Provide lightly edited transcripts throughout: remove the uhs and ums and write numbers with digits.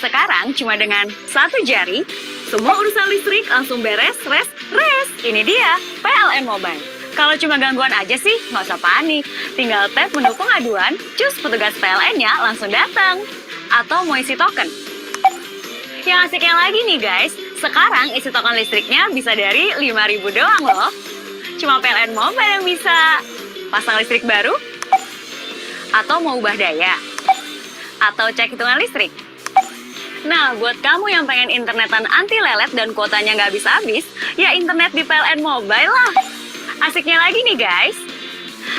Sekarang cuma dengan satu jari, semua urusan listrik langsung beres, res. Ini dia, PLN Mobile. Kalau cuma gangguan aja sih, nggak usah panik. Tinggal tap menu pengaduan, cus petugas PLN-nya langsung datang. Atau mau isi token. Yang asiknya lagi nih guys, sekarang isi token listriknya bisa dari 5.000 doang loh. Cuma PLN Mobile yang bisa. Pasang listrik baru, atau mau ubah daya, atau cek hitungan listrik. Nah, buat kamu yang pengen internetan anti lelet dan kuotanya nggak habis-habis, ya internet di PLN Mobile lah. Asiknya lagi nih guys,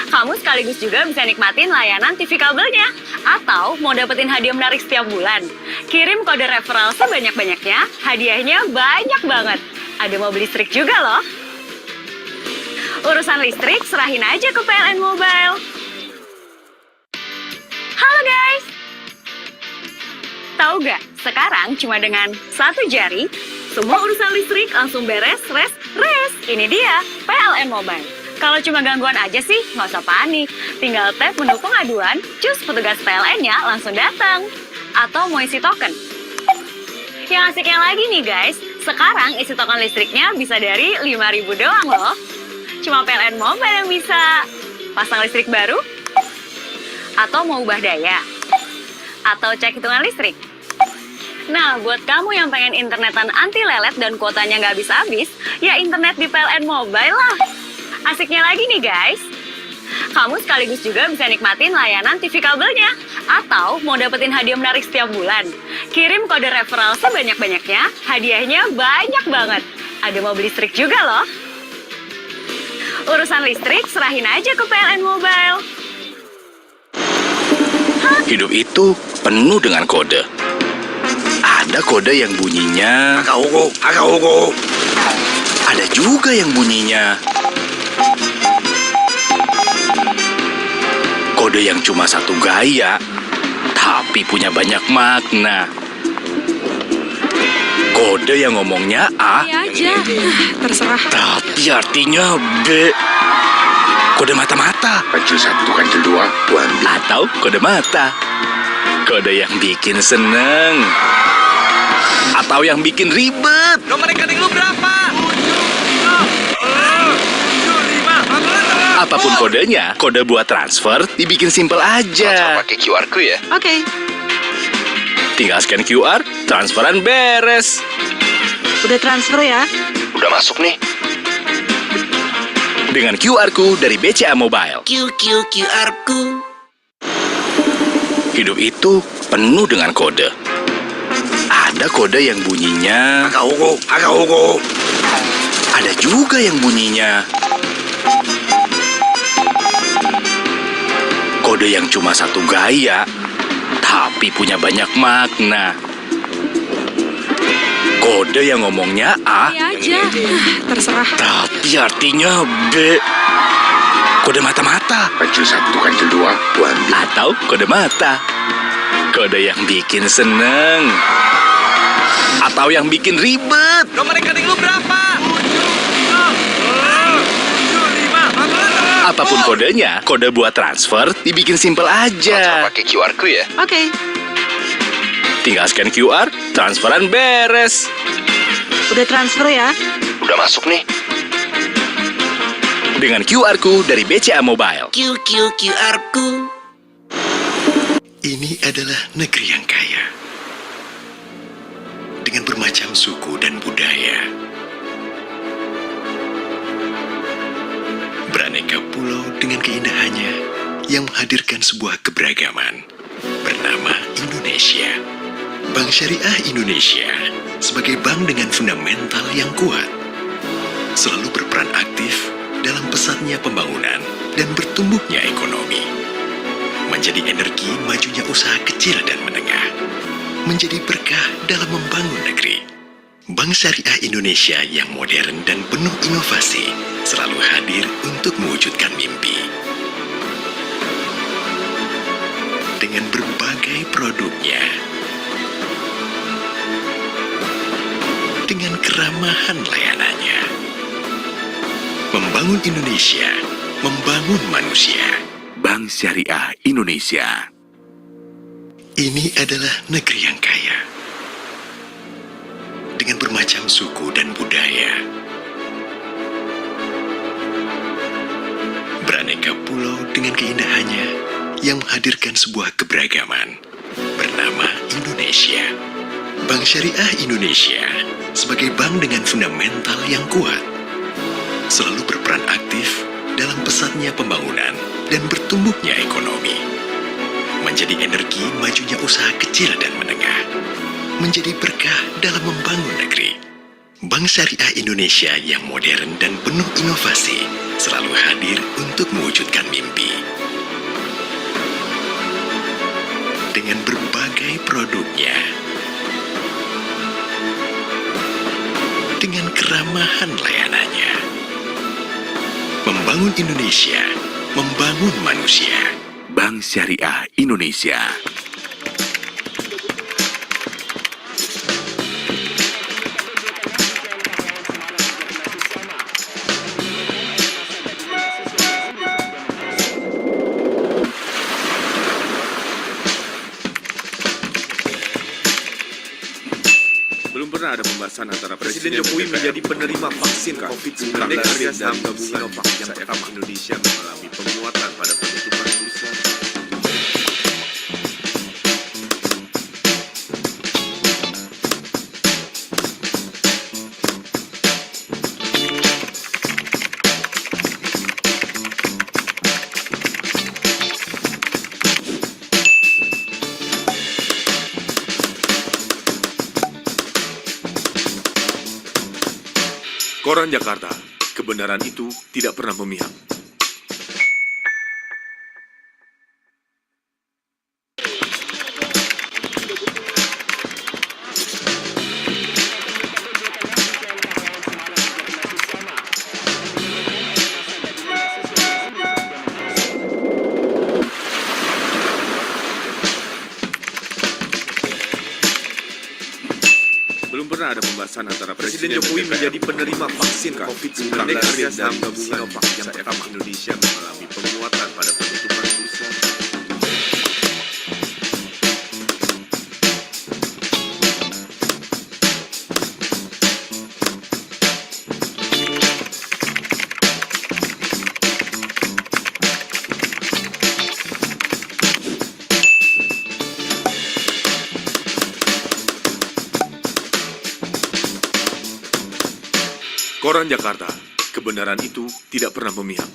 kamu sekaligus juga bisa nikmatin layanan TV kabelnya. Atau mau dapetin hadiah menarik setiap bulan. Kirim kode referral sebanyak-banyaknya, hadiahnya banyak banget. Ada mobil listrik juga loh. Urusan listrik serahin aja ke PLN Mobile. Halo guys! Tahu gak, sekarang cuma dengan satu jari, semua urusan listrik langsung beres, res. Ini dia, PLN Mobile. Kalau cuma gangguan aja sih, nggak usah panik. Tinggal tap menu pengaduan, cus petugas PLN-nya langsung datang. Atau mau isi token. Yang asiknya lagi nih guys, sekarang isi token listriknya bisa dari 5.000 doang loh. Cuma PLN Mobile yang bisa. Pasang listrik baru, atau mau ubah daya, atau cek hitungan listrik. Nah, buat kamu yang pengen internetan anti lelet dan kuotanya nggak habis-habis, ya internet di PLN Mobile lah. Asiknya lagi nih guys, kamu sekaligus juga bisa nikmatin layanan TV kabelnya. Atau mau dapetin hadiah menarik setiap bulan. Kirim kode referral sebanyak-banyaknya, hadiahnya banyak banget. Ada mobil listrik juga loh. Urusan listrik serahin aja ke PLN Mobile. Hidup itu penuh dengan kode. Ada kode yang bunyinya Agak-ugu. Ada juga yang bunyinya kode yang cuma satu gaya, tapi punya banyak makna. Kode yang ngomongnya A, Ya aja, terserah. tapi artinya B. Kode mata-mata. Kancil 1, kancil 2, gua ambil. Atau kode mata. Kode yang bikin seneng. Atau yang bikin ribet. Nomor rekening lu berapa? Apapun kodenya, kode buat transfer dibikin simple aja. Pakai QR ku ya? Oke, Tinggal scan QR, transferan beres. udah transfer ya. Udah masuk nih. Dengan QR ku dari BCA Mobile. QR ku. Hidup itu penuh dengan kode. Ada kode yang bunyinya Agak-ugu. Ada juga yang bunyinya kode yang cuma satu gaya, tapi punya banyak makna. Kode yang ngomongnya A, Ya aja, terserah. tapi artinya B. Kode mata-mata. Kancil 1, kancil 2, gua ambil. Atau kode mata. Kode yang bikin seneng. Atau yang bikin ribet. Nomor rekening lu berapa? Apapun kodenya, kode buat transfer dibikin simple aja. Pakai QR ku ya? Oke, Tinggal scan QR, transferan beres. udah transfer ya. Udah masuk nih. Dengan QR ku dari BCA Mobile. QR ku. Ini adalah negeri yang kaya dengan bermacam suku dan budaya. Beraneka pulau dengan keindahannya yang menghadirkan sebuah keberagaman bernama Indonesia. Bank Syariah Indonesia sebagai bank dengan fundamental yang kuat selalu berperan aktif dalam pesatnya pembangunan dan bertumbuhnya ekonomi. Menjadi energi majunya usaha kecil dan menengah. Menjadi berkah dalam membangun negeri. Bank Syariah Indonesia yang modern dan penuh inovasi selalu hadir untuk mewujudkan mimpi. Dengan berbagai produknya. Dengan keramahan layanannya. Membangun Indonesia, membangun manusia. Bank Syariah Indonesia. Ini adalah negeri yang kaya dengan bermacam suku dan budaya. Beraneka pulau dengan keindahannya yang menghadirkan sebuah keberagaman bernama Indonesia. Bank Syariah Indonesia sebagai bank dengan fundamental yang kuat selalu berperan aktif dalam pesatnya pembangunan dan bertumbuhnya ekonomi, menjadi energi majunya usaha kecil dan menengah, menjadi berkah dalam membangun negeri. Bank Syariah Indonesia yang modern dan penuh inovasi selalu hadir untuk mewujudkan mimpi. Dengan berbagai produknya, dengan keramahan layanannya, membangun Indonesia, membangun manusia. Bank Syariah Indonesia. Belum pernah ada pembahasan antara Presiden Jokowi menjadi penerima vaksin COVID-19 dan saham gabungan yang pertama. Indonesia mengalami penguatan pada penutupan bursa. Koran Jakarta, kebenaran itu tidak pernah memihak. Belum pernah ada pembahasan antara Presiden Jokowi menjadi penerima vaksin COVID-19 dan saham gabungan yang pertama. Indonesia mengalami penguatan pada penutupan bursa. Koran Jakarta, kebenaran itu tidak pernah memihak.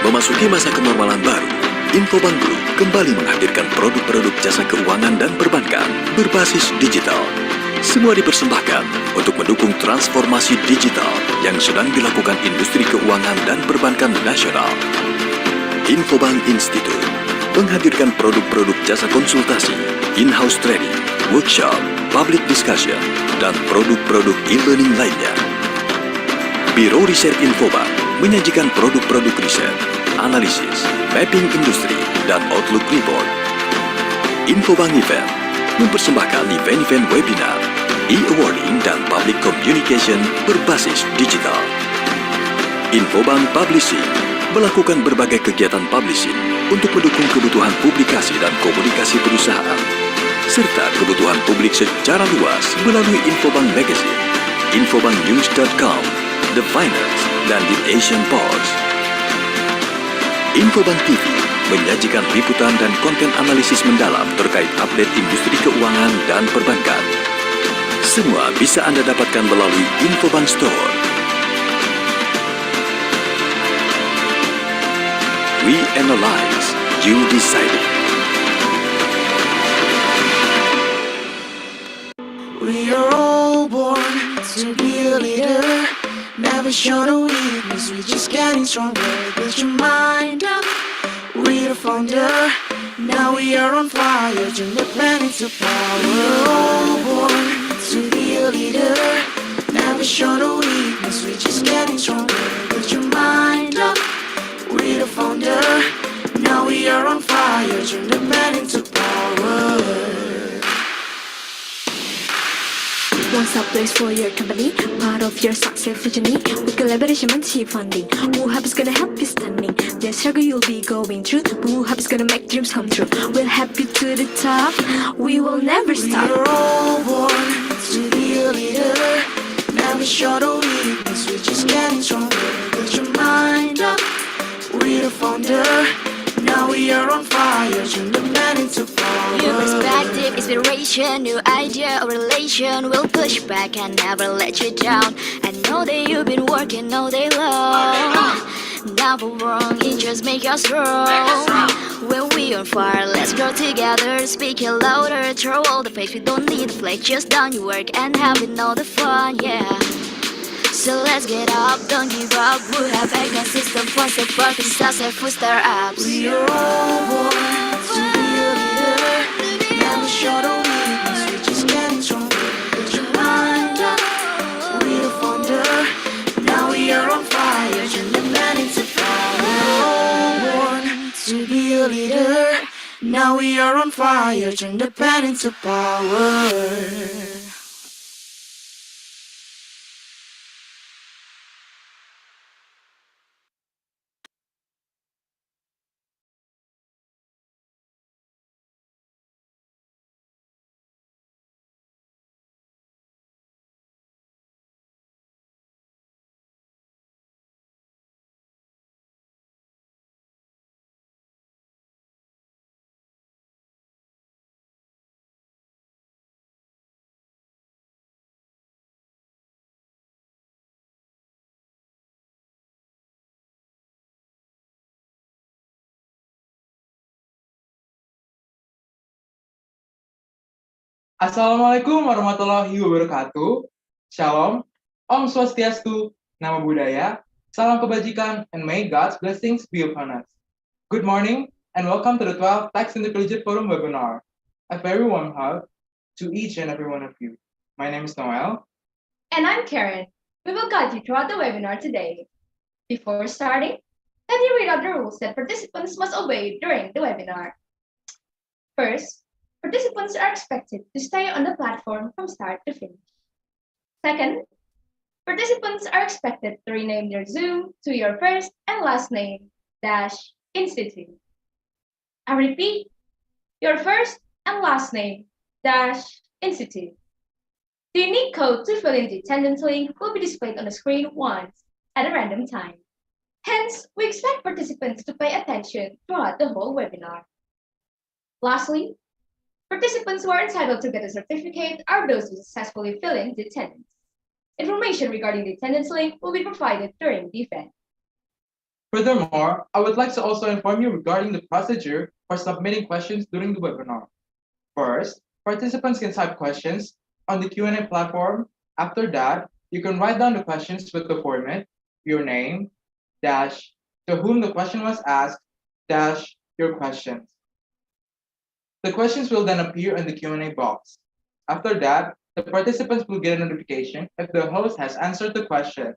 Memasuki masa kenormalan baru, Infobank Group kembali menghadirkan produk-produk jasa keuangan dan perbankan berbasis digital. Semua dipersembahkan untuk mendukung transformasi digital yang sedang dilakukan industri keuangan dan perbankan nasional. Infobank Institute menghadirkan produk-produk jasa konsultasi, in-house training, workshop, public discussion, dan produk-produk e-learning lainnya. Biro Riset Infobank menyajikan produk-produk riset, analisis, mapping industri, dan outlook report. Infobank Event mempersembahkan event-event webinar, e-awarding, dan public communication berbasis digital. Infobank Publishing melakukan berbagai kegiatan publishing untuk mendukung kebutuhan publikasi dan komunikasi perusahaan, serta kebutuhan publik secara luas melalui Infobank Magazine, infobanknews.com, The Finance, dan The Asian Post. Infobank TV menyajikan liputan dan konten analisis mendalam terkait update industri keuangan dan perbankan. Semua bisa Anda dapatkan melalui Infobank Store. We analyze, you decide. We are all born to be a leader. Never show no weakness, we just getting stronger. Get your mind up, we're the founder. Now we are on fire, turn the planet to power. We're all born to be a leader. Never show no weakness, we just getting stronger. Get your mind up, we're the founder. Now we are on fire, turn the planet to power. Bangsa place for your company, part of your success journey. With collaboration and cheap funding, Muhab is gonna help you standing. The struggle you'll be going through, Muhab is gonna make dreams come true. We'll help you to the top, we will never stop. We're all born to be a leader. Never short of weakness, we're just getting stronger. Put your mind up, we're the founder. Now we are on fire, turn the man into power. New perspective, inspiration, new idea or relation will push back and never let you down. I know that you've been working all day long. Never wrong, it just make us strong. When we on fire, let's grow together. Speak it louder, throw all the fakes. We don't need flex, just down your work and having all the fun, yeah. So let's get up, don't give up. We have ecosystem for support and successful startups. We are all born to be a leader. Never short of weakness, we're just getting stronger. Put your mind up, we're the founder. Now we are on fire, turn the man into power. We're all born to be a leader. Now we are on fire, turn the pen into power. Assalamualaikum warahmatullahi wabarakatuh. Shalom, Om Swastiastu, Namo Buddhaya, Salam Kebajikan, and may God's blessings be upon us. Good morning, and welcome to the 12th Tax Intercollegiate Forum webinar. A very warm hug to each and every one of you. My name is Noel. And I'm Karen. We will guide you throughout the webinar today. Before starting, let me read out the rules that participants must obey during the webinar. First, participants are expected to stay on the platform from start to finish. Second, participants are expected to rename their Zoom to your first and last name - institute. I repeat, your first and last name - institute. The unique code to fill in the attendance link will be displayed on the screen once at a random time. Hence, we expect participants to pay attention throughout the whole webinar. Lastly, participants who are entitled to get a certificate are those who successfully fill in the attendance. Information regarding the attendance link will be provided during the event. Furthermore, I would like to also inform you regarding the procedure for submitting questions during the webinar. First, participants can type questions on the Q&A platform. After that, you can write down the questions with the format, your name, to whom the question was asked, your questions. The questions will then appear in the Q&A box. After that, the participants will get a notification if the host has answered the question.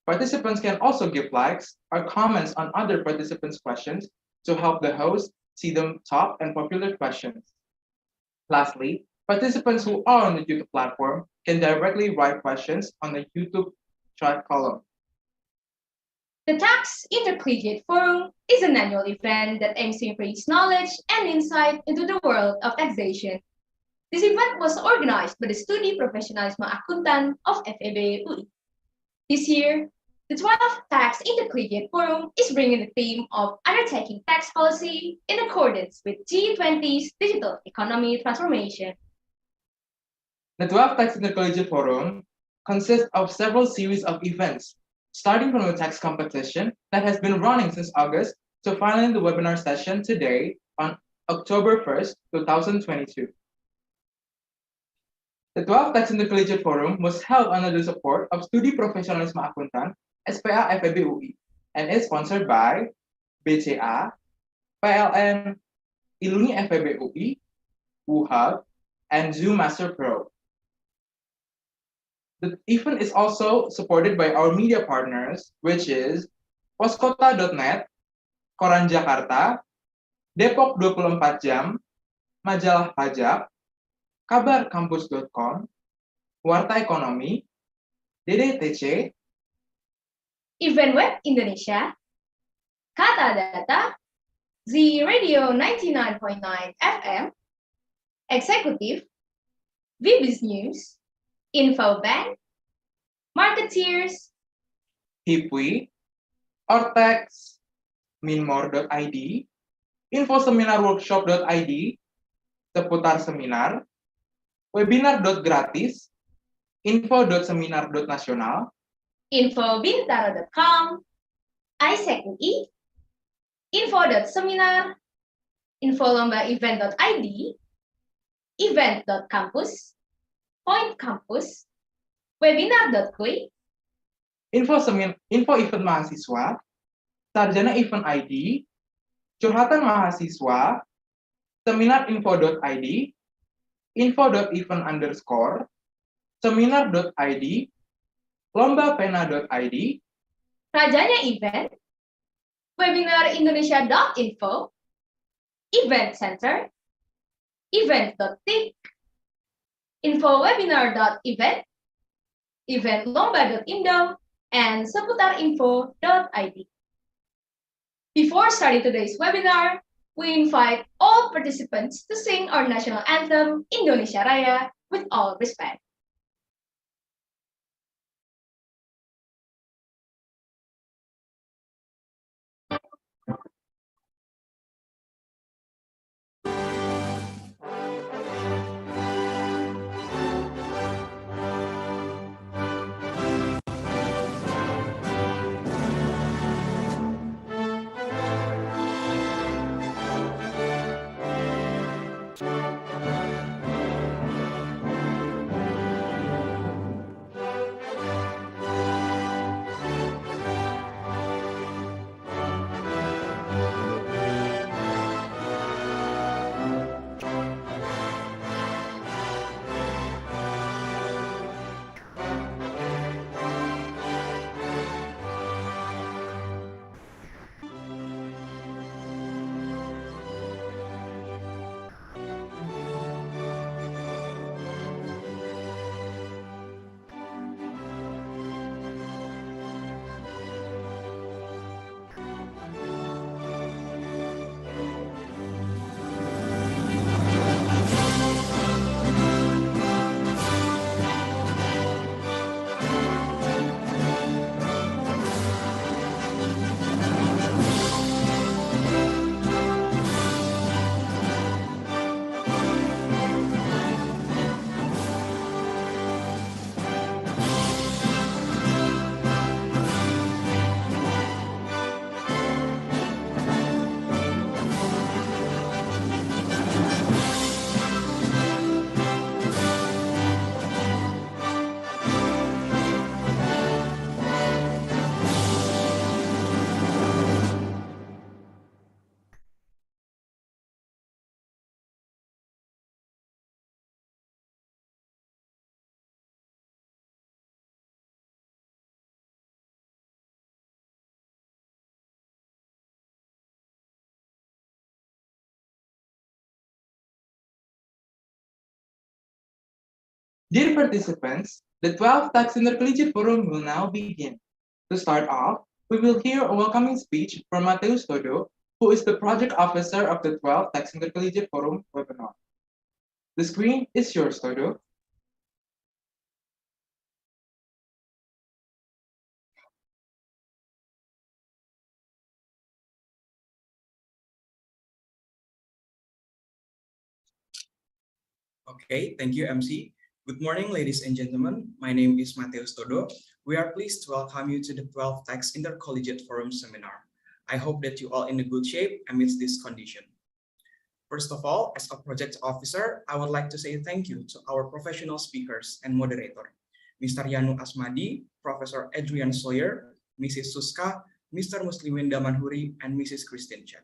Participants can also give likes or comments on other participants' questions to help the host see the top and popular questions. Lastly, participants who are on the YouTube platform can directly write questions on the YouTube chat column. The Tax Intercollegiate Forum is an annual event that aims to increase knowledge and insight into the world of taxation. This event was organized by the Studi Profesionalisme Akuntan of FEB UI. This year, the 12th Tax Intercollegiate Forum is bringing the theme of Undertaking Tax Policy in accordance with G20’s digital economy transformation. The 12th Tax Intercollegiate Forum consists of several series of events, starting from a tax competition that has been running since August to finally the webinar session today on October 1st, 2022. The 12th Tax Intercollegiate Forum was held under the support of Studi Profesionalisme Akuntan, SPA FEB UI, and is sponsored by BCA, PLN, Iluni FEB UI, WUHAB, and Zoom Master Pro. The event is also supported by our media partners, which is Poskota.net, Koran Jakarta, Depok 24 Jam, Majalah Pajak, Kabarkampus.com, Warta Ekonomi, DDTC, Event Web Indonesia, Kata Data, Z Radio 99.9 FM, Executive, VBIZ News, Infobank, Marketeers, HIPWI, Ortex, Minmore.id, Infoseminarworkshop.id, seputar seminar, webinar.gratis, info.seminar.nasional, infobintaro.com, ISEC.UI, info.seminar, infolombaevent.id, event.campus, point campus, webinar.kui, info event mahasiswa, sarjana event ID, curhatan mahasiswa, seminar.info.id, info.event_, seminar.id, lombapena.id, Rajanya Event, webinarindonesia.info, Event Center, event.tik, infowebinar.event, eventlomba.indo, and seputarinfo.id. Before starting today's webinar, we invite all participants to sing our national anthem, Indonesia Raya, with all respect. Dear participants, the 12th Tax Intercollegiate Forum will now begin. To start off, we will hear a welcoming speech from Mateus Todo, who is the project officer of the 12th Tax Intercollegiate Forum webinar. The screen is yours, Todo. Okay, thank you, MC. Good morning, ladies and gentlemen. My name is Mateus Todo. We are pleased to welcome you to the 12th Tax Intercollegiate Forum seminar. I hope that you all in a good shape amidst this condition. First of all, as a project officer, I would like to say thank you to our professional speakers and moderator, Mr. Yanu Asmadi, Professor Adrian Sawyer, Mrs. Suska, Mr. Muslimin Damanhuri, and Mrs. Tjen.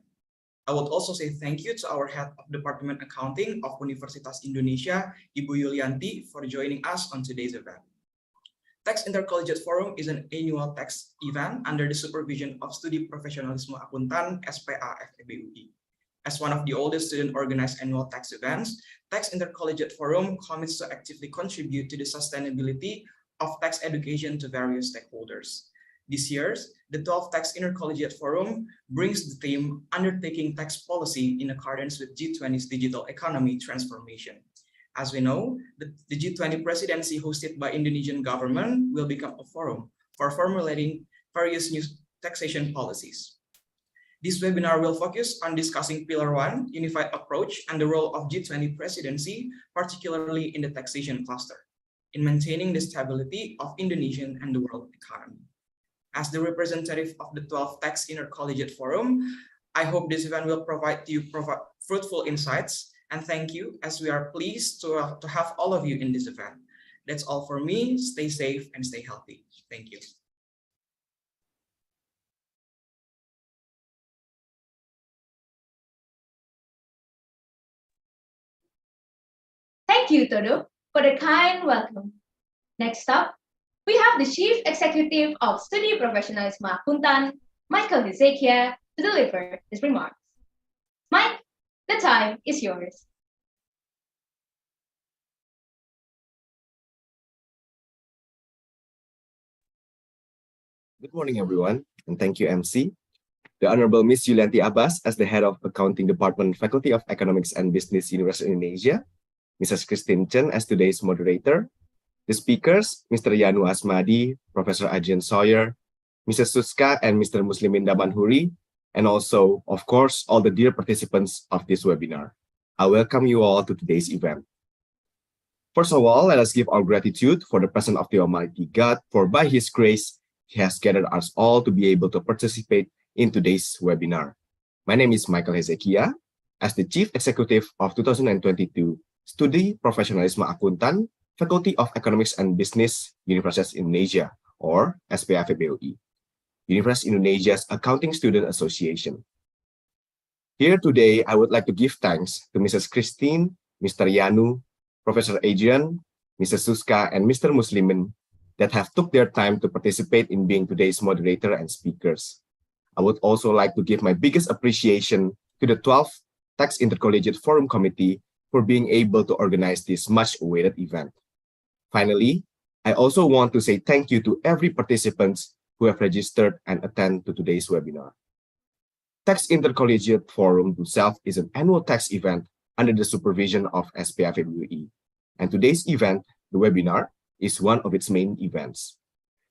I would also say thank you to our Head of Department Accounting of Universitas Indonesia, Ibu Yulianti, for joining us on today's event. Tax Intercollegiate Forum is an annual tax event under the supervision of Studi Profesionalisme Akuntan SPA FEB UI. As one of the oldest student-organized annual tax events, Tax Intercollegiate Forum commits to actively contribute to the sustainability of tax education to various stakeholders. This year's, the 12th Tax Intercollegiate Forum brings the theme Undertaking Tax Policy in accordance with G20's digital economy transformation. As we know, the G20 presidency hosted by Indonesian government will become a forum for formulating various new taxation policies. This webinar will focus on discussing Pillar 1, Unified Approach, and the role of G20 presidency, particularly in the taxation cluster, in maintaining the stability of Indonesian and the world economy. As the representative of the 12th Tax Intercollegiate Forum, I hope this event will provide fruitful insights, and thank you, as we are pleased to have all of you in this event. That's all for me. Stay safe and stay healthy. Thank you. Thank you, Todo, for the kind welcome. Next up, we have the Chief Executive of Studi Profesionalisme Akuntan, Michael Hezekia, to deliver his remarks. Mike, the time is yours. Good morning, everyone, and thank you, MC. The Honorable Miss Yulianti Abbas, as the Head of Accounting Department, Faculty of Economics and Business, University of Indonesia, Mrs. Christine Tjen as today's moderator, the speakers, Mr. Yanu Asmadi, Professor Adrian Sawyer, Mrs. Suska, and Mr. Muslimin Damanhuri, and also, of course, all the dear participants of this webinar. I welcome you all to today's event. First of all, let us give our gratitude for the presence of the Almighty God, for by His grace, He has gathered us all to be able to participate in today's webinar. My name is Michael Hezekia. As the Chief Executive of 2022 Studi Profesionalisme Akuntan, Faculty of Economics and Business, Universitas Indonesia, or SPAVBUI, Universitas Indonesia's Accounting Student Association. Here today, I would like to give thanks to Mrs. Christine, Mr. Yanu, Professor Adrian, Mrs. Suska, and Mr. Muslimin that have took their time to participate in being today's moderator and speakers. I would also like to give my biggest appreciation to the 12th Tax Intercollegiate Forum Committee for being able to organize this much-awaited event. Finally, I also want to say thank you to every participant who have registered and attend to today's webinar. Tax Intercollegiate Forum itself is an annual tax event under the supervision of SPAVBUI, and today's event, the webinar, is one of its main events.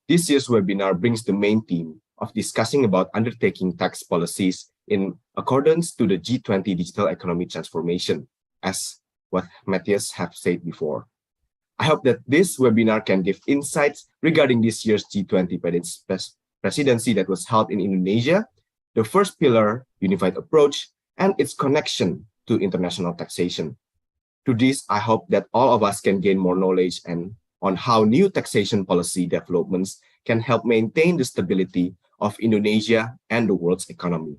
This year's webinar brings the main theme of discussing about undertaking tax policies in accordance to the G20 digital economy transformation, as what Matthias have said before. I hope that this webinar can give insights regarding this year's G20 presidency that was held in Indonesia, the first pillar, unified approach, and its connection to international taxation. To this, I hope that all of us can gain more knowledge and on how new taxation policy developments can help maintain the stability of Indonesia and the world's economy,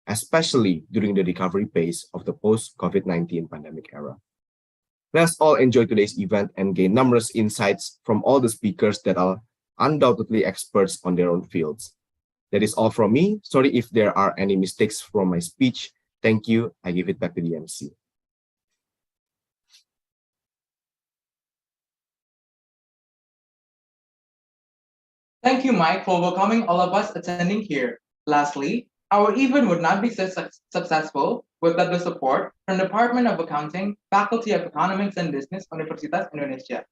especially during the recovery phase of the post-COVID-19 pandemic era. Let's all enjoy today's event and gain numerous insights from all the speakers that are undoubtedly experts on their own fields. That is all from me. Sorry if there are any mistakes from my speech. Thank you. I give it back to the MC. Thank you, Mike, for welcoming all of us attending here. Lastly, our event would not be successful without the support from the Department of Accounting, Faculty of Economics and Business, Universitas Indonesia.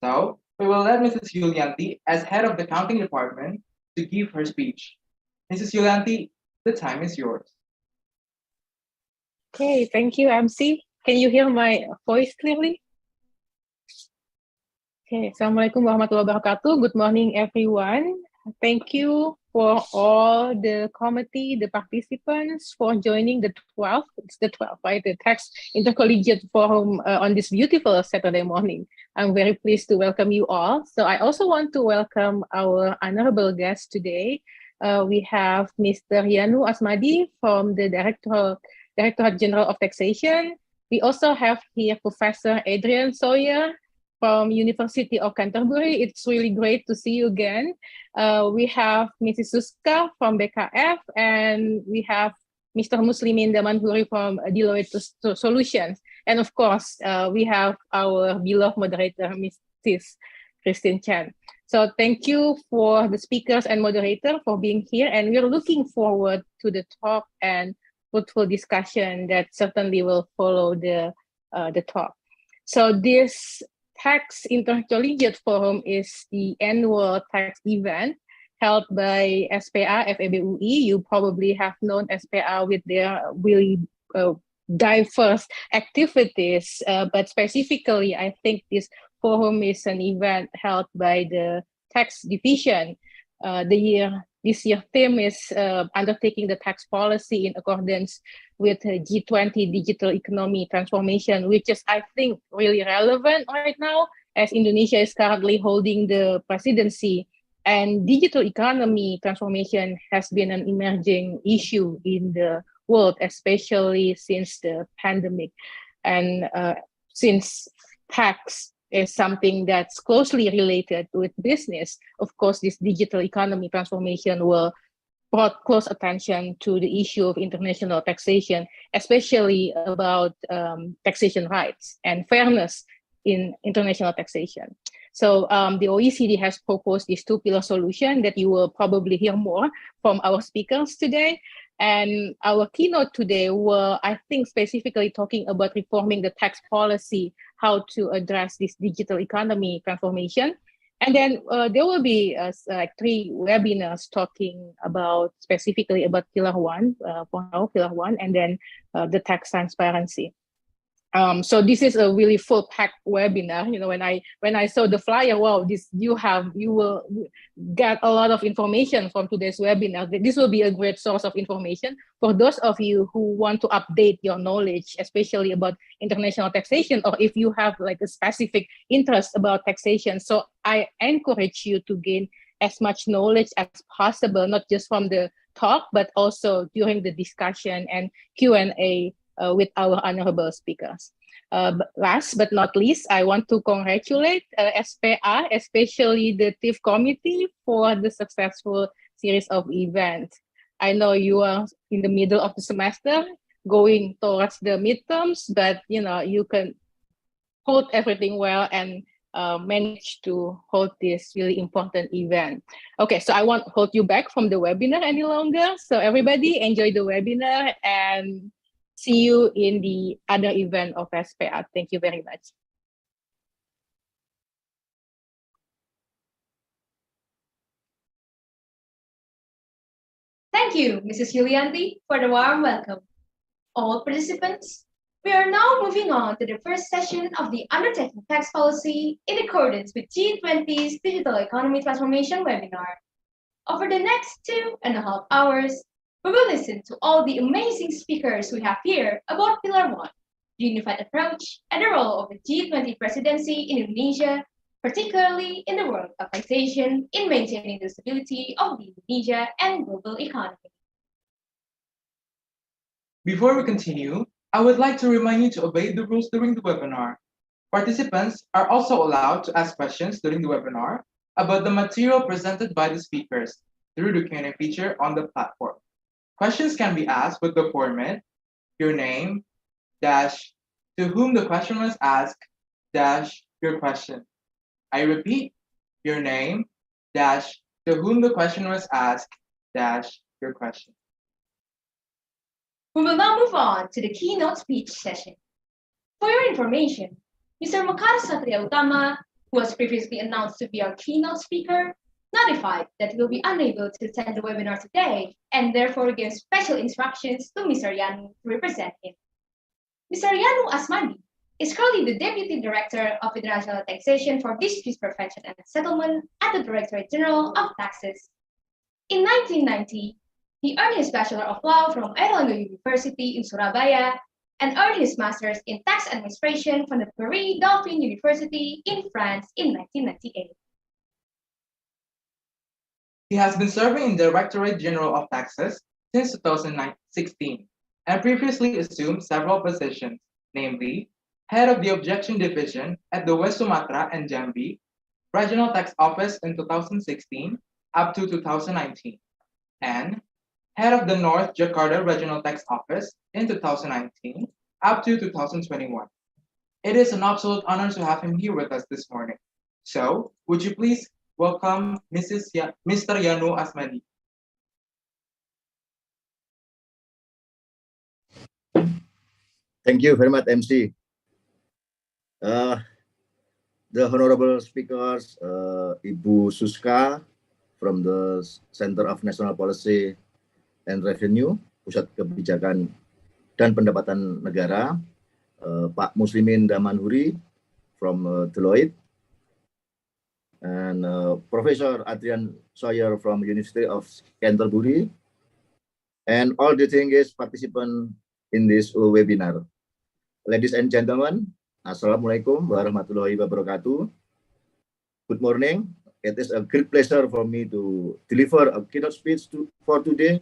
So, we will let Mrs. Yulianti, as head of the accounting department, to give her speech. Mrs. Yulianti, the time is yours. Okay, thank you, MC. Can you hear my voice clearly? Okay, Assalamualaikum warahmatullahi wabarakatuh. Good morning, everyone. Thank you for all the committee, the participants for joining the 12th, it's the 12th, right? The Tax Intercollegiate Forum on this beautiful Saturday morning. I'm very pleased to welcome you all. So I also want to welcome our honorable guest today. We have Mr. Yanu Asmadi from the Directorate General of Taxation. We also have here Professor Adrian Sawyer from University of Canterbury. It's really great to see you again. We have Mrs. Suska from BKF, and we have Mr. Muslimin Damanhuri from Deloitte Solutions. And of course, we have our beloved moderator, Mrs. Christine Tjen. So thank you for the speakers and moderator for being here. And we're looking forward to the talk and fruitful discussion that certainly will follow the talk. So this Tax Intercollegiate Forum is the annual tax event held by SPA FEBUI. You probably have known SPA with their really diverse activities, but specifically, I think this forum is an event held by the tax division. This year theme is undertaking the tax policy in accordance with G20 digital economy transformation, which is, I think, really relevant right now as Indonesia is currently holding the presidency, and digital economy transformation has been an emerging issue in the world, especially since the pandemic. And since tax is something that's closely related with business, of course, this digital economy transformation will brought close attention to the issue of international taxation, especially about taxation rights and fairness in international taxation. So the OECD has proposed this two-pillar solution that you will probably hear more from our speakers today. And our keynote today will, I think, specifically talking about reforming the tax policy, how to address this digital economy transformation. And then there will be like 3 webinars talking about specifically about Pillar 1, for now, Pillar 1, and then the tax transparency. So this is a really full-packed webinar. You know, when I saw the flyer, wow, you will get a lot of information from today's webinar. This will be a great source of information for those of you who want to update your knowledge, especially about international taxation, or if you have like a specific interest about taxation. So I encourage you to gain as much knowledge as possible, not just from the talk, but also during the discussion and Q&A with our honorable speakers. Last but not least, I want to congratulate SPA, especially the TIF committee, for the successful series of events. I know you are in the middle of the semester, going towards the midterms, but you know you can hold everything well and manage to hold this really important event. Okay, so I won't hold you back from the webinar any longer. So everybody enjoy the webinar and see you in the other event of SPA. Thank you very much. Thank you, Mrs. Yulianti, for the warm welcome. All participants, we are now moving on to the first session of the Undertaking Tax Policy in accordance with G20's Digital Economy Transformation webinar. Over the next 2.5 hours, we will listen to all the amazing speakers we have here about Pillar 1, the unified approach and the role of the G20 presidency in Indonesia, particularly in the world of taxation, in maintaining the stability of the Indonesia and global economy. Before we continue, I would like to remind you to obey the rules during the webinar. Participants are also allowed to ask questions during the webinar about the material presented by the speakers through the Q&A feature on the platform. Questions can be asked with the format, your name, dash, to whom the question was asked, dash, your question. I repeat, your name, dash, to whom the question was asked, dash, your question. We will now move on to the keynote speech session. For your information, Mr. Marcella Natania, who was previously announced to be our keynote speaker, notified that he will be unable to attend the webinar today and therefore gave special instructions to Mr. Yanu to represent him. Mr. Yanu Asmadi is currently the Deputy Director of International Taxation for Disputes Prevention and Settlement at the Directorate General of Taxes. In 1990, he earned his Bachelor of Law from Erlangga University in Surabaya and earned his Master's in Tax Administration from the Paris Dauphine University in France in 1998. He has been serving in the Directorate General of Taxes since 2016 and previously assumed several positions, namely Head of the Objection Division at the West Sumatra and Jambi, Regional Tax Office in 2016 up to 2019, and head of the North Jakarta Regional Tax Office in 2019 up to 2021. It is an absolute honor to have him here with us this morning. So, would you please welcome Mr. Yanu Asmadi? Thank you very much, MC. The honorable speakers, Ibu Suska from the Center of National Policy and Revenue, Pusat Kebijakan dan Pendapatan Negara, Pak Muslimin Damanhuri from Deloitte, and Professor Adrian Sawyer from University of Canterbury, and all distinguished participants in this webinar. Ladies and gentlemen, Assalamualaikum warahmatullahi wabarakatuh. Good morning. It is a great pleasure for me to deliver a keynote speech for today,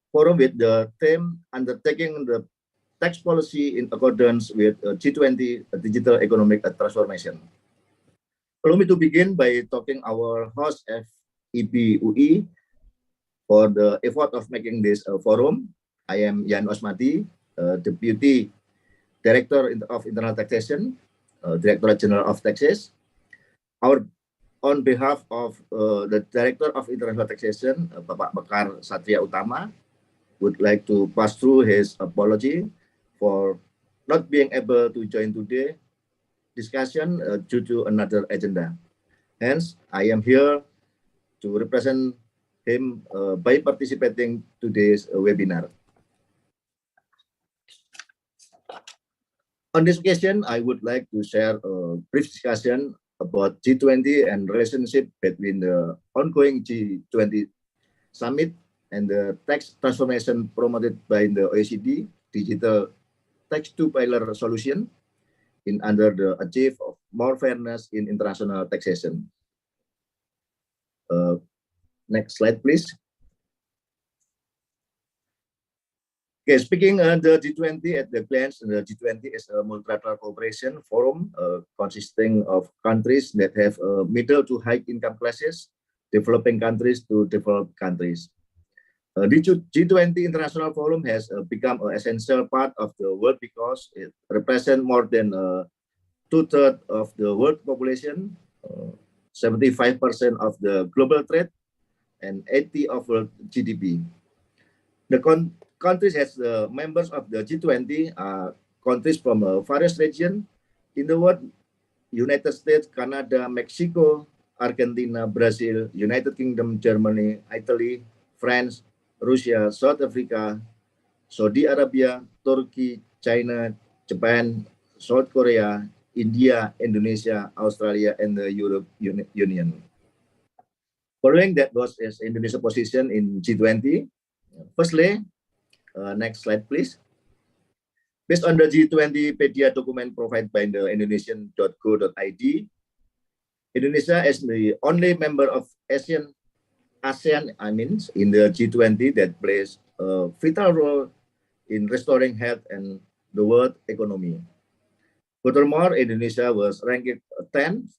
forum with the theme Undertaking the Tax Policy in Accordance with G20 Digital Economic Transformation. Allow me to begin by talking our host FEBUI for the effort of making this forum. I am Yanu Asmadi, Deputy Director of Internal Taxation, Directorate General of Taxes. On behalf of the Director of International Taxation, Bapak Bekar Satria Utama, would like to pass through his apology for not being able to join today discussion due to another agenda. Hence, I am here to represent him by participating today's webinar. On this occasion, I would like to share a brief discussion about G20 and relationship between the ongoing G20 summit and the tax transformation promoted by the OECD Digital Tax Two-Pillar Solution in under the achieve of more fairness in international taxation. Next slide, please. Okay, speaking on the G20 at the glance, the G20 is a multilateral cooperation forum consisting of countries that have middle to high income classes, developing countries to developed countries. The G20 International Forum has become an essential part of the world because it represents more than 2/3 of the world population, 75% of the global trade, and 80% of world GDP. The countries as members of the G20 are countries from various regions in the world: United States, Canada, Mexico, Argentina, Brazil, United Kingdom, Germany, Italy, France, Russia, South Africa, Saudi Arabia, Turkey, China, Japan, South Korea, India, Indonesia, Australia, and the European Union. Following that was Indonesia's position in G20. Firstly, next slide, please. Based on the G20pedia document provided by the indonesian.go.id, Indonesia is the only member of ASEAN in the G20 that plays a vital role in restoring health and the world economy. Furthermore, Indonesia was ranked 10th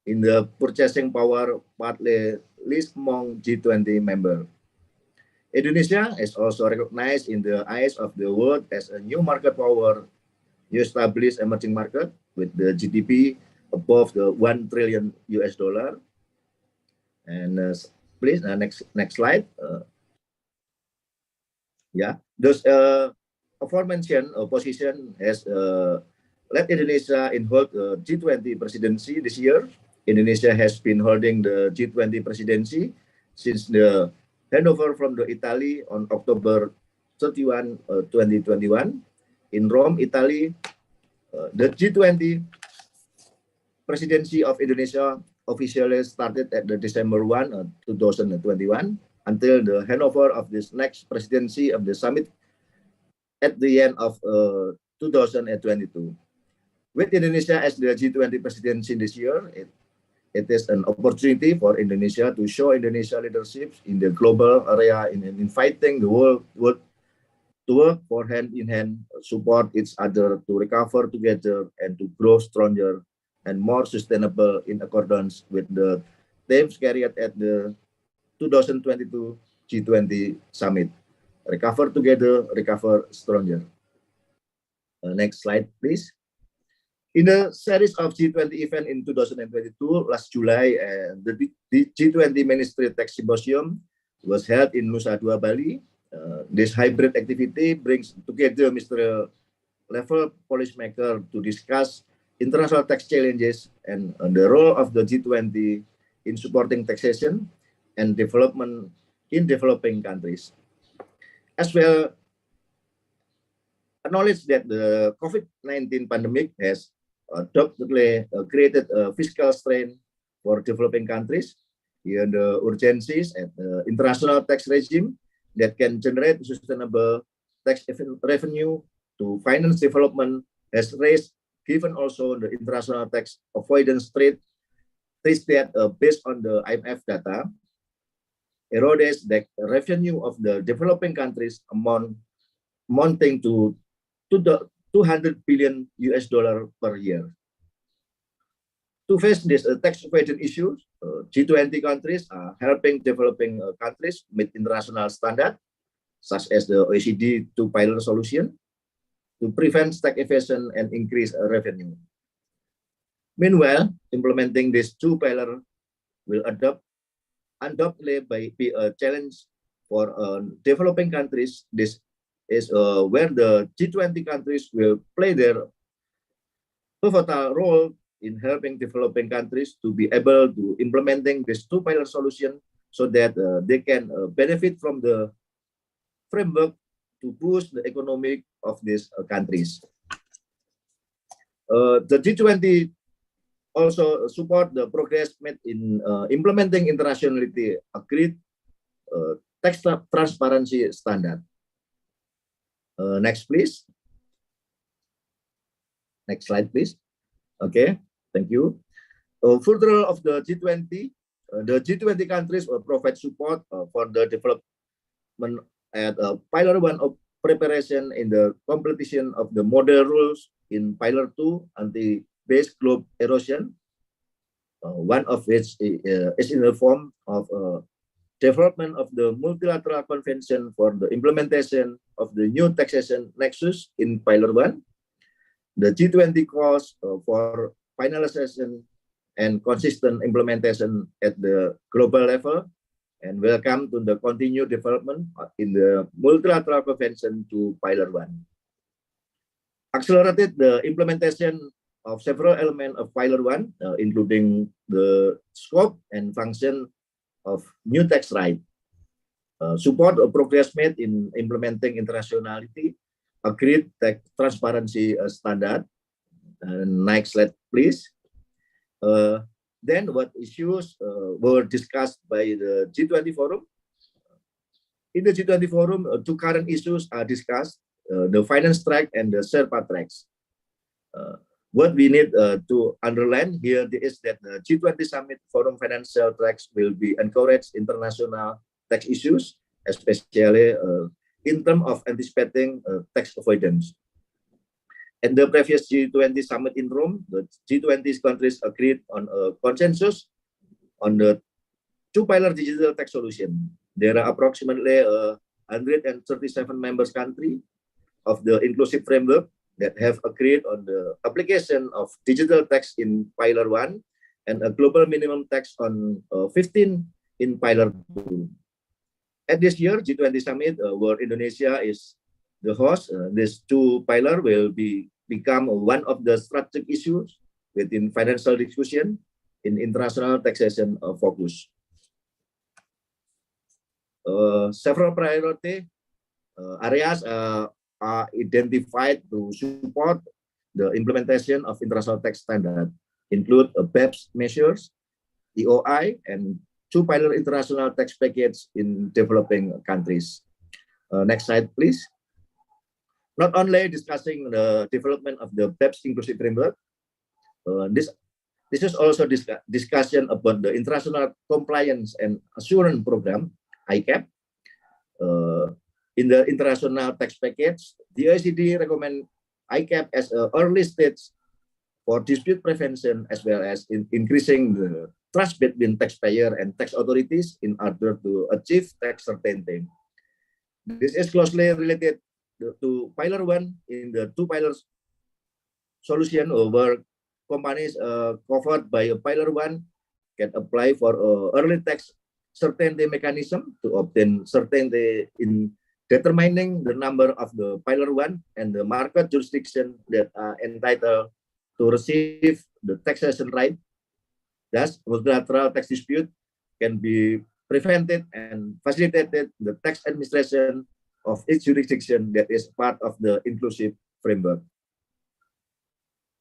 in the purchasing power partly list among G20 members. Indonesia is also recognized in the eyes of the world as a new market power, new established emerging market with the GDP above the $1 trillion. And please, next slide. Those aforementioned position has led Indonesia in hold G20 presidency this year. Indonesia has been holding the G20 presidency since the handover from the Italy on October 31, 2021. In Rome, Italy, the G20 presidency of Indonesia officially started at the December 1, 2021 until the handover of this next presidency of the summit at the end of 2022. With Indonesia as the G20 presidency this year, it is an opportunity for Indonesia to show Indonesia leadership in the global area in fighting the world to work for hand-in-hand, support each other to recover together and to grow stronger and more sustainable in accordance with the themes carried at the 2022 G20 summit. Recover together, recover stronger. Next slide, please. In the series of G20 event in 2022, last July, the G20 Ministry Tax Symposium was held in Nusa Dua, Bali. This hybrid activity brings together ministerial-level policymakers to discuss international tax challenges and the role of the G20 in supporting taxation and development in developing countries. As well, acknowledge that the COVID-19 pandemic has doubtfully created a fiscal strain for developing countries. Here, the urgencies and the international tax regime that can generate sustainable tax revenue to finance development has raised, given also the international tax avoidance threat that based on the IMF data, erodes the revenue of the developing countries amounting to $200 billion per year. To face this tax avoidance issues, G20 countries are helping developing countries meet international standards, such as the OECD two-pillar solution, to prevent tax evasion and increase revenue. Meanwhile, implementing this two-pillar will undoubtedly be a challenge for developing countries. This is where the G20 countries will play their pivotal role in helping developing countries to be able to implementing this two-pillar solution so that they can benefit from the framework to boost the economic of these countries. The G20 also support the progress made in implementing internationally agreed tax transparency standard. Next, please. Next slide, please. Okay, thank you. Further of the G20 countries will provide support for the development at Pillar 1 of preparation in the completion of the model rules in Pillar 2 anti-base globe erosion, one of which is in the form of development of the multilateral convention for the implementation of the new taxation nexus in Pillar 1. The G20 calls for finalization and consistent implementation at the global level, and welcome to the continued development in the multilateral convention to Pillar 1. Accelerated the implementation of several elements of Pillar 1, including the scope and function of new tax right. Support or progress made in implementing internationality agreed tax transparency standard. Next slide, please. Then what issues were discussed by the G20 forum? In the G20 forum, two current issues are discussed, the finance track and the Sherpa tracks. What we need to underline here is that the G20 Summit Forum Financial Tracks will be encourage international tax issues, especially in terms of anticipating tax avoidance. At the previous G20 Summit in Rome, the G20 countries agreed on a consensus on the two-pillar digital tax solution. There are approximately 137 members countries of the inclusive framework that have agreed on the application of digital tax in Pillar 1 and a global minimum tax on 15 in Pillar 2. At this year G20 Summit, where Indonesia is the host, this two-pillar will become one of the strategic issues within financial discussion in international taxation focus. Several priority areas are identified to support the implementation of international tax standard, include BEPS measures, EOI, and two-pillar international tax package in developing countries. Next slide, please. Not only discussing the development of the BEPS inclusive framework, this is also discussion about the international compliance and assurance program, ICAP. In the international tax package, the OECD recommend ICAP as an early stage for dispute prevention, as well as in increasing the trust between taxpayer and tax authorities in order to achieve tax certainty. This is closely related to Pillar 1 in the two pillars solution where companies covered by a Pillar 1 can apply for early tax certainty mechanism to obtain certainty in determining the number of the Pillar 1 and the market jurisdiction that are entitled to receive the taxation right. Thus, multilateral tax dispute can be prevented and facilitated the tax administration of each jurisdiction that is part of the inclusive framework.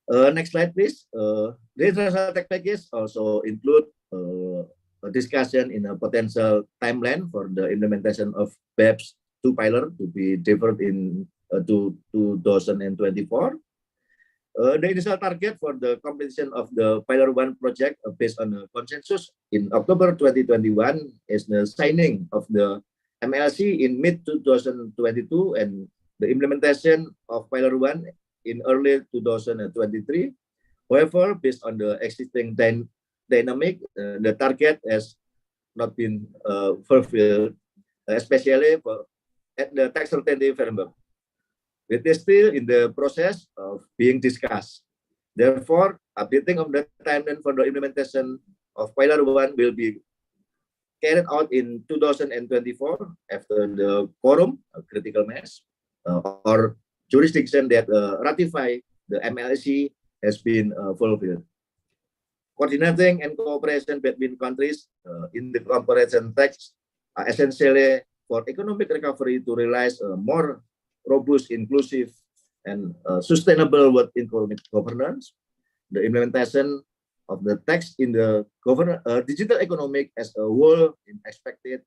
Next slide, please. The international tax package also include a discussion in a potential timeline for the implementation of BEPS 2 pillar to be deferred in to 2024. The initial target for the completion of the Pillar 1 project based on a consensus in October 2021 is the signing of the MLC in mid-2022 and the implementation of Pillar 1 in early 2023. However, based on the existing dynamic, the target has not been fulfilled, especially at the tax certainty framework. It is still in the process of being discussed. Therefore, updating of the timeline for the implementation of Pillar 1 will be carried out in 2024 after the quorum, critical mass, or jurisdiction that ratify the MLC has been fulfilled. Coordinating and cooperation between countries in the corporation tax are essentially for economic recovery to realize a more robust, inclusive, and sustainable economic governance. The implementation of the tax in the digital economic as a whole is expected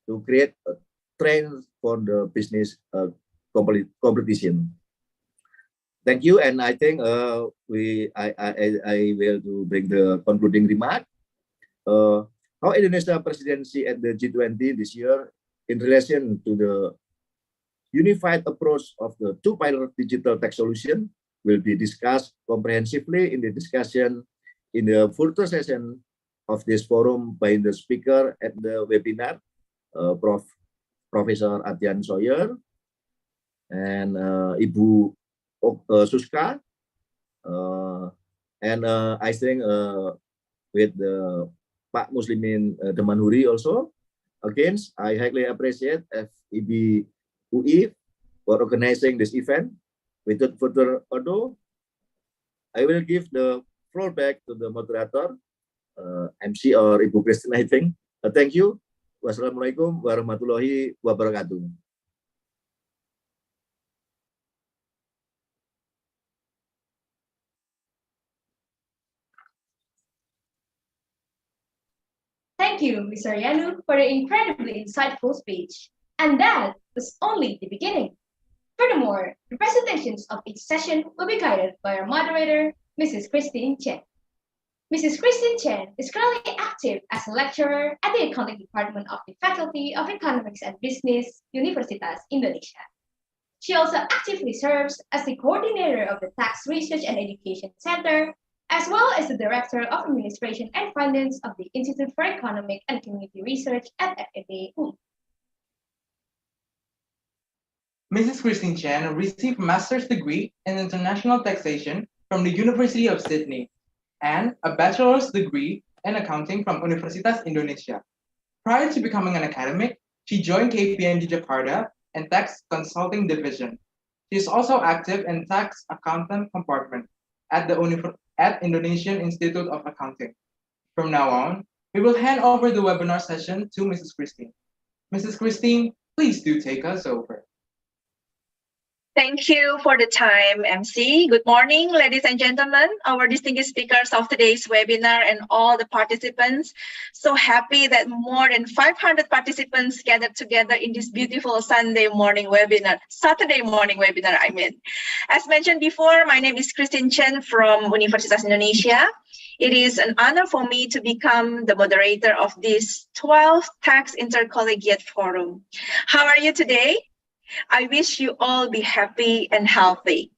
to create a trend for the business competition. Thank you, and I think I will to bring the concluding remark. How Indonesia presidency at the G20 this year in relation to the unified approach of the two-pillar digital tax solution will be discussed comprehensively in the discussion in the further session of this forum by the speaker at the webinar, Professor Adrian Sawyer and Ibu Suska, and I think with the Pak Muslimin Damanhuri also. Again, I highly appreciate FEB UI for organizing this event. Without further ado, I will give the floor back to the moderator, MC or Ibu Christine, I think. Thank you. Wassalamualaikum warahmatullahi wabarakatuh. Thank you, Mr. Yanu, for the incredibly insightful speech. And that was only the beginning. Furthermore, the presentations of each session will be guided by our moderator, Mrs. Christine Tjen. Mrs. Christine Tjen is currently active as a lecturer at the Accounting Department of the Faculty of Economics and Business, Universitas Indonesia. She also actively serves as the coordinator of the Tax Research and Education Center, as well as the Director of Administration and Finance of the Institute for Economic and Community Research at FEB UI. Mrs. Christine Tjen received a master's degree in international taxation from the University of Sydney and a bachelor's degree in accounting from Universitas Indonesia. Prior to becoming an academic, she joined KPMG Jakarta and Tax Consulting Division. She is also active in Tax Accountant Compartment at Indonesian Institute of Accounting. From now on, we will hand over the webinar session to Mrs. Christine. Mrs. Christine, please do take us over. Thank you for the time, MC. Good morning, ladies and gentlemen, our distinguished speakers of today's webinar and all the participants. So happy that more than 500 participants gathered together in this beautiful Saturday morning webinar, I mean. As mentioned before, my name is Christine Tjen from Universitas Indonesia. It is an honor for me to become the moderator of this 12th Tax Intercollegiate Forum. How are you today? I wish you all be happy and healthy.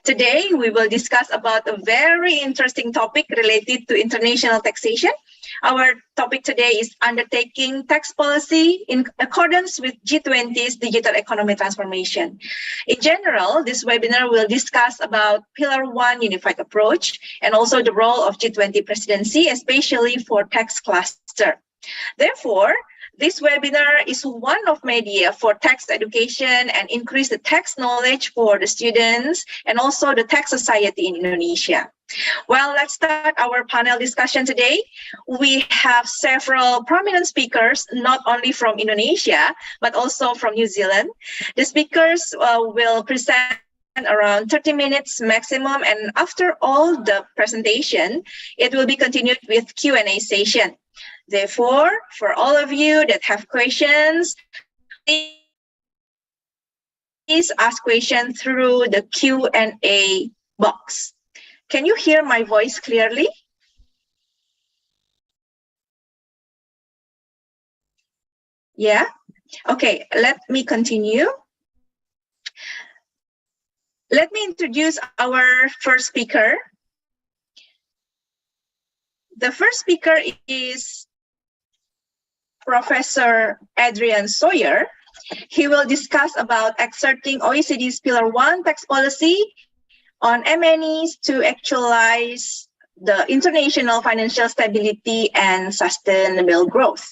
Today, we will discuss about a very interesting topic related to international taxation. Our topic today is Undertaking Tax Policy in accordance with G20's digital economy transformation. In general, this webinar will discuss about Pillar 1 unified approach and also the role of G20 presidency, especially for tax cluster. Therefore, this webinar is one of media for tax education and increase the tax knowledge for the students and also the tax society in Indonesia. Well, let's start our panel discussion today. We have several prominent speakers, not only from Indonesia, but also from New Zealand. The speakers will present around 30 minutes maximum, and after all the presentation, it will be continued with Q&A session. Therefore, for all of you that have questions, please ask questions through the Q&A box. Can you hear my voice clearly? Yeah? Okay, let me continue. Let me introduce our first speaker. The first speaker is Professor Adrian Sawyer. He will discuss about exerting OECD's Pillar 1 tax policy on MNEs to actualize the international financial stability and sustainable growth.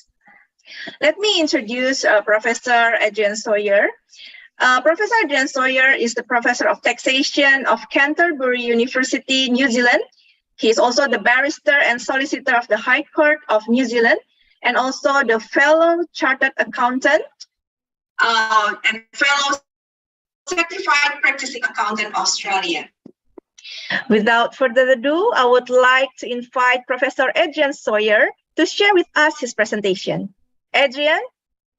Let me introduce Professor Adrian Sawyer. Professor Adrian Sawyer is the Professor of Taxation of Canterbury University, New Zealand. He is also the Barrister and Solicitor of the High Court of New Zealand, and also the Fellow Chartered Accountant and Fellow Certified Practicing Accountant Australia. Without further ado, I would like to invite Professor Adrian Sawyer to share with us his presentation. Adrian,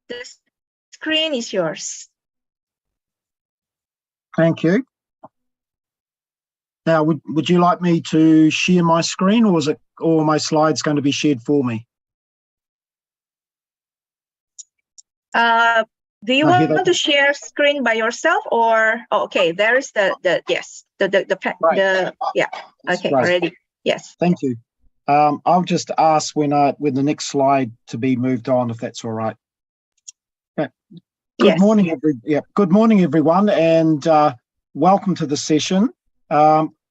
the screen is yours. Thank you. Now, would you like me to share my screen, or is it all my slides going to be shared for me? Do you want to share screen by yourself, or okay? There is the yes, yeah. Okay, Right. ready. Yes. Thank you. I'll just ask when the next slide to be moved on, if that's all right. Okay. Good morning, good morning, everyone, and welcome to the session.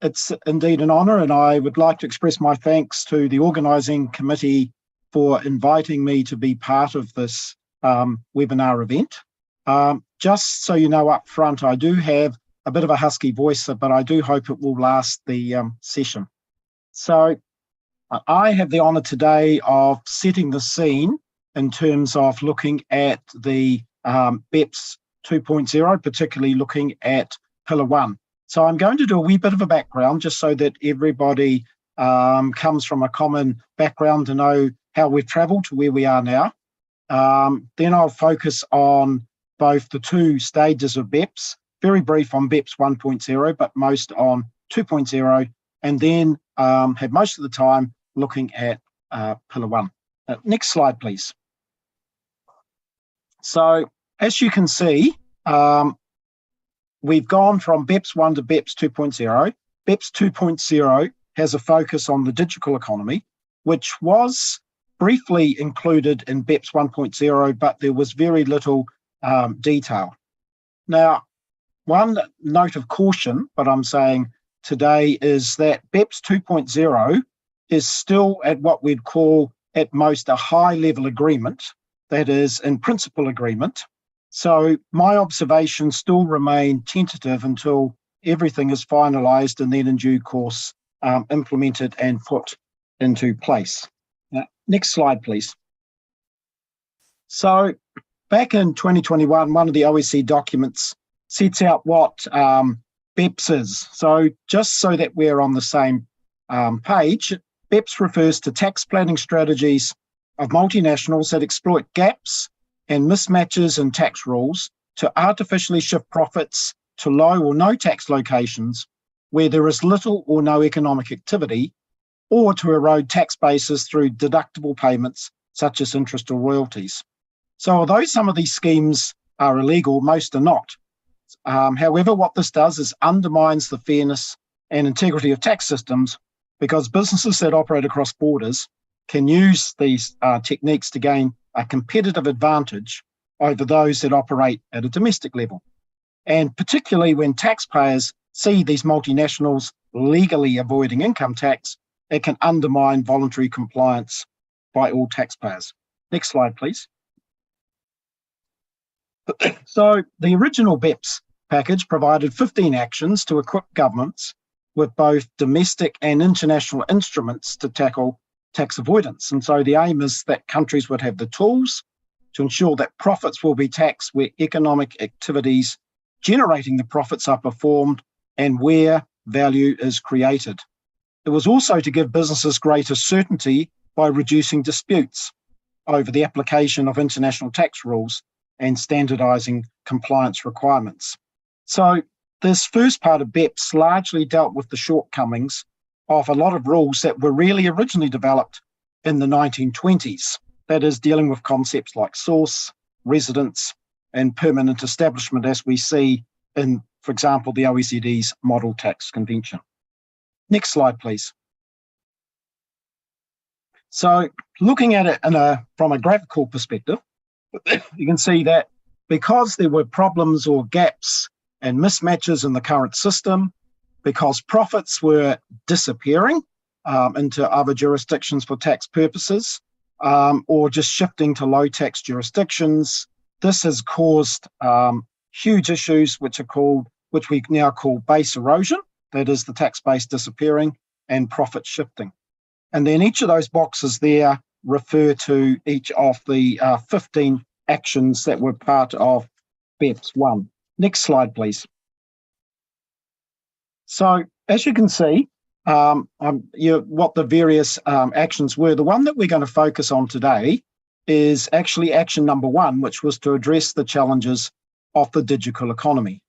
It's indeed an honour, and I would like to express my thanks to the organising committee for inviting me to be part of this webinar event. Just so you know up front, I do have a bit of a husky voice, but I do hope it will last the session. So I have the honour today of setting the scene in terms of looking at the BEPS 2.0, particularly looking at Pillar 1. So I'm going to do a wee bit of a background just so that everybody comes from a common background to know how we've travelled to where we are now. Then I'll focus on both the two stages of BEPS, very brief on BEPS 1.0, but most on 2.0, and then have most of the time looking at Pillar 1. Next slide, please. So as you can see, we've gone from BEPS 1 to BEPS 2.0. BEPS 2.0 has a focus on the digital economy, which was briefly included in BEPS 1.0, but there was very little detail. Now, one note of caution, what I'm saying today is that BEPS 2.0 is still at what we'd call at most a high-level agreement, that is, in principle agreement. So my observations still remain tentative until everything is finalised and then in due course implemented and put into place. Now, next slide, please. So back in 2021, one of the OECD documents sets out what BEPS is. So just so that we're on the same page, BEPS refers to tax planning strategies of multinationals that exploit gaps and mismatches in tax rules to artificially shift profits to low or no tax locations where there is little or no economic activity, or to erode tax bases through deductible payments such as interest or royalties. So although some of these schemes are illegal, most are not. However, what this does is undermines the fairness and integrity of tax systems because businesses that operate across borders can use these techniques to gain a competitive advantage over those that operate at a domestic level. And particularly when taxpayers see these multinationals legally avoiding income tax, it can undermine voluntary compliance by all taxpayers. Next slide, please. So the original BEPS package provided 15 actions to equip governments with both domestic and international instruments to tackle tax avoidance. And so the aim is that countries would have the tools to ensure that profits will be taxed where economic activities generating the profits are performed and where value is created. It was also to give businesses greater certainty by reducing disputes over the application of international tax rules and standardising compliance requirements. So this first part of BEPS largely dealt with the shortcomings of a lot of rules that were really originally developed in the 1920s. That is, dealing with concepts like source, residence, and permanent establishment, as we see in, for example, the OECD's Model Tax Convention. Next slide, please. So looking at it from a graphical perspective, you can see that because there were problems or gaps and mismatches in the current system, because profits were disappearing into other jurisdictions for tax purposes, or just shifting to low tax jurisdictions, this has caused huge issues which we now call base erosion, that is the tax base disappearing, and profit shifting. And then each of those boxes there refer to each of the 15 actions that were part of BEPS 1. Next slide, please. So as you can see, what the various actions were, the one that we're going to focus on today is actually action number 1, which was to address the challenges of the digital economy.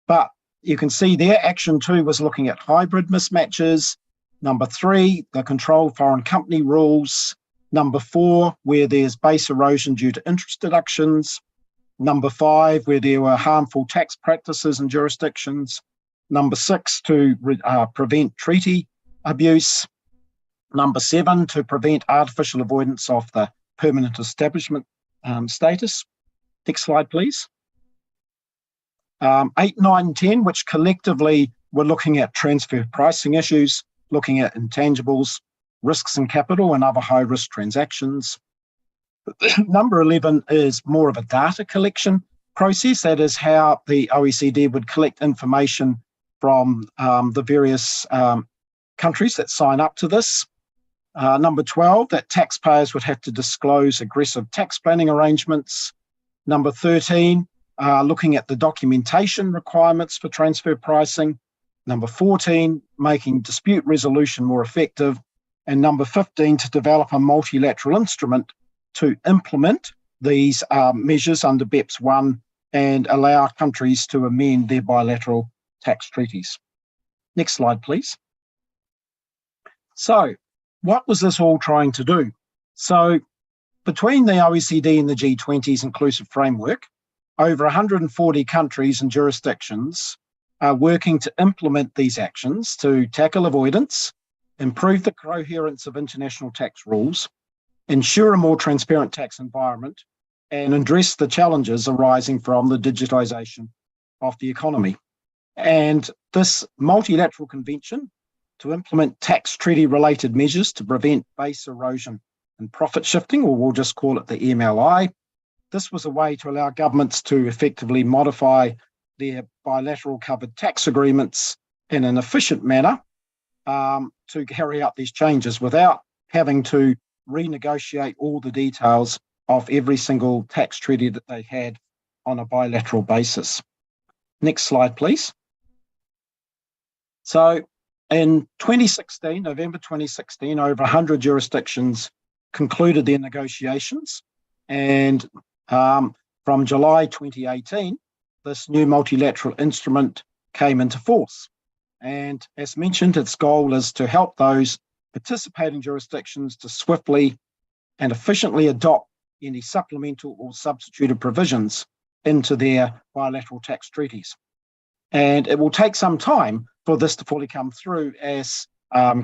But you can see there, action 2 was looking at hybrid mismatches. Number 3, the controlled foreign company rules. Number 4, where there's base erosion due to interest deductions. Number 5, where there were harmful tax practices in jurisdictions. Number 6, to prevent treaty abuse. Number 7, to prevent artificial avoidance of the permanent establishment status. Next slide, please. 8, 9, 10, which collectively were looking at transfer pricing issues, looking at intangibles, risks in capital and other high-risk transactions. Number 11 is more of a data collection process. That is how the OECD would collect information from the various countries that sign up to this. Number 12, that taxpayers would have to disclose aggressive tax planning arrangements. Number 13, looking at the documentation requirements for transfer pricing. Number 14, making dispute resolution more effective. And number 15, to develop a multilateral instrument to implement these measures under BEPS 1 and allow countries to amend their bilateral tax treaties. Next slide, please. So what was this all trying to do? So between the OECD and the G20's inclusive framework, over 140 countries and jurisdictions are working to implement these actions to tackle avoidance, improve the coherence of international tax rules, ensure a more transparent tax environment, and address the challenges arising from the digitisation of the economy. And this multilateral convention to implement tax treaty-related measures to prevent base erosion and profit shifting, or we'll just call it the MLI. This was a way to allow governments to effectively modify their bilateral covered tax agreements in an efficient manner to carry out these changes without having to renegotiate all the details of every single tax treaty that they had on a bilateral basis. Next slide, please. So in 2016, November 2016, over 100 jurisdictions concluded their negotiations. And from July 2018, this new multilateral instrument came into force. And as mentioned, its goal is to help those participating jurisdictions to swiftly and efficiently adopt any supplemental or substituted provisions into their bilateral tax treaties. And it will take some time for this to fully come through as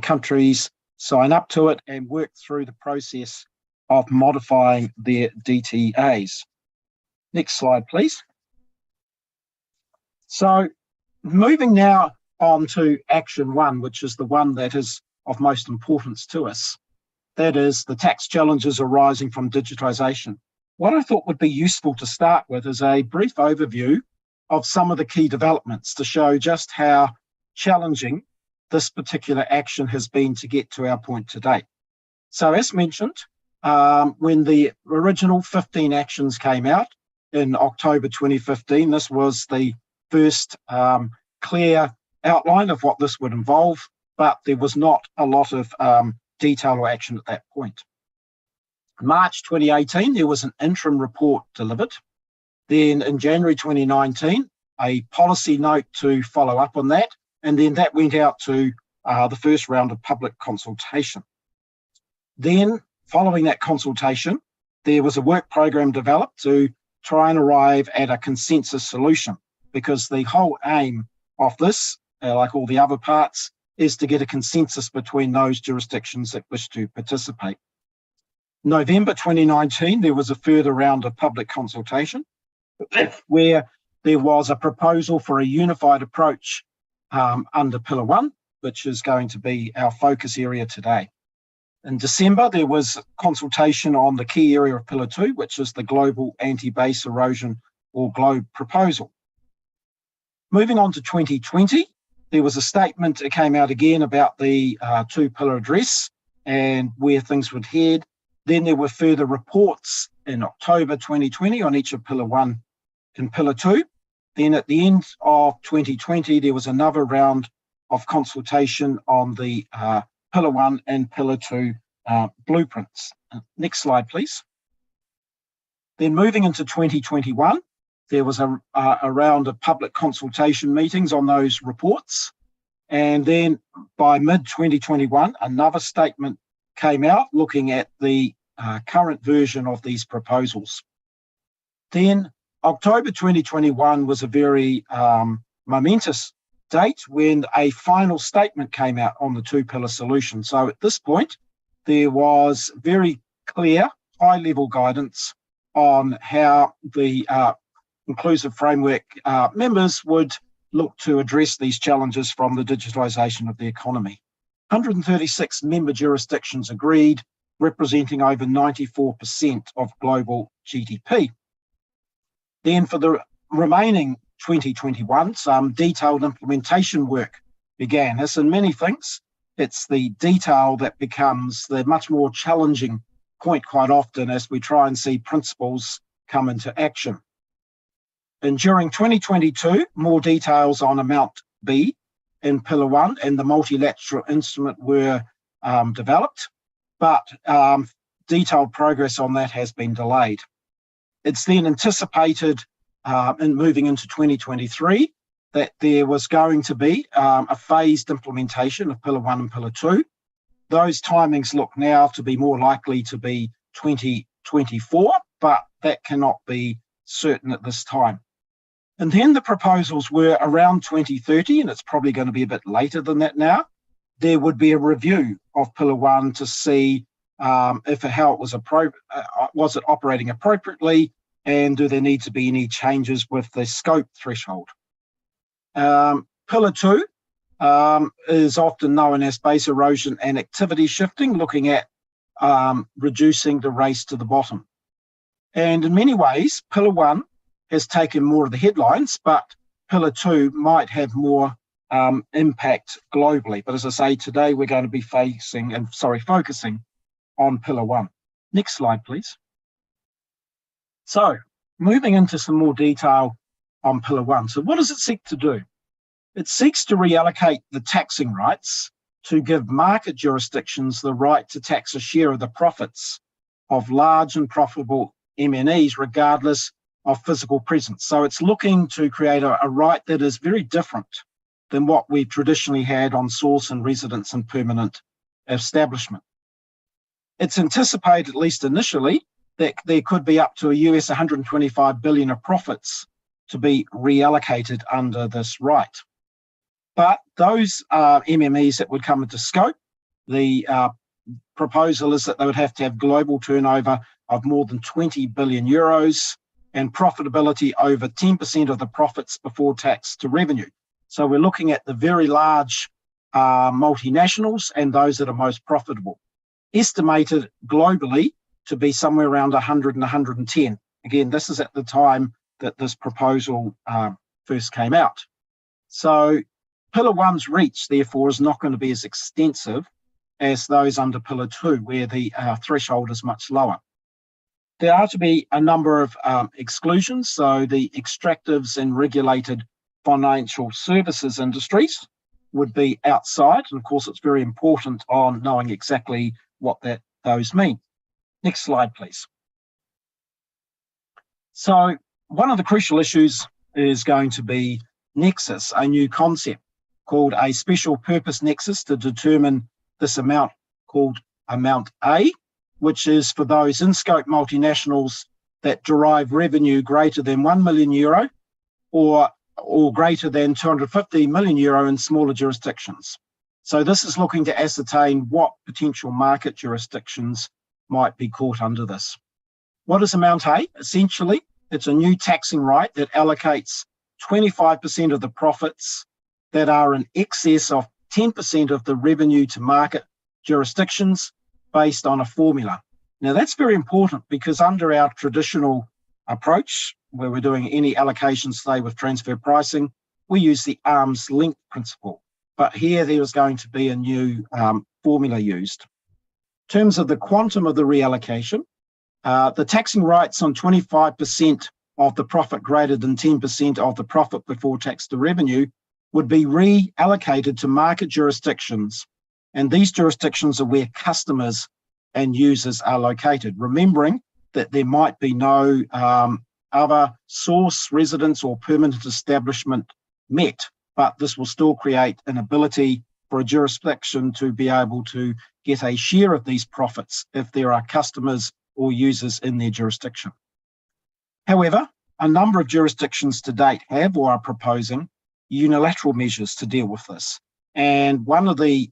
countries sign up to it and work through the process of modifying their DTAs. Next slide, please. So moving now on to action one, which is the one that is of most importance to us. That is the tax challenges arising from digitisation. What I thought would be useful to start with is a brief overview of some of the key developments to show just how challenging this particular action has been to get to our point today. So as mentioned, when the original 15 actions came out in October 2015, this was the first clear outline of what this would involve, but there was not a lot of detail or action at that point. March 2018, there was an interim report delivered. Then in January 2019, a policy note to follow up on that, and then that went out to the first round of public consultation. Then, following that consultation, there was a work program developed to try and arrive at a consensus solution, because the whole aim of this, like all the other parts, is to get a consensus between those jurisdictions that wish to participate. November 2019, there was a further round of public consultation where there was a proposal for a unified approach under Pillar 1, which is going to be our focus area today. In December, there was consultation on the key area of Pillar 2, which is the Global Anti-Base Erosion or GLOBE proposal. Moving on to 2020, there was a statement that came out again about the two-pillar address and where things would head. Then there were further reports in October 2020 on each of Pillar 1 and Pillar 2. Then at the end of 2020, there was another round of consultation on the Pillar 1 and Pillar 2 blueprints. Next slide, please. Then moving into 2021, there was a round of public consultation meetings on those reports. And then by mid-2021, another statement came out looking at the current version of these proposals. Then October 2021 was a very momentous date when a final statement came out on the two-pillar solution. So at this point, there was very clear, high-level guidance on how the inclusive framework members would look to address these challenges from the digitisation of the economy. 136 member jurisdictions agreed, representing over 94% of global GDP. Then for the remaining 2021, some detailed implementation work began. As in many things, it's the detail that becomes the much more challenging point quite often as we try and see principles come into action. And during 2022, more details on Amount B in Pillar 1 and the multilateral instrument were developed, but detailed progress on that has been delayed. It's then anticipated in moving into 2023 that there was going to be a phased implementation of Pillar 1 and Pillar 2. Those timings look now to be more likely to be 2024, but that cannot be certain at this time. And then the proposals were around 2030, and it's probably going to be a bit later than that now. There would be a review of Pillar 1 to see how it was it operating appropriately, and do there need to be any changes with the scope threshold. Pillar 2 is often known as base erosion and activity shifting, looking at reducing the race to the bottom. And in many ways, Pillar 1 has taken more of the headlines, but Pillar 2 might have more impact globally. But as I say, today we're going to be focusing on Pillar 1. Next slide, please. So, moving into some more detail on Pillar 1. So what does it seek to do? It seeks to reallocate the taxing rights to give market jurisdictions the right to tax a share of the profits of large and profitable MNEs, regardless of physical presence. So it's looking to create a right that is very different than what we've traditionally had on source and residence and permanent establishment. It's anticipated, at least initially, that there could be up to a US 125 billion of profits to be reallocated under this right. But those MMEs that would come into scope, the proposal is that they would have to have global turnover of more than 20 billion euros and profitability over 10% of the profits before tax to revenue. So we're looking at the very large multinationals and those that are most profitable. Estimated globally to be somewhere around 100 and 110. Again, this is at the time that this proposal first came out. So Pillar 1's reach, therefore, is not going to be as extensive as those under Pillar 2, where the threshold is much lower. There are to be a number of exclusions, so the extractives and regulated financial services industries would be outside, and of course it's very important on knowing exactly what those mean. Next slide, please. So one of the crucial issues is going to be nexus, a new concept called a special purpose nexus to determine this amount called amount A, which is for those in-scope multinationals that derive revenue greater than €1 million or greater than 250 million euro in smaller jurisdictions. So this is looking to ascertain what potential market jurisdictions might be caught under this. What is amount A? Essentially, it's a new taxing right that allocates 25% of the profits that are in excess of 10% of the revenue to market jurisdictions based on a formula. Now that's very important because under our traditional approach, where we're doing any allocations, say with transfer pricing, we use the arm's length principle. But here there is going to be a new formula used. In terms of the quantum of the reallocation, the taxing rights on 25% of the profit greater than 10% of the profit before tax to revenue would be reallocated to market jurisdictions. And these jurisdictions are where customers and users are located, remembering that there might be no other source, residence or permanent establishment met, but this will still create an ability for a jurisdiction to be able to get a share of these profits if there are customers or users in their jurisdiction. However, a number of jurisdictions to date have or are proposing unilateral measures to deal with this. And one of the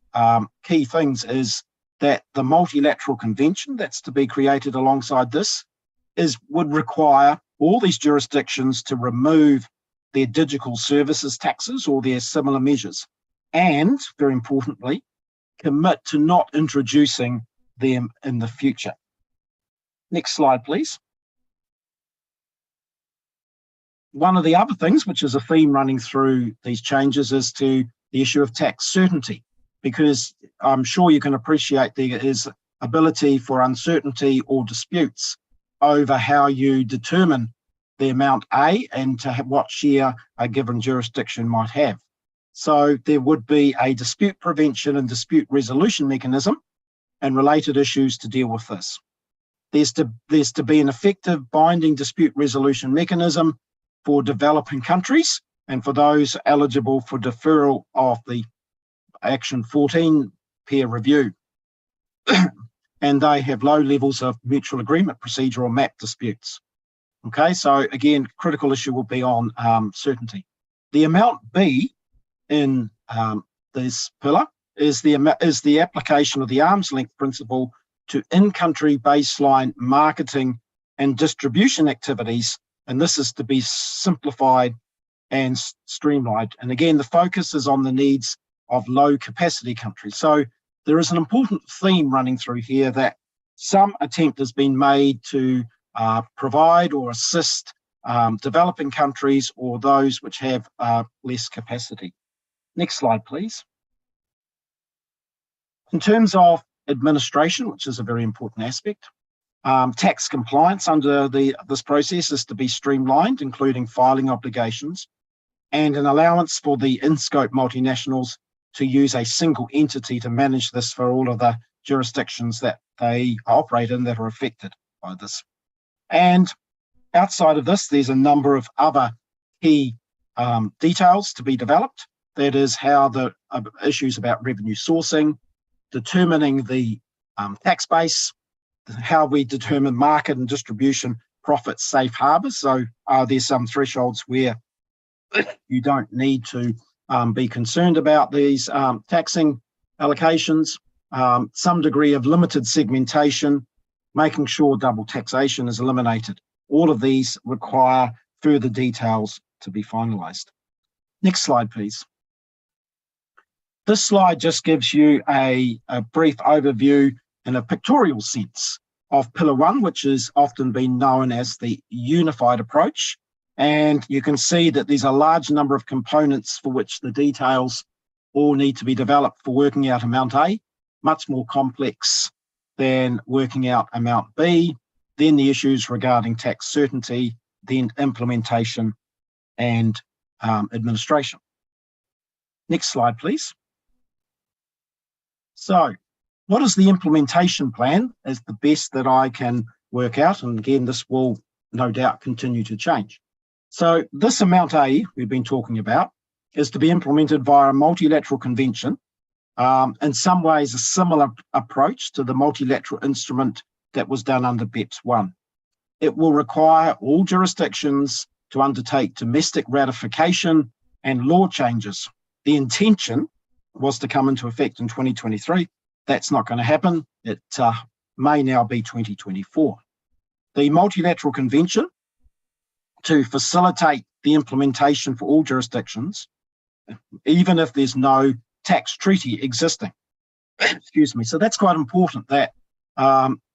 key things is that the multilateral convention that's to be created alongside this would require all these jurisdictions to remove their digital services taxes or their similar measures, and, very importantly, commit to not introducing them in the future. Next slide, please. One of the other things, which is a theme running through these changes, is to the issue of tax certainty, because I'm sure you can appreciate there is ability for uncertainty or disputes over how you determine the amount A and to have what share a given jurisdiction might have. So there would be a dispute prevention and dispute resolution mechanism and related issues to deal with this. There's to be an effective binding dispute resolution mechanism for developing countries and for those eligible for deferral of the Action 14 peer review. And they have low levels of mutual agreement procedure or MAP disputes. Okay, so again, critical issue will be on certainty. The amount B in this pillar is the application of the arm's length principle to in-country baseline marketing and distribution activities, and this is to be simplified and streamlined. And again, the focus is on the needs of low capacity countries. So there is an important theme running through here that some attempt has been made to provide or assist developing countries or those which have less capacity. Next slide, please. In terms of administration, which is a very important aspect, tax compliance under this process is to be streamlined, including filing obligations and an allowance for the in-scope multinationals to use a single entity to manage this for all of the jurisdictions that they operate in that are affected by this. And outside of this, there's a number of other key details to be developed. That is how the issues about revenue sourcing, determining the tax base, how we determine market and distribution profits safe harbors. So there's some thresholds where you don't need to be concerned about these taxing allocations, some degree of limited segmentation, making sure double taxation is eliminated. All of these require further details to be finalised. Next slide, please. This slide just gives you a brief overview in a pictorial sense of Pillar 1, which has often been known as the unified approach. And you can see that there's a large number of components for which the details all need to be developed for working out amount A, much more complex than working out amount B, then the issues regarding tax certainty, then implementation and administration. Next slide, please. So, what is the implementation plan is the best that I can work out, and again, this will no doubt continue to change. So this amount A we've been talking about is to be implemented via a multilateral convention, in some ways a similar approach to the multilateral instrument that was done under BEPS 1. It will require all jurisdictions to undertake domestic ratification and law changes. The intention was to come into effect in 2023. That's not going to happen. It may now be 2024. The multilateral convention, to facilitate the implementation for all jurisdictions, even if there's no tax treaty existing. Excuse me. So that's quite important, that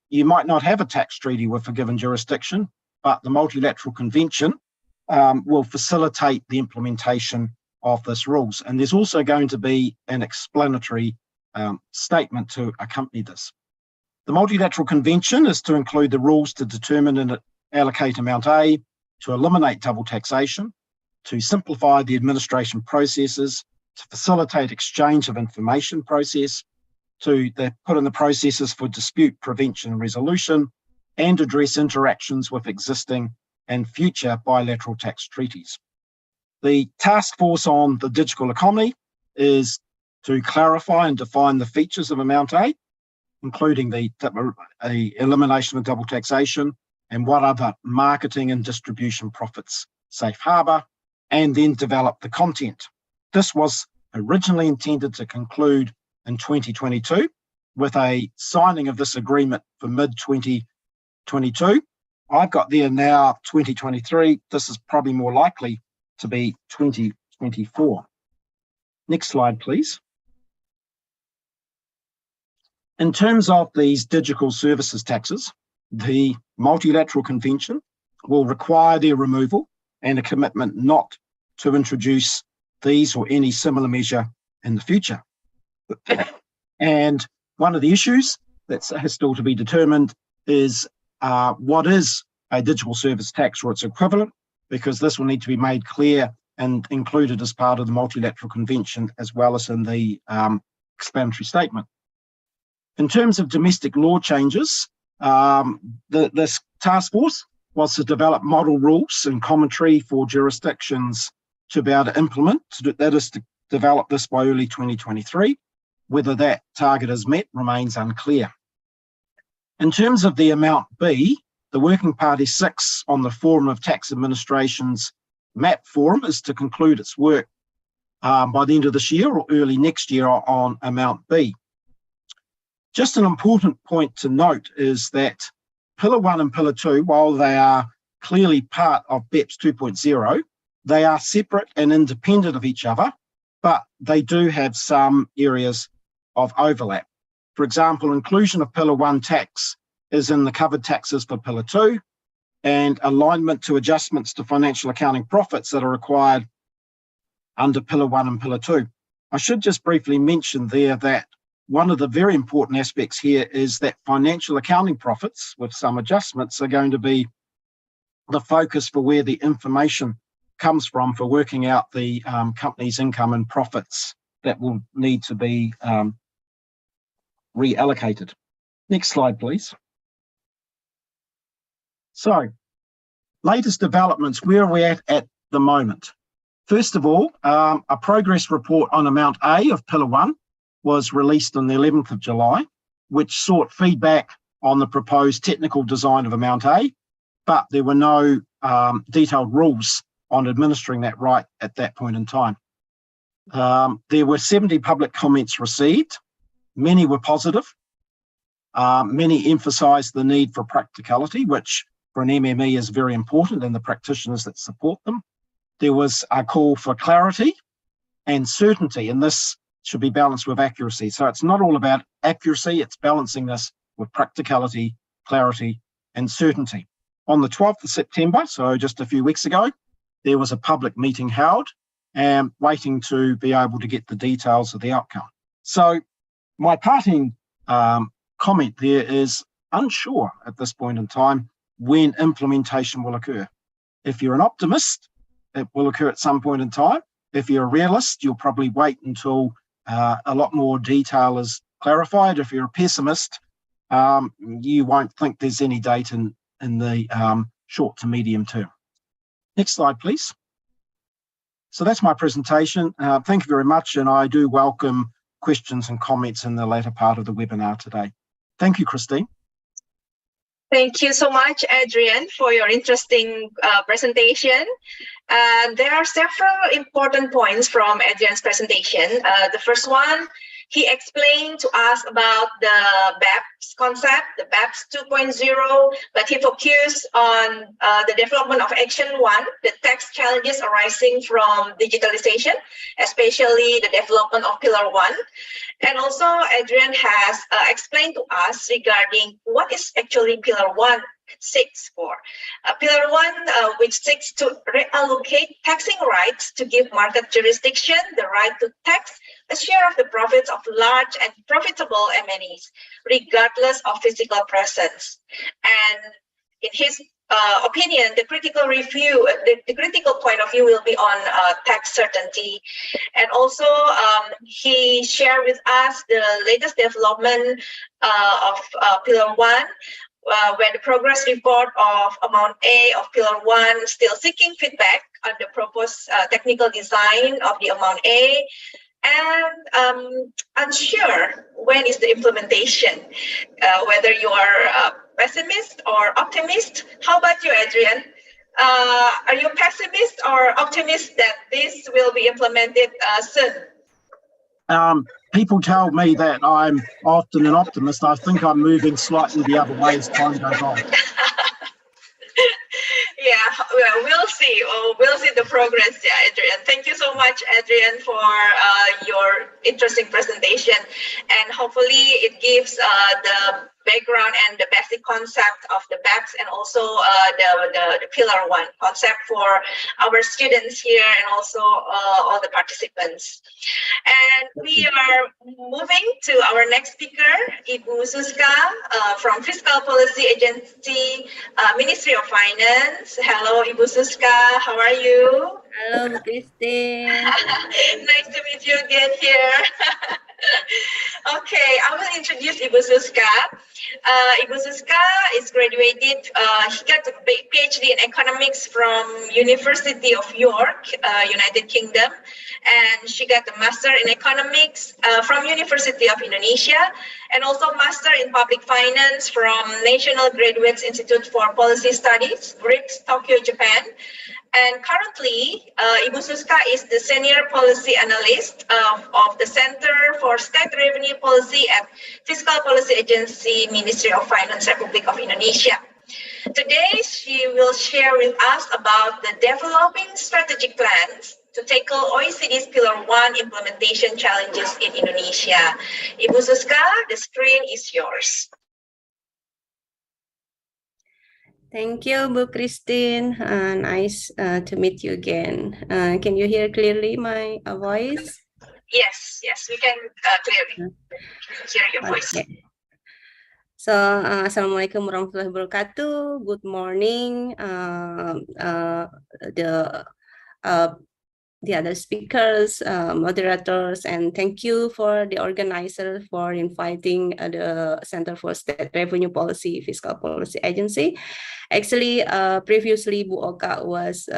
you might not have a tax treaty with a given jurisdiction, but the multilateral convention will facilitate the implementation of this rules. And there's also going to be an explanatory statement to accompany this. The multilateral convention is to include the rules to determine and allocate amount A, to eliminate double taxation, to simplify the administration processes, to facilitate exchange of information process, to put in the processes for dispute prevention and resolution, and address interactions with existing and future bilateral tax treaties. The task force on the digital economy is to clarify and define the features of amount A, including the elimination of double taxation and what other marketing and distribution profits safe harbour, and then develop the content. This was originally intended to conclude in 2022 with a signing of this agreement for mid-2022. I've got there now 2023. This is probably more likely to be 2024. Next slide, please. In terms of these digital services taxes, the multilateral convention will require their removal and a commitment not to introduce these or any similar measure in the future. And one of the issues that has still to be determined is what is a digital service tax or its equivalent, because this will need to be made clear and included as part of the multilateral convention as well as in the explanatory statement. In terms of domestic law changes, this task force was to develop model rules and commentary for jurisdictions to be able to implement. That is to develop this by early 2023. Whether that target is met remains unclear. In terms of the amount B, the Working Party 6 on the Forum of Tax Administration's MAP Forum is to conclude its work by the end of this year or early next year on amount B. Just an important point to note is that Pillar 1 and Pillar 2, while they are clearly part of BEPS 2.0, they are separate and independent of each other, but they do have some areas of overlap. For example, inclusion of Pillar 1 tax is in the covered taxes for Pillar 2, and alignment to adjustments to financial accounting profits that are required under Pillar 1 and Pillar 2. I should just briefly mention there that one of the very important aspects here is that financial accounting profits, with some adjustments, are going to be the focus for where the information comes from for working out the company's income and profits that will need to be reallocated. Next slide, please. So, latest developments, where are we at the moment? First of all, a progress report on amount A of Pillar 1 was released on the 11th of July, which sought feedback on the proposed technical design of amount A. but there were no detailed rules on administering that right at that point in time. There were 70 public comments received. Many were positive. Many emphasised the need for practicality, which for an MME is very important, and the practitioners that support them. There was a call for clarity and certainty, and this should be balanced with accuracy. So it's not all about accuracy, it's balancing this with practicality, clarity, and certainty. On the 12th of September, so just a few weeks ago, there was a public meeting held and waiting to be able to get the details of the outcome. So my parting comment there is unsure at this point in time when implementation will occur. If you're an optimist, it will occur at some point in time. If you're a realist, you'll probably wait until a lot more detail is clarified. If you're a pessimist, you won't think there's any date in the short to medium term. Next slide, please. So that's my presentation. Thank you very much, and I do welcome questions and comments in the latter part of the webinar today. Thank you, Christine. Thank you so much, Adrian, for your interesting presentation. There are several important points from Adrian's presentation. The first one, he explained to us about the BEPS concept, the BEPS 2.0, but he focused on the development of Action 1, the tax challenges arising from digitalization, especially the development of Pillar 1. And also, Adrian has explained to us regarding what is actually Pillar 1 seeks for. Pillar 1, which seeks to reallocate taxing rights to give market jurisdiction the right to tax a share of the profits of large and profitable MNEs, regardless of physical presence. And in his opinion, the critical point of view will be on tax certainty. And also, he shared with us the latest development of Pillar 1, where the progress report of Amount A of Pillar 1 still seeking feedback on the proposed technical design of the Amount A, and unsure when is the implementation, whether you are pessimist or optimist. How about you, Adrian? Are you pessimist or optimist that this will be implemented soon? People tell me that I'm often an optimist. I think I'm moving slightly the other way as time goes on. Yeah, well, we'll see. We'll see the progress, yeah, Adrian. Thank you so much, Adrian, for your interesting presentation. And hopefully it gives the background and the basic concept of the BEPS and also the Pillar 1 concept for our students here and also all the participants. And we are moving to our next speaker, Ibu Suska from Fiscal Policy Agency, Ministry of Finance. Hello, Ibu Suska. How are you? Hello, Christine. Nice to meet you again here. Okay, I will introduce Ibu Suska. Ibu Suska is graduated, she got a PhD in economics from University of York, United Kingdom, and she got a master in economics from University of Indonesia, and also master in public finance from National Graduate Institute for Policy Studies, BRICS, Tokyo, Japan. And currently, Ibu Suska is the Senior Policy Analyst of the Center for State Revenue Policy at Fiscal Policy Agency, Ministry of Finance, Republic of Indonesia. Today, she will share with us about the developing strategic plans to tackle OECD's Pillar 1 implementation challenges in Indonesia. Ibu Suska, the screen is yours. Thank you, Bu Christine. Nice to meet you again. Can you hear clearly my voice? Yes, we can clearly hear your voice. Okay. So, Assalamualaikum warahmatullahi wabarakatuh. Good morning, the other speakers, moderators, and thank you for the organizer for inviting the Center for State Revenue Policy, Fiscal Policy Agency. Actually, previously, Bu Oka was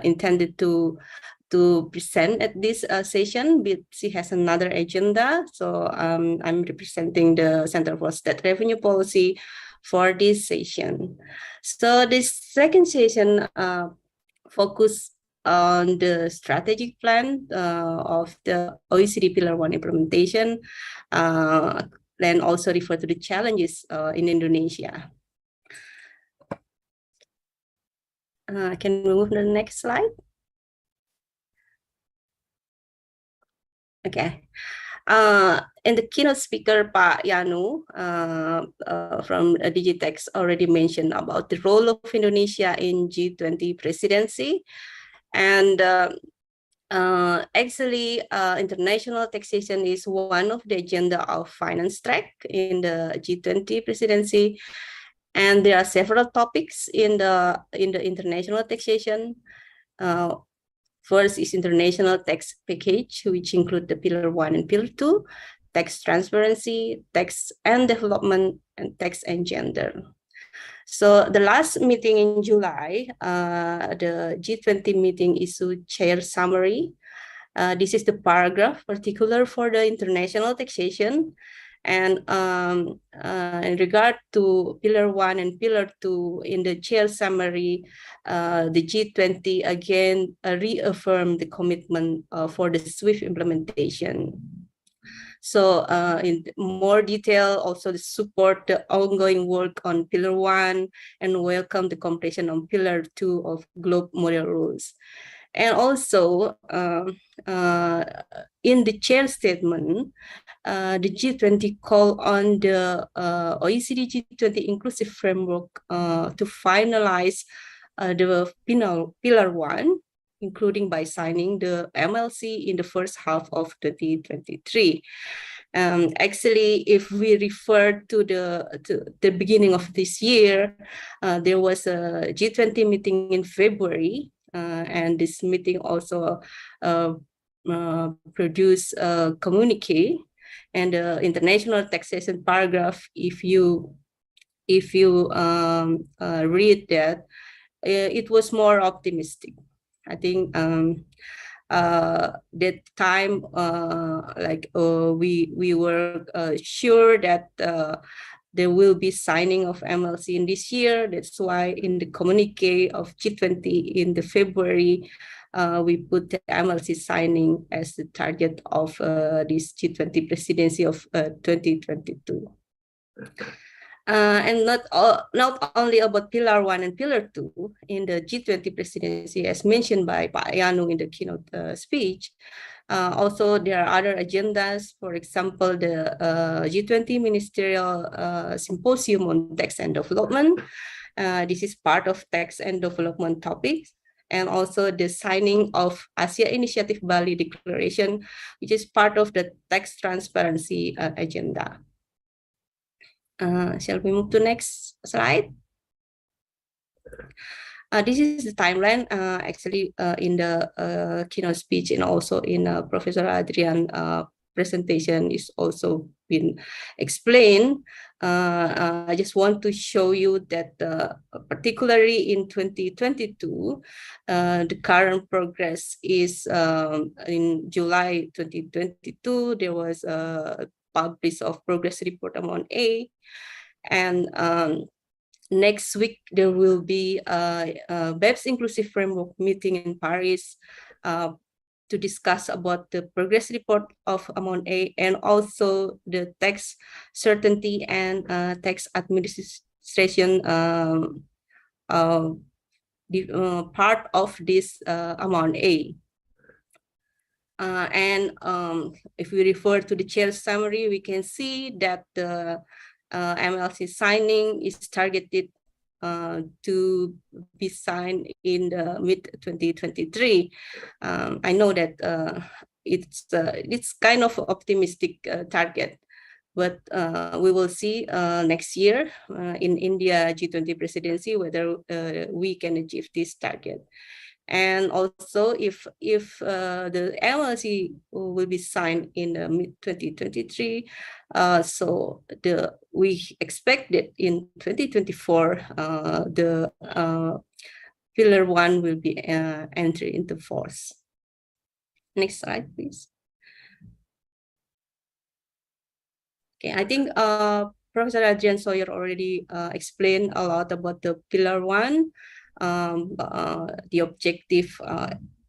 intended to present at this session, but she has another agenda. So I'm representing the Center for State Revenue Policy for this session. So this second session focus on the strategic plan of the OECD Pillar 1 implementation, and also refer to the challenges in Indonesia. Can we move to the next slide? Okay. And the keynote speaker, Pak Yanu, from Digitex, already mentioned about the role of Indonesia in G20 presidency. And actually, international taxation is one of the agenda of finance track in the G20 presidency. And there are several topics in the international taxation. First is international tax package, which include the Pillar 1 and Pillar 2, tax transparency, tax and development, and tax and gender. So the last meeting in July, the G20 meeting issued chair summary. This is the paragraph particular for the international taxation. And in regard to Pillar 1 and Pillar 2, in the chair summary, the G20 again reaffirmed the commitment for the swift implementation. So in more detail, also the support the ongoing work on Pillar 1 and welcome the completion on Pillar 2 of Globe Model Rules. And also in the chair statement, the G20 call on the OECD G20 inclusive framework to finalize the Pillar 1, including by signing the MLC in the first half of 2023. Actually, if we refer to the beginning of this year, there was a G20 meeting in February, and this meeting also produced a communique. And the international taxation paragraph, if you read that, it was more optimistic. I think that time, we were sure that there will be signing of MLC in this year. That's why in the communique of G20 in the February, we put the MLC signing as the target of this G20 presidency of 2022. And not only about Pillar 1 and Pillar 2 in the G20 presidency, as mentioned by Pak Yanu in the keynote speech, also there are other agendas. For example, the G20 Ministerial Symposium on Tax and Development. This is part of tax and development topics. And also the signing of Asia Initiative Bali Declaration, which is part of the tax transparency agenda. Shall we move to next slide? This is the timeline, actually, in the keynote speech and also in Professor Adrian presentation is also been explained. I just want to show you that particularly in 2022, the current progress is in July 2022, there was a publish of progress report amount A, and next week there will be a BEPS inclusive framework meeting in Paris to discuss about the progress report of amount A and also the tax certainty and tax administration part of this amount A. And if we refer to the chair summary, we can see that the MLC signing is targeted to be signed in the mid-2023. I know that it's kind of optimistic target, but we will see next year in India G20 presidency whether we can achieve this target. And also, if the MLC will be signed in mid-2023, so we expect that in 2024 the Pillar 1 will be entered into force. Next slide, please. Okay, I think Professor Adrian Sawyer already explained a lot about the Pillar 1, the objective,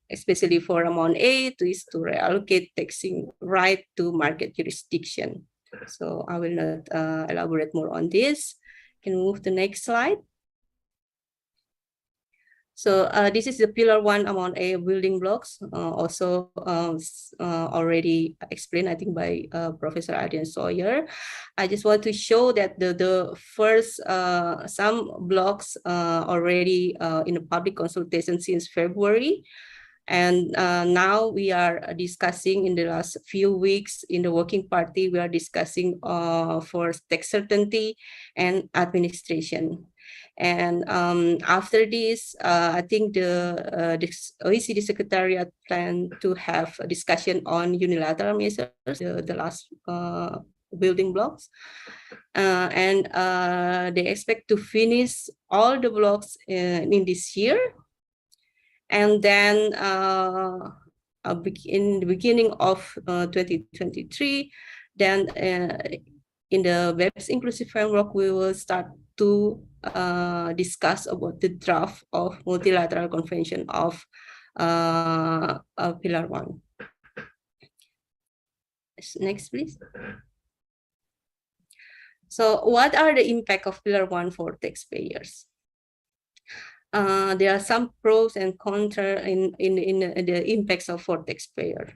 especially for Amount A, is to reallocate taxing right to market jurisdiction. So I will not elaborate more on this. Can we move to the next slide? So this is the Pillar 1 Amount A building blocks, also already explained, I think, by Professor Adrian Sawyer. I just want to show that the first, some blocks already in a public consultation since February. And now we are discussing in the last few weeks in the working party, we are discussing for tax certainty and administration. And after this, I think the OECD Secretariat plan to have a discussion on unilateral measures, the last building blocks. And they expect to finish all the blocks in this year. And then in the beginning of 2023, then in the BEPS Inclusive Framework, we will start to discuss about the draft of multilateral convention of Pillar 1. Next, please. So what are the impact of Pillar 1 for taxpayers? There are some pros and cons in the impacts of for taxpayer.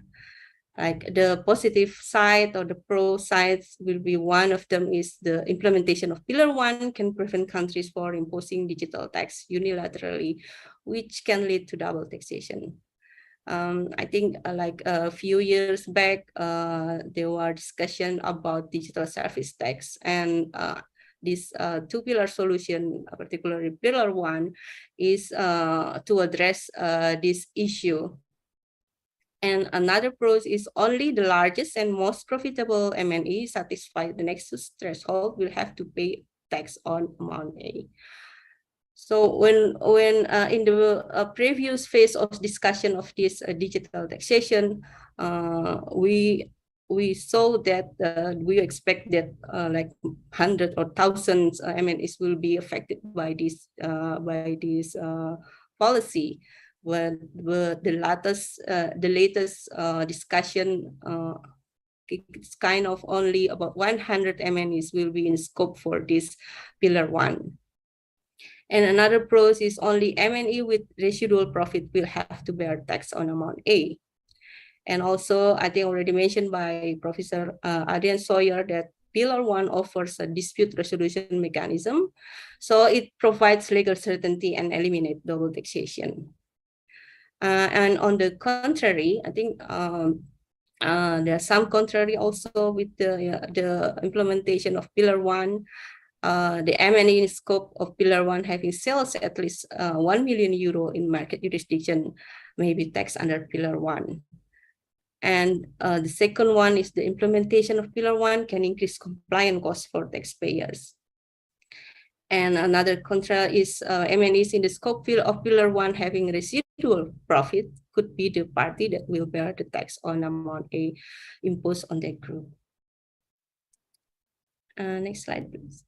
Like the positive side or the pro sides will be, one of them is the implementation of Pillar 1 can prevent countries from imposing digital tax unilaterally, which can lead to double taxation. I think like a few years back, there were discussion about digital service tax, and this two-pillar solution, particularly Pillar 1, is to address this issue. And another pros is only the largest and most profitable MNE satisfy the nexus threshold will have to pay tax on Amount A. So when in the previous phase of discussion of this digital taxation, we saw that we expect that like hundreds or thousands MNEs will be affected by this policy. But the latest discussion, it's kind of only about 100 MNEs will be in scope for this Pillar 1. And another pros is only MNE with residual profit will have to bear tax on Amount A. And also, I think already mentioned by Professor Adrian Sawyer that Pillar 1 offers a dispute resolution mechanism. So it provides legal certainty and eliminates double taxation. And on the contrary, I think there are some contrary also with the implementation of Pillar 1. The MNE scope of Pillar 1 having sales at least 1 million euro in market jurisdiction may be taxed under Pillar 1. And the second one is the implementation of Pillar 1 can increase compliance costs for taxpayers. And another contra is MNEs in the scope of Pillar 1 having residual profit could be the party that will bear the tax on Amount A imposed on that group. Next slide, please.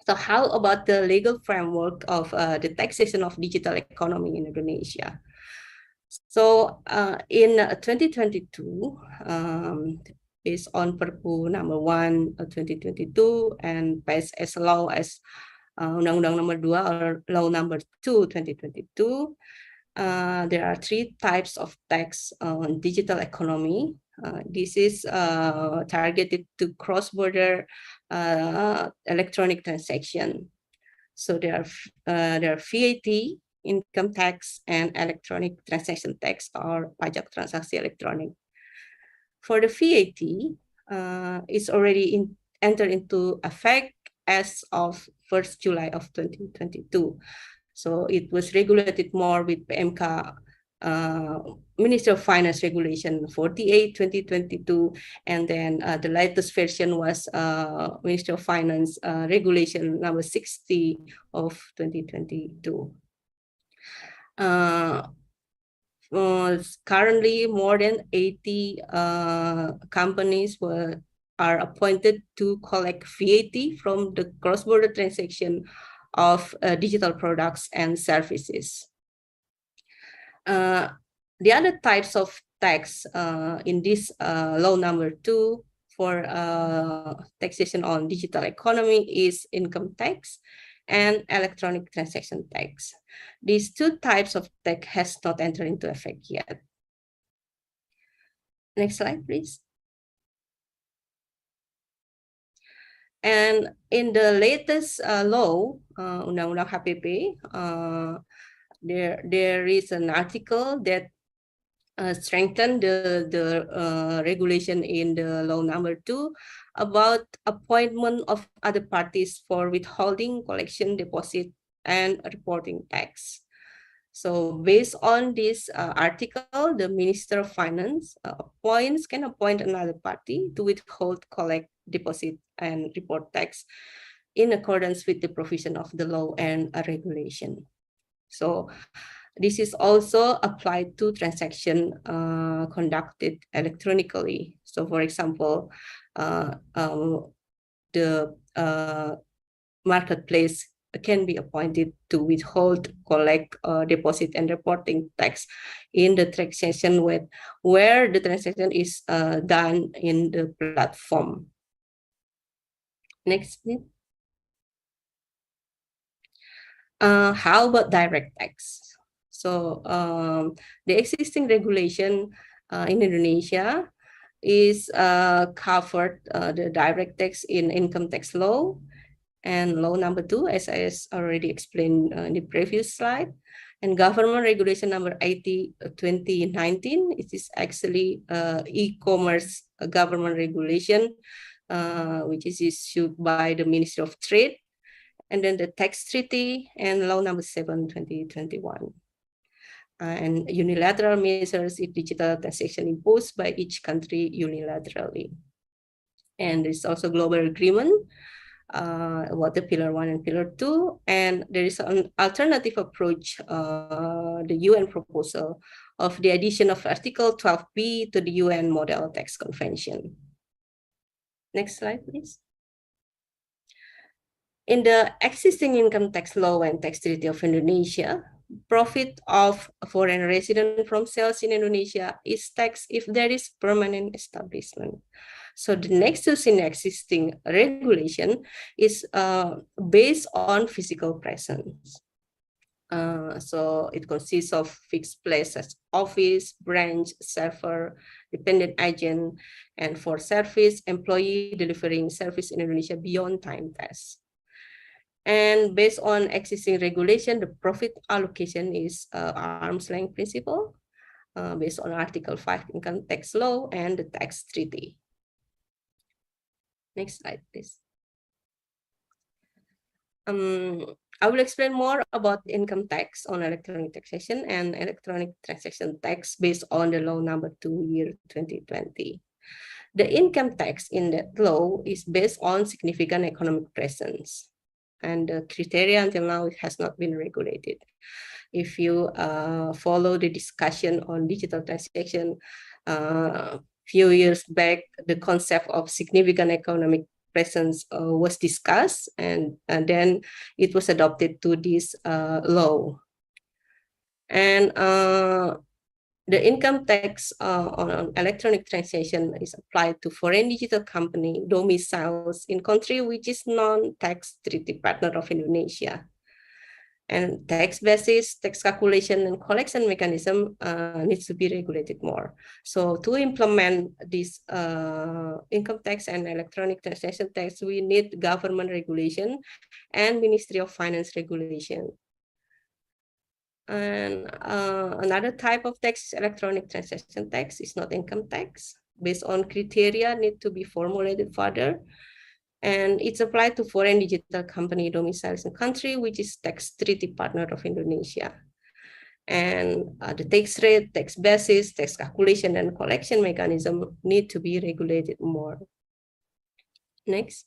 So how about the legal framework of the taxation of digital economy in Indonesia? So in 2022, based on Perpu number 1 2022 and passed as law as Undang-Undang nomor 2 or law number 2 2022, there are 3 types of tax on digital economy. This is targeted to cross-border electronic transaction. So there are VAT, income tax, and electronic transaction tax or pajak transaksi elektronik. For the VAT, it's already entered into effect as of 1st July of 2022. So it was regulated more with PMK Ministry of Finance Regulation 48 2022, and then the latest version was Ministry of Finance Regulation number 60 of 2022. Currently, more than 80 companies are appointed to collect VAT from the cross-border transaction of digital products and services. The other types of tax in this law number 2 for taxation on digital economy is income tax and electronic transaction tax. These two types of tax has not entered into effect yet. Next slide, please. And in the latest law, Undang-Undang HPP, there is an article that strengthen the regulation in the law number 2 about appointment of other parties for withholding, collection, deposit, and reporting tax. So based on this article, the Minister of Finance can appoint another party to withhold, collect, deposit, and report tax in accordance with the provision of the law and a regulation. So this is also applied to transaction conducted electronically. So for example, the marketplace can be appointed to withhold, collect, deposit, and reporting tax in the transaction where the transaction is done in the platform. Next, please. How about direct tax? So the existing regulation in Indonesia is covered the direct tax in income tax law and law number 2, as I already explained in the previous slide, and government regulation number 80/2019. It is actually e-commerce government regulation, which is issued by the Ministry of Trade, and then the tax treaty and law number 7/2021. And unilateral measures if digital taxation imposed by each country unilaterally. And there's also global agreement about the Pillar 1 and Pillar 2. And there is an alternative approach, the UN proposal of the addition of Article 12B to the UN Model Tax Convention. Next slide, please. In the existing income tax law and tax treaty of Indonesia, profit of foreign resident from sales in Indonesia is taxed if there is permanent establishment. So the nexus in existing regulation is based on physical presence. So it consists of fixed places, office, branch, server, dependent agent, and for service, employee delivering service in Indonesia beyond time test. And based on existing regulation, the profit allocation is arm's length principle based on Article 5 income tax law and the tax treaty. Next slide, please. I will explain more about income tax on electronic taxation and electronic transaction tax based on the law number 2 year 2020. The income tax in that law is based on significant economic presence, and the criteria until now has not been regulated. If you follow the discussion on digital transaction, few years back, the concept of significant economic presence was discussed, and then it was adopted to this law. And the income tax on electronic transaction is applied to foreign digital company domiciles in country which is non-tax treaty partner of Indonesia. And tax basis, tax calculation, and collection mechanism needs to be regulated more. So to implement this income tax and electronic transaction tax, we need government regulation and Ministry of Finance regulation. And another type of tax is electronic transaction tax. It's not income tax. Based on criteria need to be formulated further. And it's applied to foreign digital company domiciles in country which is tax treaty partner of Indonesia. And the tax rate, tax basis, tax calculation, and collection mechanism need to be regulated more. Next.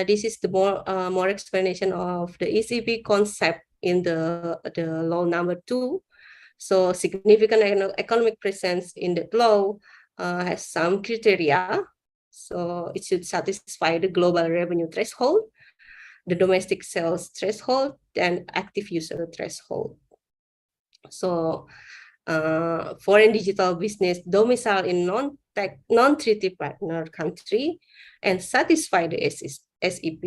This is the more explanation of the ECB concept in the law number 2. So significant economic presence in the law has some criteria. So it should satisfy the global revenue threshold, the domestic sales threshold, and active user threshold. So foreign digital business domicile in non-treaty partner country and satisfy the SEP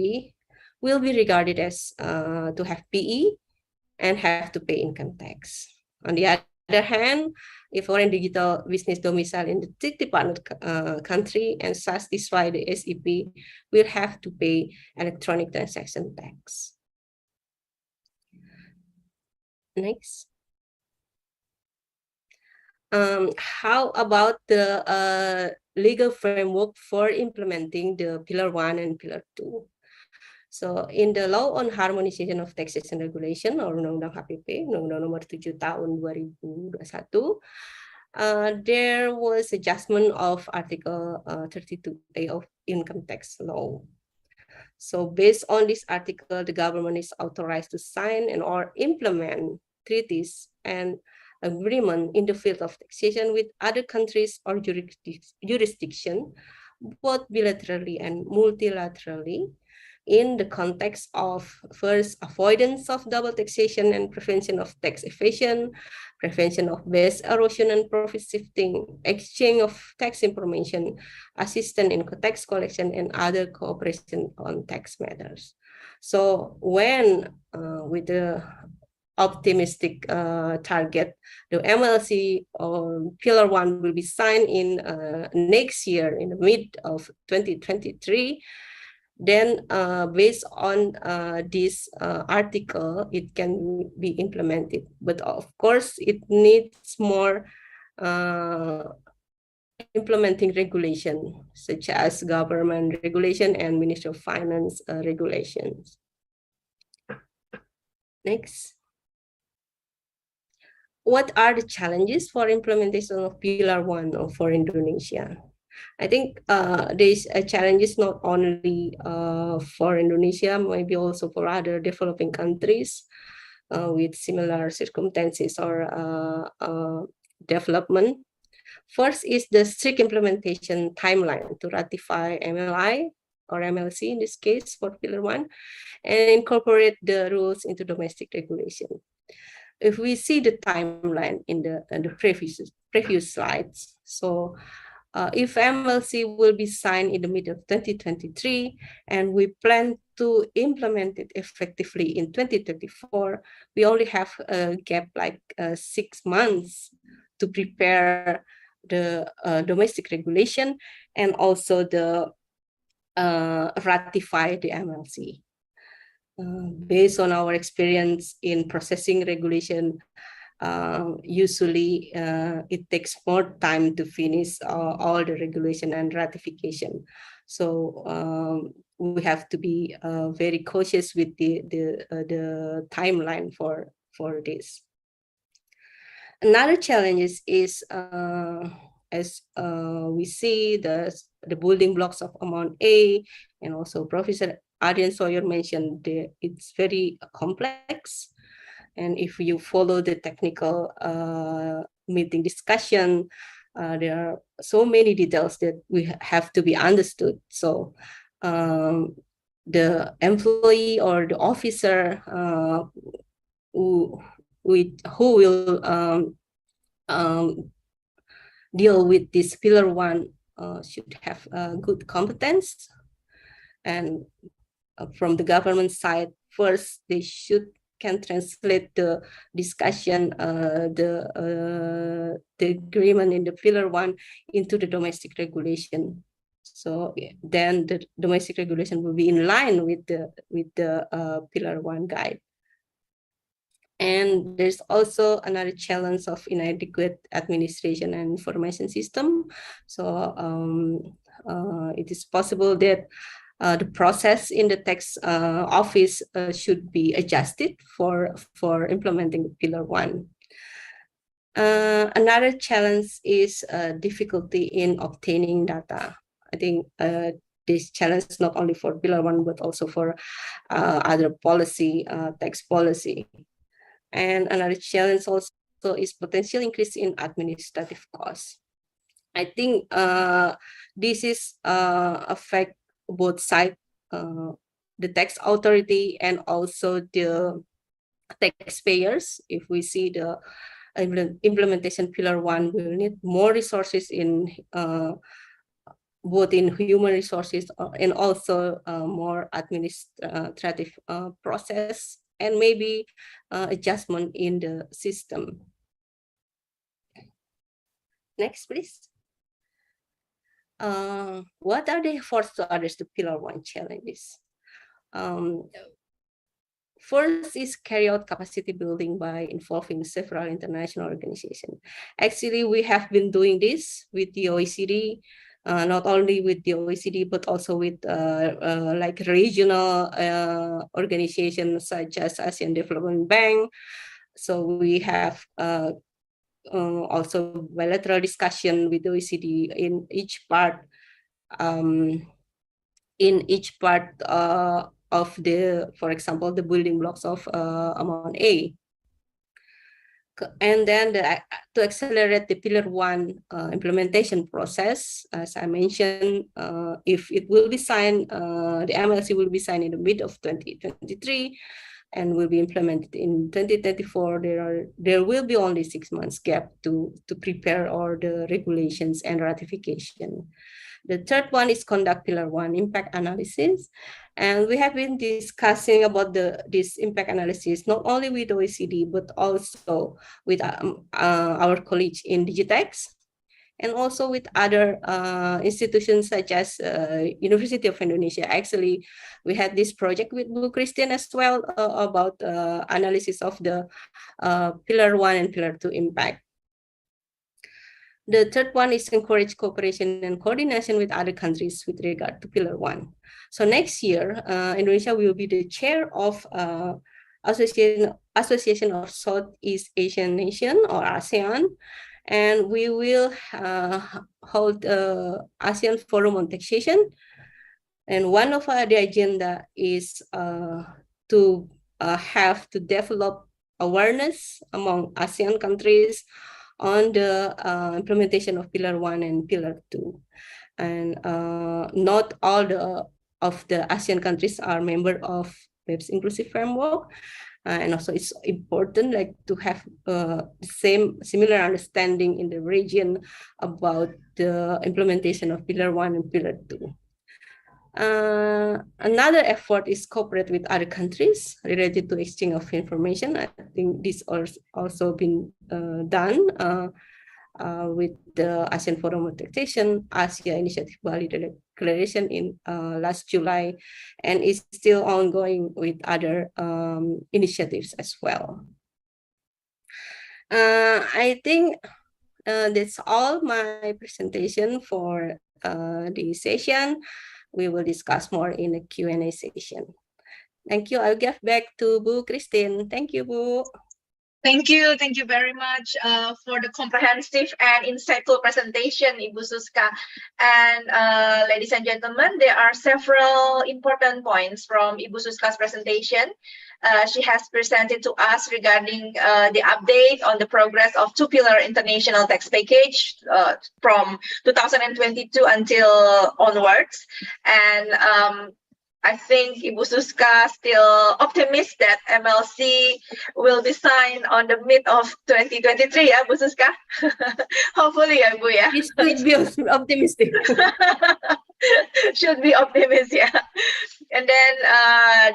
will be regarded as to have PE and have to pay income tax. On the other hand, if foreign digital business domicile in the treaty partner country and satisfy the SEP will have to pay electronic transaction tax. Next. How about the legal framework for implementing the Pillar 1 and Pillar 2? So in the Law on Harmonization of Taxation Regulation, or Undang-Undang HPP, Undang-Undang Nomor 7 Tahun 2021, there was adjustment of Article 32A of Income Tax Law. So based on this article, the government is authorized to sign and or implement treaties and agreement in the field of taxation with other countries or jurisdiction, both bilaterally and multilaterally, in the context of first, avoidance of double taxation and prevention of tax evasion, prevention of base erosion and profit shifting, exchange of tax information, assistance in tax collection, and other cooperation on tax matters. So when with the optimistic target, the MLC Pillar 1 will be signed in next year in the mid of 2023. Then based on this article, it can be implemented. But of course, it needs more implementing regulation, such as government regulation and Ministry of Finance regulations. Next. What are the challenges for implementation of Pillar 1 for Indonesia? I think these challenges not only for Indonesia, maybe also for other developing countries with similar circumstances or development. First is the strict implementation timeline to ratify MLI or MLC in this case for Pillar 1 and incorporate the rules into domestic regulation. If we see the timeline in the previous slides, so if MLC will be signed in the middle of 2023 and we plan to implement it effectively in 2024, we only have a gap like 6 months to prepare the domestic regulation and also the ratify the MLC. Based on our experience in processing regulation, usually it takes more time to finish all the regulation and ratification. So we have to be very cautious with the timeline for this. Another challenge is as we see the building blocks of Amount A, and also Professor Adrian Sawyer mentioned it's very complex. And if you follow the technical meeting discussion, there are so many details that we have to be understood. So the employee or the officer who will deal with this Pillar 1 should have good competence. And from the government side, first they can translate the discussion, the agreement in the Pillar 1 into the domestic regulation. So then the domestic regulation will be in line with the Pillar 1 guide. And there's also another challenge of inadequate administration and information system. So it is possible that the process in the tax office should be adjusted for implementing the Pillar 1. Another challenge is difficulty in obtaining data. I think this challenge is not only for Pillar 1, but also for other policy, tax policy. And another challenge also is potential increase in administrative costs. I think this is affect both sides, the tax authority and also the taxpayers. If we see the implementation pillar 1 will need more resources in both in human resources and also more administrative process and maybe adjustment in the system. Next, please. What are the efforts to address the pillar 1 challenges? First is carry out capacity building by involving several international organizations. Actually, we have been doing this with the OECD, not only with the OECD, but also with like regional organizations such as ASEAN Development Bank. So we have also bilateral discussion with the OECD in each part of the, for example, the building blocks of amount A. And then to accelerate the pillar 1 implementation process, as I mentioned, if it will be signed, the MLC will be signed in the mid of 2023 and will be implemented in 2024. There will be only 6 months gap to prepare all the regulations and ratification. The third one is conduct pillar 1 impact analysis. And we have been discussing about this impact analysis, not only with OECD, but also with our colleagues in Digitex, and also with other institutions such as University of Indonesia. Actually, we had this project with Bu Christine as well about analysis of the pillar 1 and pillar 2 impact. The third one is encourage cooperation and coordination with other countries with regard to pillar 1. So next year, Indonesia will be the chair of Association of Southeast Asian Nation, or ASEAN, and we will hold ASEAN Forum on Taxation. And one of the agenda is to have to develop awareness among ASEAN countries on the implementation of pillar 1 and pillar 2. And not all of the ASEAN countries are member of BEPS inclusive framework. And also it's important like to have similar understanding in the region about the implementation of pillar 1 and pillar 2. Another effort is cooperate with other countries related to exchange of information. I think this also been done with the ASEAN Forum on Taxation, Asia Initiative Bali Declaration in last July, and is still ongoing with other initiatives as well. I think that's all my presentation for the session. We will discuss more in the Q&A session. Thank you. I'll give back to Bu Christine. Thank you, Bu. Thank you very much for the comprehensive and insightful presentation, Ibu Suska. And ladies and gentlemen, there are several important points from Ibu Suska's presentation. She has presented to us regarding the update on the progress of two-pillar international tax package from 2022 until onwards. And I think Ibu Suska still optimistic that MLC will be signed on the mid of 2023, yeah, Bu Suska? Hopefully, yeah, Bu, yeah. It should be optimistic. Should be optimistic, yeah. And then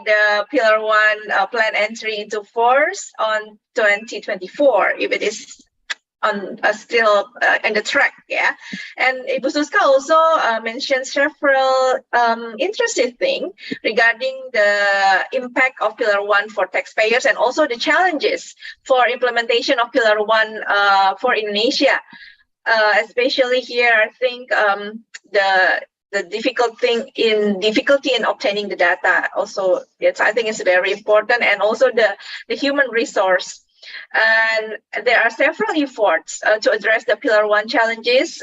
the Pillar 1 plan entry into force on 2024, if it is on still in the track, yeah. And Ibu Suska also mentioned several interesting things regarding the impact of Pillar 1 for taxpayers and also the challenges for implementation of Pillar 1 for Indonesia. Especially here, I think the difficulty in obtaining the data also, yes, I think is very important, and also the human resource. And there are several efforts to address the Pillar 1 challenges.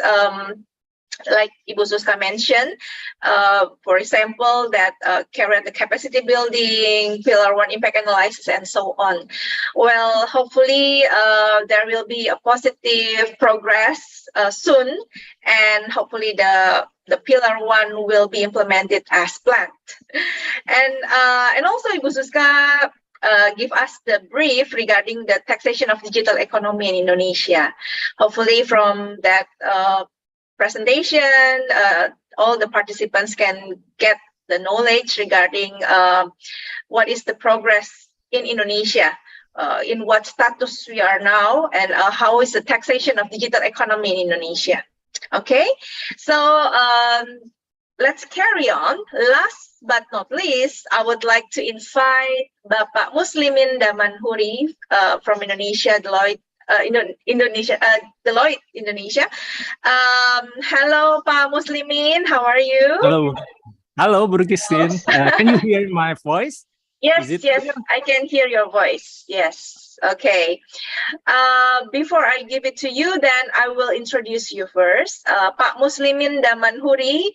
like Ibu Suska mentioned, for example, that carry out the capacity building, Pillar 1 impact analysis, and so on. Well, hopefully there will be a positive progress soon, and hopefully the Pillar 1 will be implemented as planned. And also Ibu Suska give us the brief regarding the taxation of digital economy in Indonesia. Hopefully from that presentation, all the participants can get the knowledge regarding what is the progress in Indonesia, in what status we are now, and how is the taxation of digital economy in Indonesia. Okay, so let's carry on. Last but not least, I would like to invite Bapak Muslimin Damanhuri from Indonesia, Deloitte. Deloitte, Indonesia. Hello, Pak Muslimin. How are you? Hello, Bu Christine. Can you hear my voice? Yes, yes, I can hear your voice. Yes. Okay. Before I give it to you, then I will introduce you first. Pak Muslimin Damanhuri.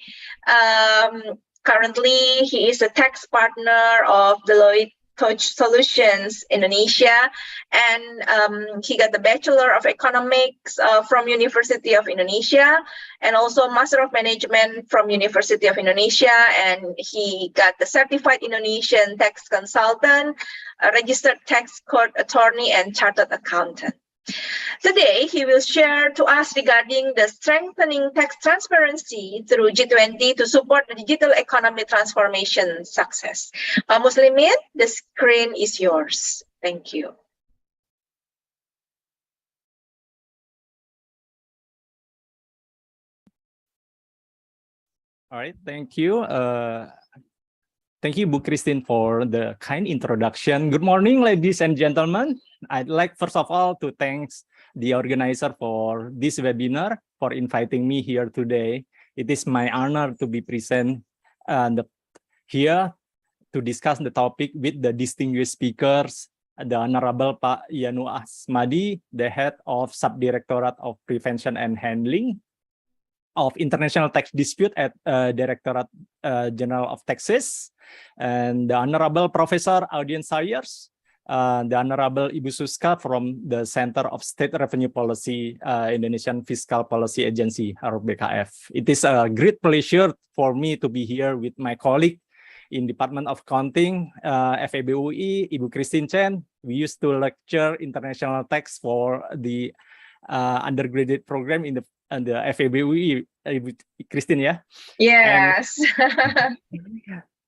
Currently, he is a tax partner of Deloitte Touche Solutions Indonesia, and he got the Bachelor of Economics from University of Indonesia, and also Master of Management from University of Indonesia, and he got the Certified Indonesian Tax Consultant, a Registered Tax Court Attorney, and Chartered Accountant. Today, he will share to us regarding the strengthening tax transparency through G20 to support the digital economy transformation success. Muslimin, the screen is yours. Thank you. All right, thank you. Thank you, Bu Christine, for the kind introduction. Good morning, ladies and gentlemen. I'd like, first of all, to thank the organizer for this webinar, for inviting me here today. It is my honor to be present here to discuss the topic with the distinguished speakers, the Honorable Pak Yanu Asmadi, the Head of Subdirectorate of Prevention and Handling of International Tax Dispute at Directorate General of Taxes, and the Honorable Professor Adrian Sawyer, the Honorable Ibu Suska from the Center of State Revenue Policy, Indonesian Fiscal Policy Agency, or BKF. It is a great pleasure for me to be here with my colleague in Department of Accounting, FEBUI, Ibu Christine Tjen. We used to lecture international tax for the undergraduate program in the FEBUI, Christine, yeah? Yes.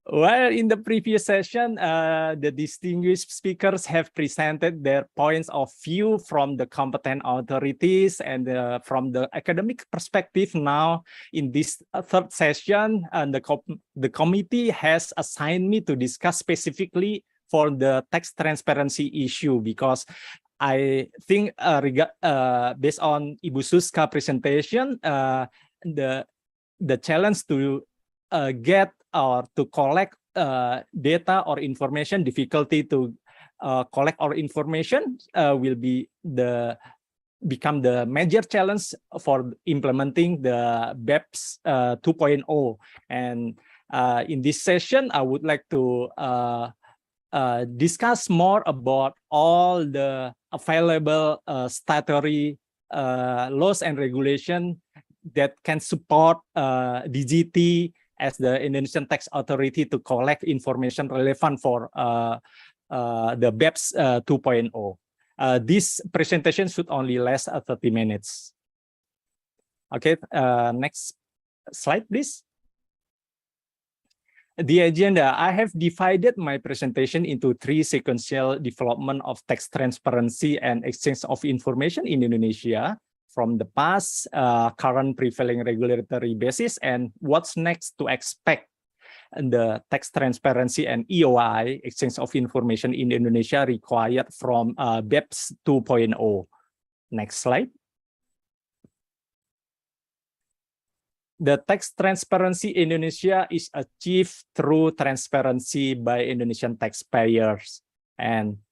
Well, in the previous session, the distinguished speakers have presented their points of view from the competent authorities and from the academic perspective. Now, in this third session, the committee has assigned me to discuss specifically for the tax transparency issue, because I think based on Ibu Suska presentation, the challenge to get or to collect data or information, difficulty to collect our information will become the major challenge for implementing the BEPS 2.0. And in this session, I would like to discuss more about all the available statutory laws and regulation that can support DGT as the Indonesian Tax Authority to collect information relevant for the BEPS 2.0. This presentation should only last 30 minutes. Okay, next slide, please. The agenda, I have divided my presentation into 3 sequential development of tax transparency and exchange of information in Indonesia from the past, current prevailing regulatory basis, and what's next to expect the tax transparency and EOI, exchange of information in Indonesia, required from BEPS 2.0. Next slide. The tax transparency in Indonesia is achieved through transparency by Indonesian taxpayers and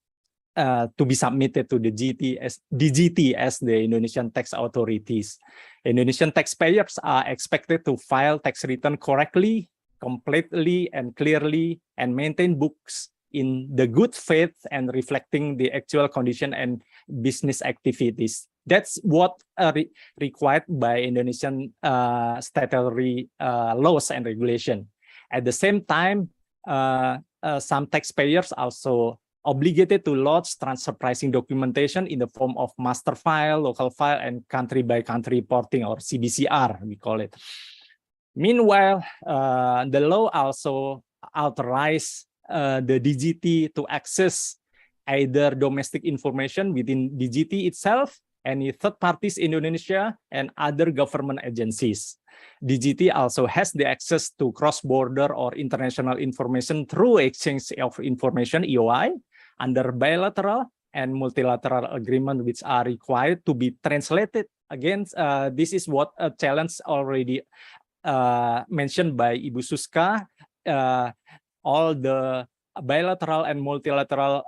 to be submitted to the DGT as the Indonesian tax authorities. Indonesian taxpayers are expected to file tax return correctly, completely, and clearly, and maintain books in the good faith and reflecting the actual condition and business activities. That's what required by Indonesian statutory laws and regulation. At the same time, some taxpayers also obligated to lodge transfer pricing documentation in the form of master file, local file, and country-by-country reporting, or CBCR, we call it. Meanwhile, the law also authorized the DGT to access either domestic information within DGT itself, any third parties in Indonesia, and other government agencies. DGT also has the access to cross-border or international information through exchange of information, EOI, under bilateral and multilateral agreement, which are required to be translated. Again, this is what a challenge already mentioned by Ibu Suska. All the bilateral and multilateral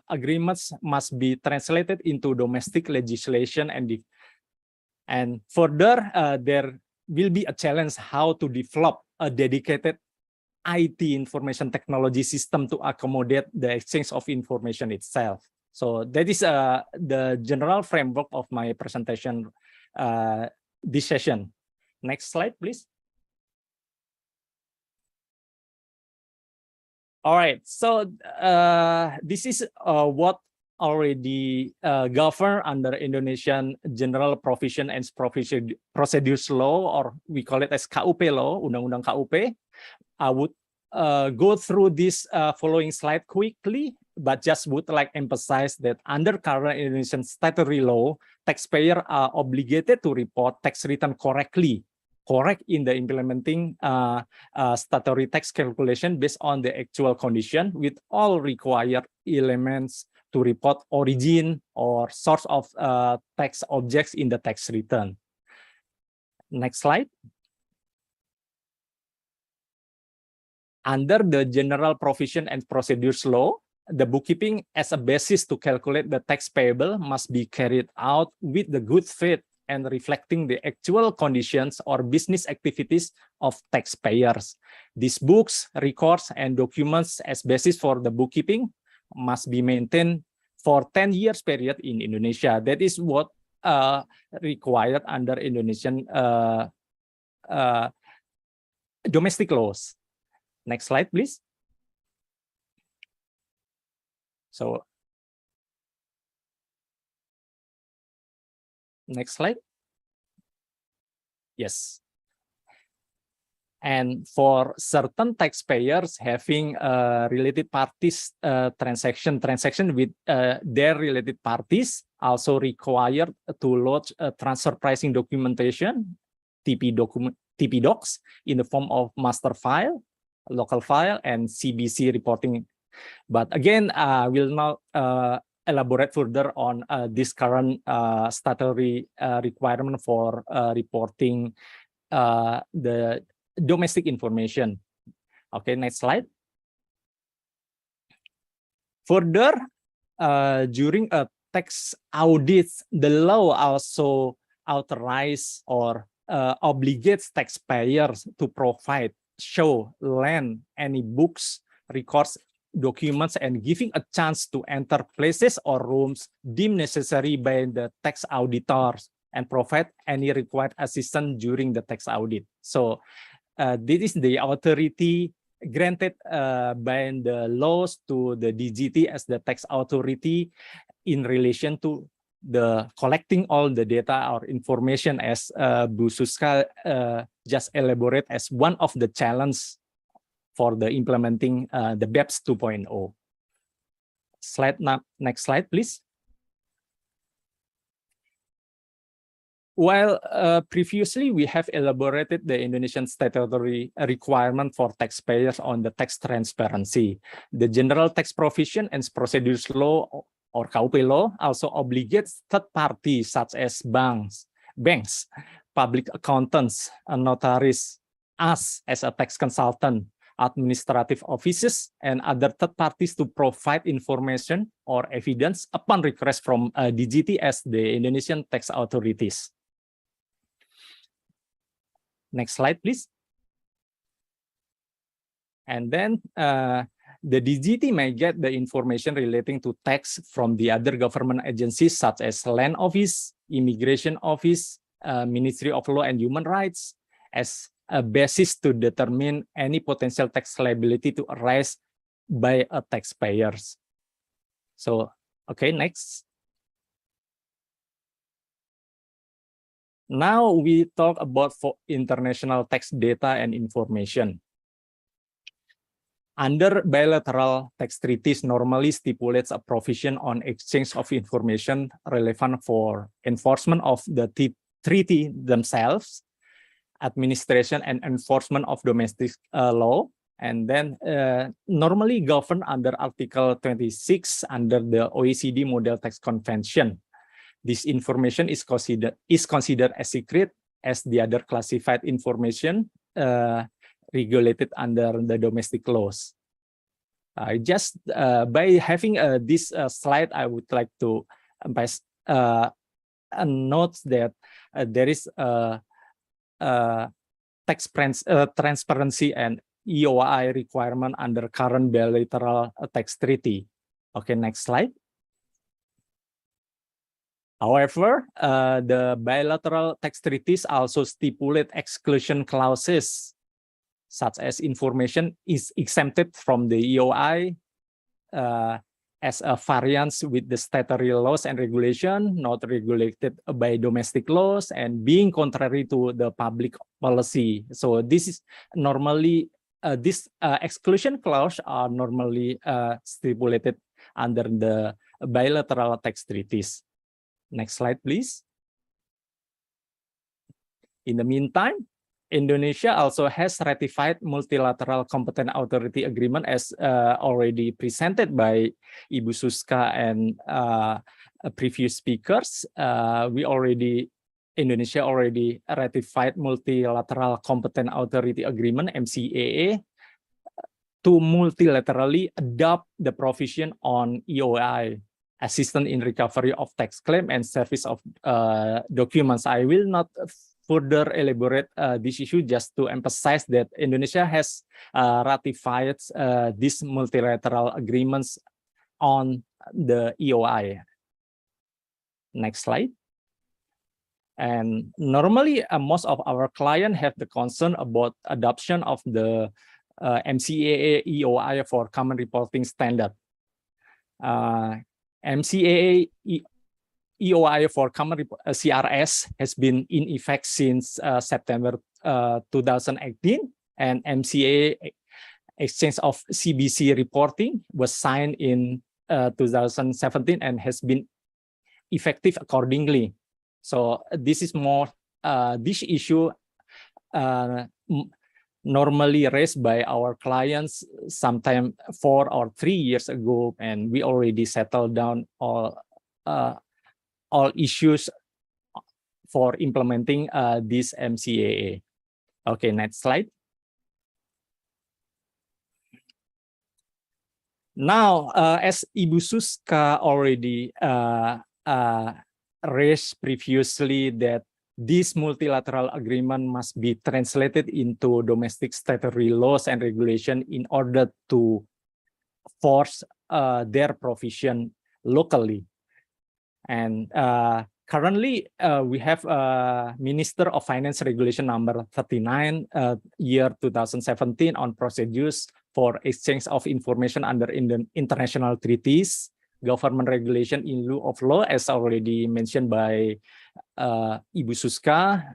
agreements must be translated into domestic legislation, and further there will be a challenge how to develop a dedicated IT information technology system to accommodate the exchange of information itself. So that is the general framework of my presentation this session. Next slide, please. All right, so this is what already governed under Indonesian General Provision and Procedures Law, or we call it as KUP law, Undang-Undang KUP. I would go through this following slide quickly, but just would like emphasize that under current Indonesian statutory law, taxpayers are obligated to report tax return correct in the implementing statutory tax calculation based on the actual condition, with all required elements to report origin or source of tax objects in the tax return. Next slide. Under the General Provision and Procedures Law, the bookkeeping as a basis to calculate the tax payable must be carried out with the good faith and reflecting the actual conditions or business activities of taxpayers. These books, records, and documents as basis for the bookkeeping must be maintained for 10 years period in Indonesia. That is what required under Indonesian domestic laws. Next slide, please. So, next slide. Yes. And for certain taxpayers having related parties transaction with their related parties, also required to lodge a transfer pricing documentation, TP docs, in the form of master file, local file, and CBC reporting. But again, I will not elaborate further on this current statutory requirement for reporting the domestic information. Okay, next slide. Further, during a tax audit, the law also authorizes or obligates taxpayers to provide, show, lend any books, records, documents, and giving a chance to enter places or rooms deemed necessary by the tax auditors and provide any required assistance during the tax audit. So this is the authority granted by the laws to the DGT as the tax authority in relation to the collecting all the data or information, as Bu Suska just elaborate as one of the challenges for the implementing the BEPS 2.0. Next slide, please. While previously we have elaborated the Indonesian statutory requirement for taxpayers on the tax transparency, the General Tax Provision and Procedures Law or KUP law also obligates third parties such as banks, public accountants, notaries, us as a tax consultant, administrative offices, and other third parties to provide information or evidence upon request from DGT as the Indonesian tax authorities. Next slide, please. And then the DGT may get the information relating to tax from the other government agencies such as Land Office, Immigration Office, Ministry of Law and Human Rights as a basis to determine any potential tax liability to arise by a taxpayers. So, okay, next. Now we talk about for international tax data and information. Under bilateral tax treaties normally stipulates a provision on exchange of information relevant for enforcement of the treaty themselves, administration and enforcement of domestic law, and then normally governed under Article 26 under the OECD Model Tax Convention. This information is considered as secret as the other classified information regulated under the domestic laws. Just by having this slide, I would like to note that there is tax transparency and EOI requirement under current bilateral tax treaty. Okay, next slide. However, the bilateral tax treaties also stipulate exclusion clauses, such as information is exempted from the EOI as a variance with the statutory laws and regulation, not regulated by domestic laws, and being contrary to the public policy. So this is normally, this exclusion clause are normally stipulated under the bilateral tax treaties. Next slide, please. In the meantime, Indonesia also has ratified multilateral competent authority agreement as already presented by Ibu Suska and previous speakers. Indonesia already ratified multilateral competent authority agreement (MCAA) to multilaterally adopt the provision on EOI, assistance in recovery of tax claim and service of documents. I will not further elaborate this issue, just to emphasize that Indonesia has ratified these multilateral agreements on the EOI. Next slide. And normally, most of our clients have the concern about adoption of the MCAA EOI for common reporting standard. MCAA EOI for common CRS has been in effect since September 2018, and MCAA exchange of CBC reporting was signed in 2017 and has been effective accordingly. So this is more this issue normally raised by our clients sometime 4 or 3 years ago, and we already settled down all issues for implementing this MCAA. Okay, next slide. Now, as Ibu Suska already raised previously, that this multilateral agreement must be translated into domestic statutory laws and regulation in order to force their provision locally. And currently, we have Minister of Finance Regulation number 39, year 2017 on procedures for exchange of information under international treaties, government regulation in lieu of law, as already mentioned by Ibu Suska,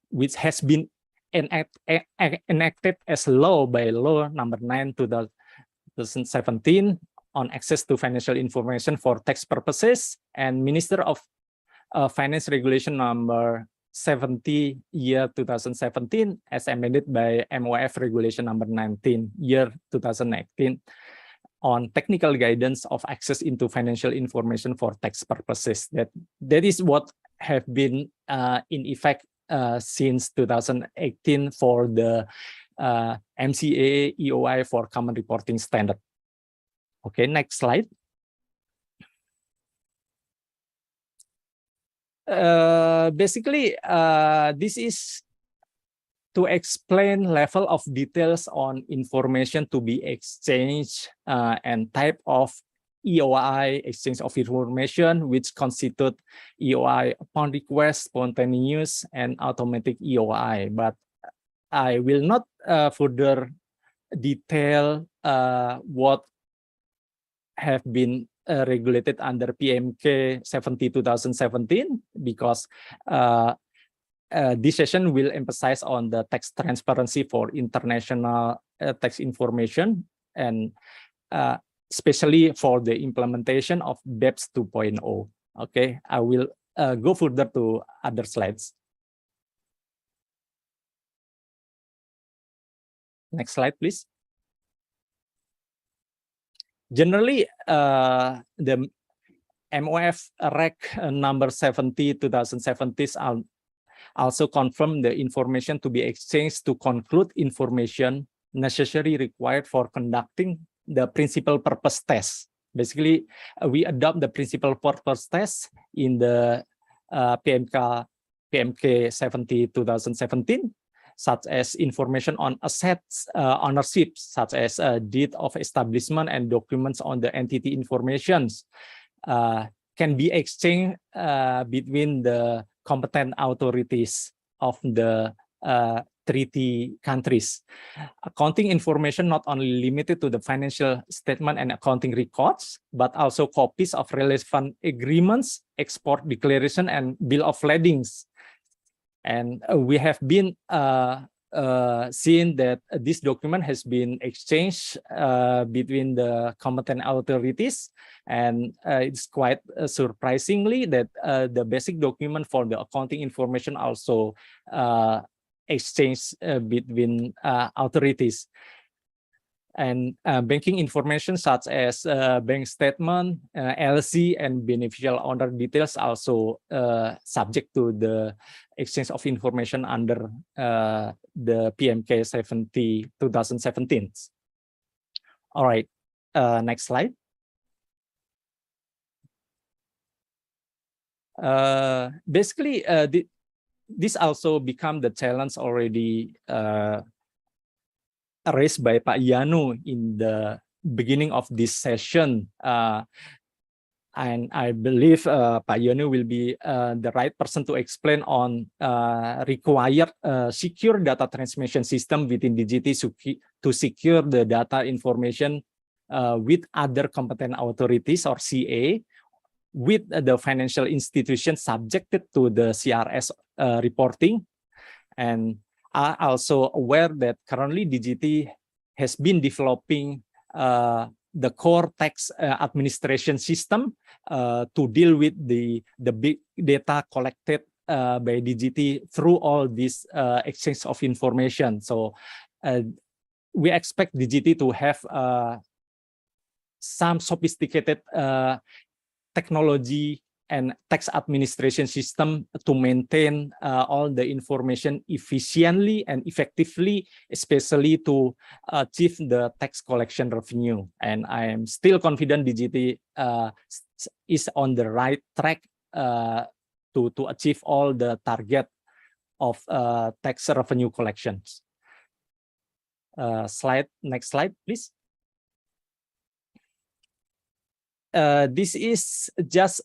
which has been enacted as law by law number 9 2017 on access to financial information for tax purposes, and Minister of Finance Regulation number 70 year 2017 as amended by MOF Regulation number 19 year 2018 on technical guidance of access into financial information for tax purposes. That is what have been in effect since 2018 for the MCAA EOI for common reporting standard. Okay, next slide. Basically, this is to explain level of details on information to be exchanged and type of EOI, exchange of information, which constitute EOI upon request, spontaneous, and automatic EOI. But I will not further detail what have been regulated under PMK 70/2017 because this session will emphasize on the tax transparency for international tax information and especially for the implementation of BEPS 2.0. Okay, I will go further to other slides. Next slide, please. Generally, the MOF Rec number 70/2017 also confirm the information to be exchanged to conclude information necessary required for conducting the principal purpose test. Basically, we adopt the principal purpose test in the PMK 70/2017, such as information on assets ownership, such as deed of establishment and documents on the entity informations can be exchanged between the competent authorities of the treaty countries. Accounting information not only limited to the financial statement and accounting records, but also copies of relevant agreements, export declaration, and bill of ladings. And we have been seeing that this document has been exchanged between the competent authorities, and it's quite surprisingly that the basic document for the accounting information also exchange between authorities. And banking information such as bank statement, LC, and beneficial owner details also subject to the exchange of information under the PMK 70/2017. All right, next slide. Basically, this also become the challenge already raised by Pak Yanu in the beginning of this session. And I believe Pak Yanu will be the right person to explain on required secure data transmission system within DGT to secure the data information with other competent authorities or CA with the financial institution subjected to the CRS reporting. And are also aware that currently DGT has been developing the core tax administration system to deal with the big data collected by DGT through all this exchange of information. So we expect DGT to have some sophisticated technology and tax administration system to maintain all the information efficiently and effectively, especially to achieve the tax collection revenue. And I am still confident DGT is on the right track to achieve all the target of tax revenue collections. Next slide, please. This is just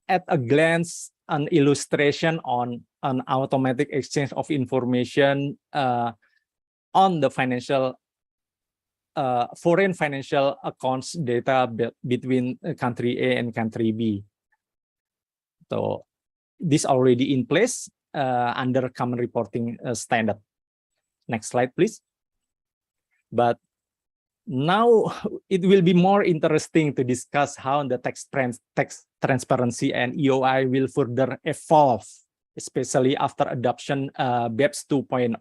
at a glance an illustration on an automatic exchange of information on the financial foreign financial accounts data between country A and country B. So this already in place under common reporting standard. Next slide, please. But now it will be more interesting to discuss how the tax transparency and EOI will further evolve, especially after adoption BEPS 2.0.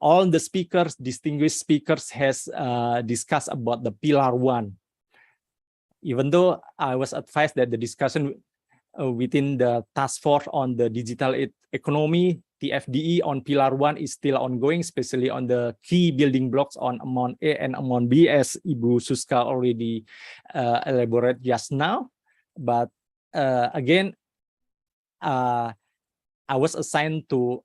All the speakers, distinguished speakers, has discussed about the Pillar 1. Even though I was advised that the discussion within the task force on the digital economy, TFDE, on Pillar 1 is still ongoing, especially on the key building blocks on amount A and amount B, as Ibu Suska already elaborated just now. But again, I was assigned to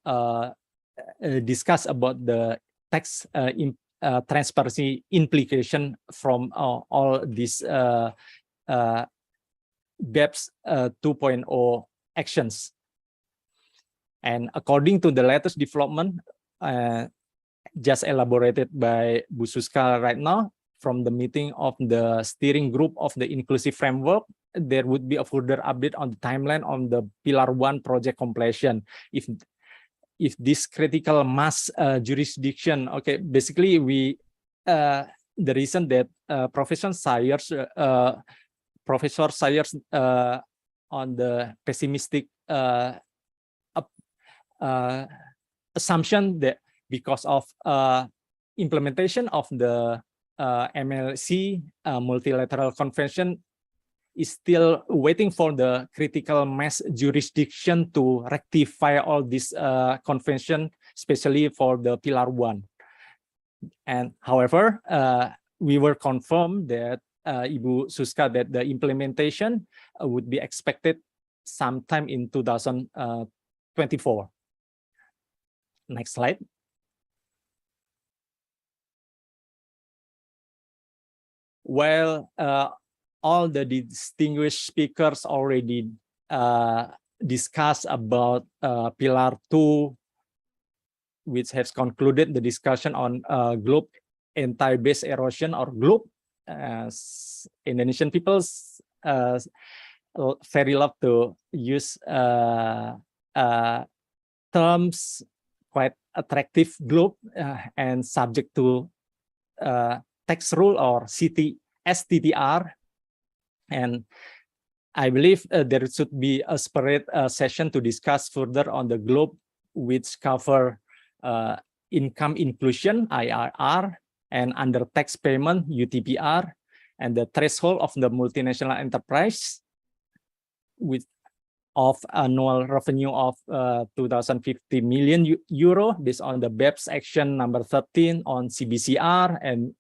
discuss about the tax transparency implication from all these BEPS 2.0 actions. And according to the latest development, just elaborated by Bu Suska right now, from the meeting of the steering group of the inclusive framework, there would be a further update on the timeline on the Pillar 1 project completion. If this critical mass jurisdiction, okay, basically the reason that Professor Sawyer's on the pessimistic assumption that because of implementation of the MLC multilateral convention is still waiting for the critical mass jurisdiction to rectify all this convention, especially for the Pillar 1. And however, we were confirmed that Ibu Suska that the implementation would be expected sometime in 2024. Next slide. Well, all the distinguished speakers already discussed about Pillar 2, which has concluded the discussion on globe anti-base erosion or globe. Indonesian peoples very love to use terms quite attractive globe and subject to tax rule or STTR. And I believe there should be a separate session to discuss further on the globe, which cover income inclusion, IRR, and under tax payment, UTPR, and the threshold of the multinational enterprise with of annual revenue of 2,050 million euro based on the BEPS action number 13 on CBCR, and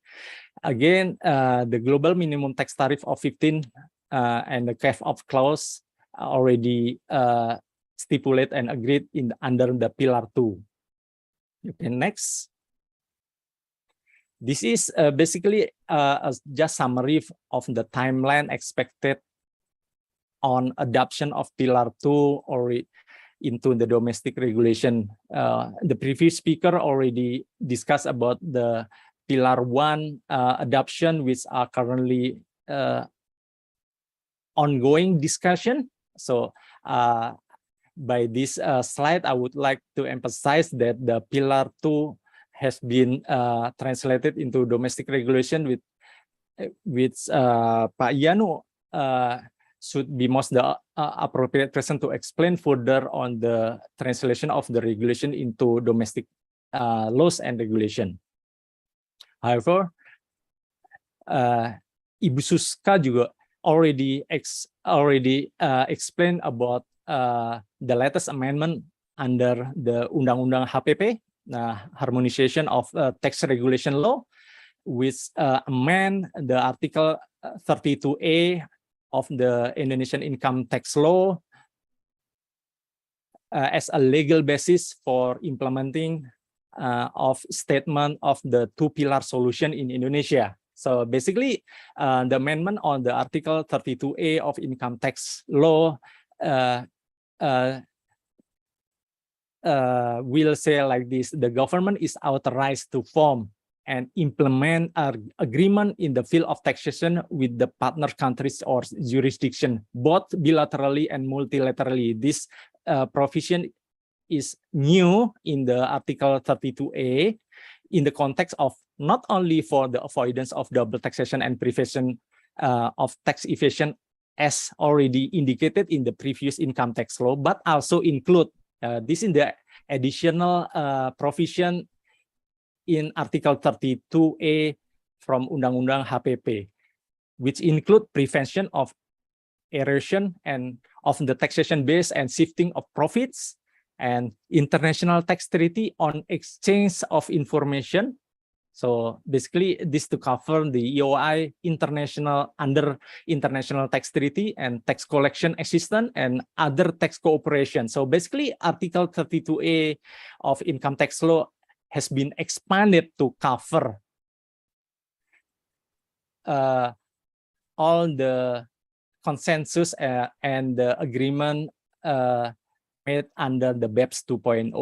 again the global minimum tax tariff of 15 and the cap-off clause already stipulated and agreed under the Pillar 2. Okay, next. This is basically just summary of the timeline expected on adoption of Pillar 2 or into the domestic regulation. The previous speaker already discussed about the Pillar 1 adoption, which are currently ongoing discussion. So by this slide, I would like to emphasize that the Pillar 2 has been translated into domestic regulation, with Pak Yanu should be most the appropriate person to explain further on the translation of the regulation into domestic laws and regulation. However, Ibu Suska juga already explained about the latest amendment under the Undang-Undang HPP, harmonization of tax regulation law, which amend the Article 32A of the Indonesian income tax law as a legal basis for implementing of statement of the two-pillar solution in Indonesia. So basically, the amendment on the Article 32A of income tax law will say like this: the government is authorized to form and implement an agreement in the field of taxation with the partner countries or jurisdiction, both bilaterally and multilaterally. This provision is new in the Article 32A in the context of not only for the avoidance of double taxation and prevention of tax evasion as already indicated in the previous income tax law, but also include this in the additional provision in Article 32A from Undang-Undang HPP, which include prevention of erosion and of the taxation base and shifting of profits, and international tax treaty on exchange of information, So basically, this to cover the EOI under international tax treaty and tax collection assistance and other tax cooperation. So basically, Article 32A of income tax law has been expanded to cover all the consensus and the agreement made under the BEPS 2.0.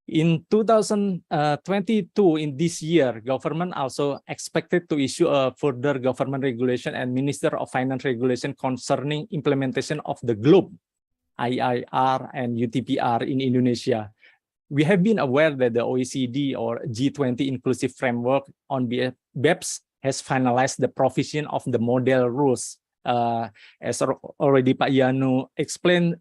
In 2022, in this year, government also expected to issue a further government regulation and Minister of Finance regulation concerning implementation of the GLOBE, IIR, and UTPR in Indonesia. We have been aware that the OECD or G20 inclusive framework on BEPS has finalized the provision of the model rules. As already Pak Yanu explained,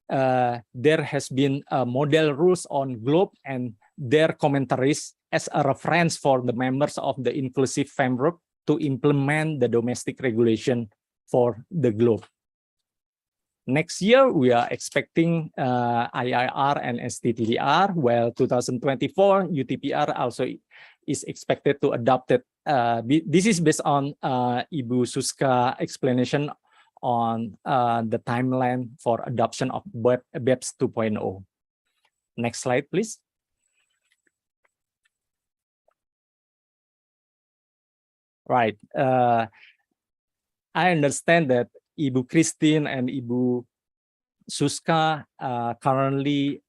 there has been model rules on GLOBE and their commentaries as a reference for the members of the inclusive framework to implement the domestic regulation for the GLOBE. Next year, we are expecting IIR and STTDR, while 2024 UTPR also is expected to adopt it. This is based on Ibu Suska explanation on the timeline for adoption of BEPS 2.0. Next slide, please. Right. I understand that Ibu Christine and Ibu Suska currently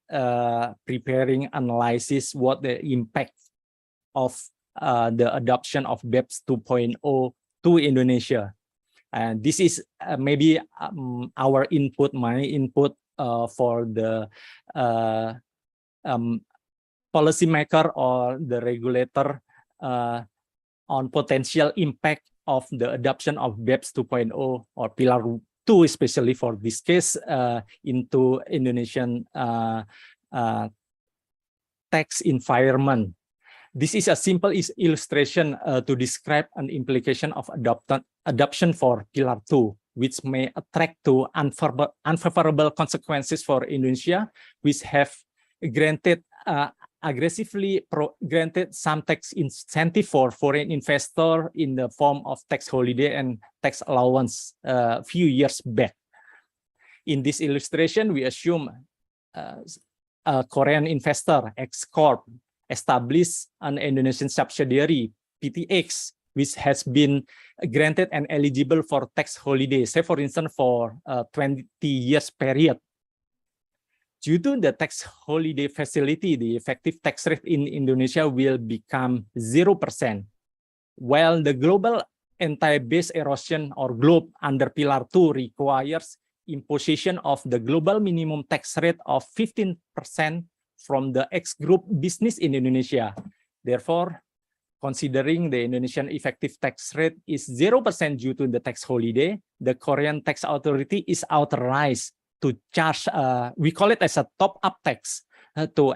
preparing analysis what the impact of the adoption of BEPS 2.0 to Indonesia. And this is maybe our input, my input for the policymaker or the regulator on potential impact of the adoption of BEPS 2.0 or Pillar 2, especially for this case, into Indonesian tax environment. This is a simple illustration to describe an implication of adoption for Pillar 2, which may attract to unfavorable consequences for Indonesia, which have granted granted some tax incentive for foreign investor in the form of tax holiday and tax allowance a few years back. In this illustration, we assume a Korean investor, X-Corp, established an Indonesian subsidiary, PTX, which has been granted and eligible for tax holiday, say for instance for a 20 years period. Due to the tax holiday facility, the effective tax rate in Indonesia will become 0%, while the global anti-base erosion or GLOBE under Pillar 2 requires imposition of the global minimum tax rate of 15% from the X-group business in Indonesia. Therefore, considering the Indonesian effective tax rate is 0% due to the tax holiday, the Korean tax authority is authorized to charge, we call it as a top-up tax to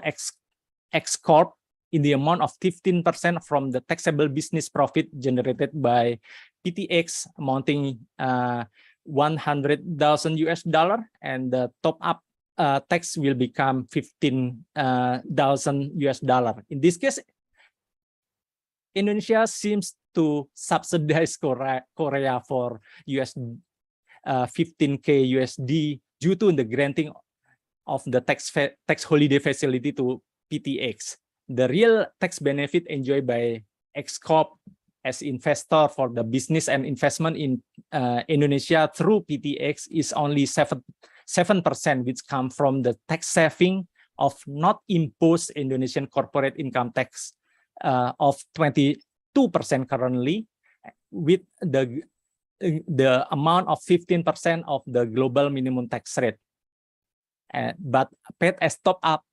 X-Corp in the amount of 15% from the taxable business profit generated by PTX amounting $100,000, and the top-up tax will become $15,000. In this case, Indonesia seems to subsidize Korea for $15K USD due to the granting of the tax holiday facility to PTX. The real tax benefit enjoyed by X-Corp as investor for the business and investment in Indonesia through PTX is only 7%, which come from the tax saving of not imposed Indonesian corporate income tax of 22% currently, with the amount of 15% of the global minimum tax rate, but paid as top-up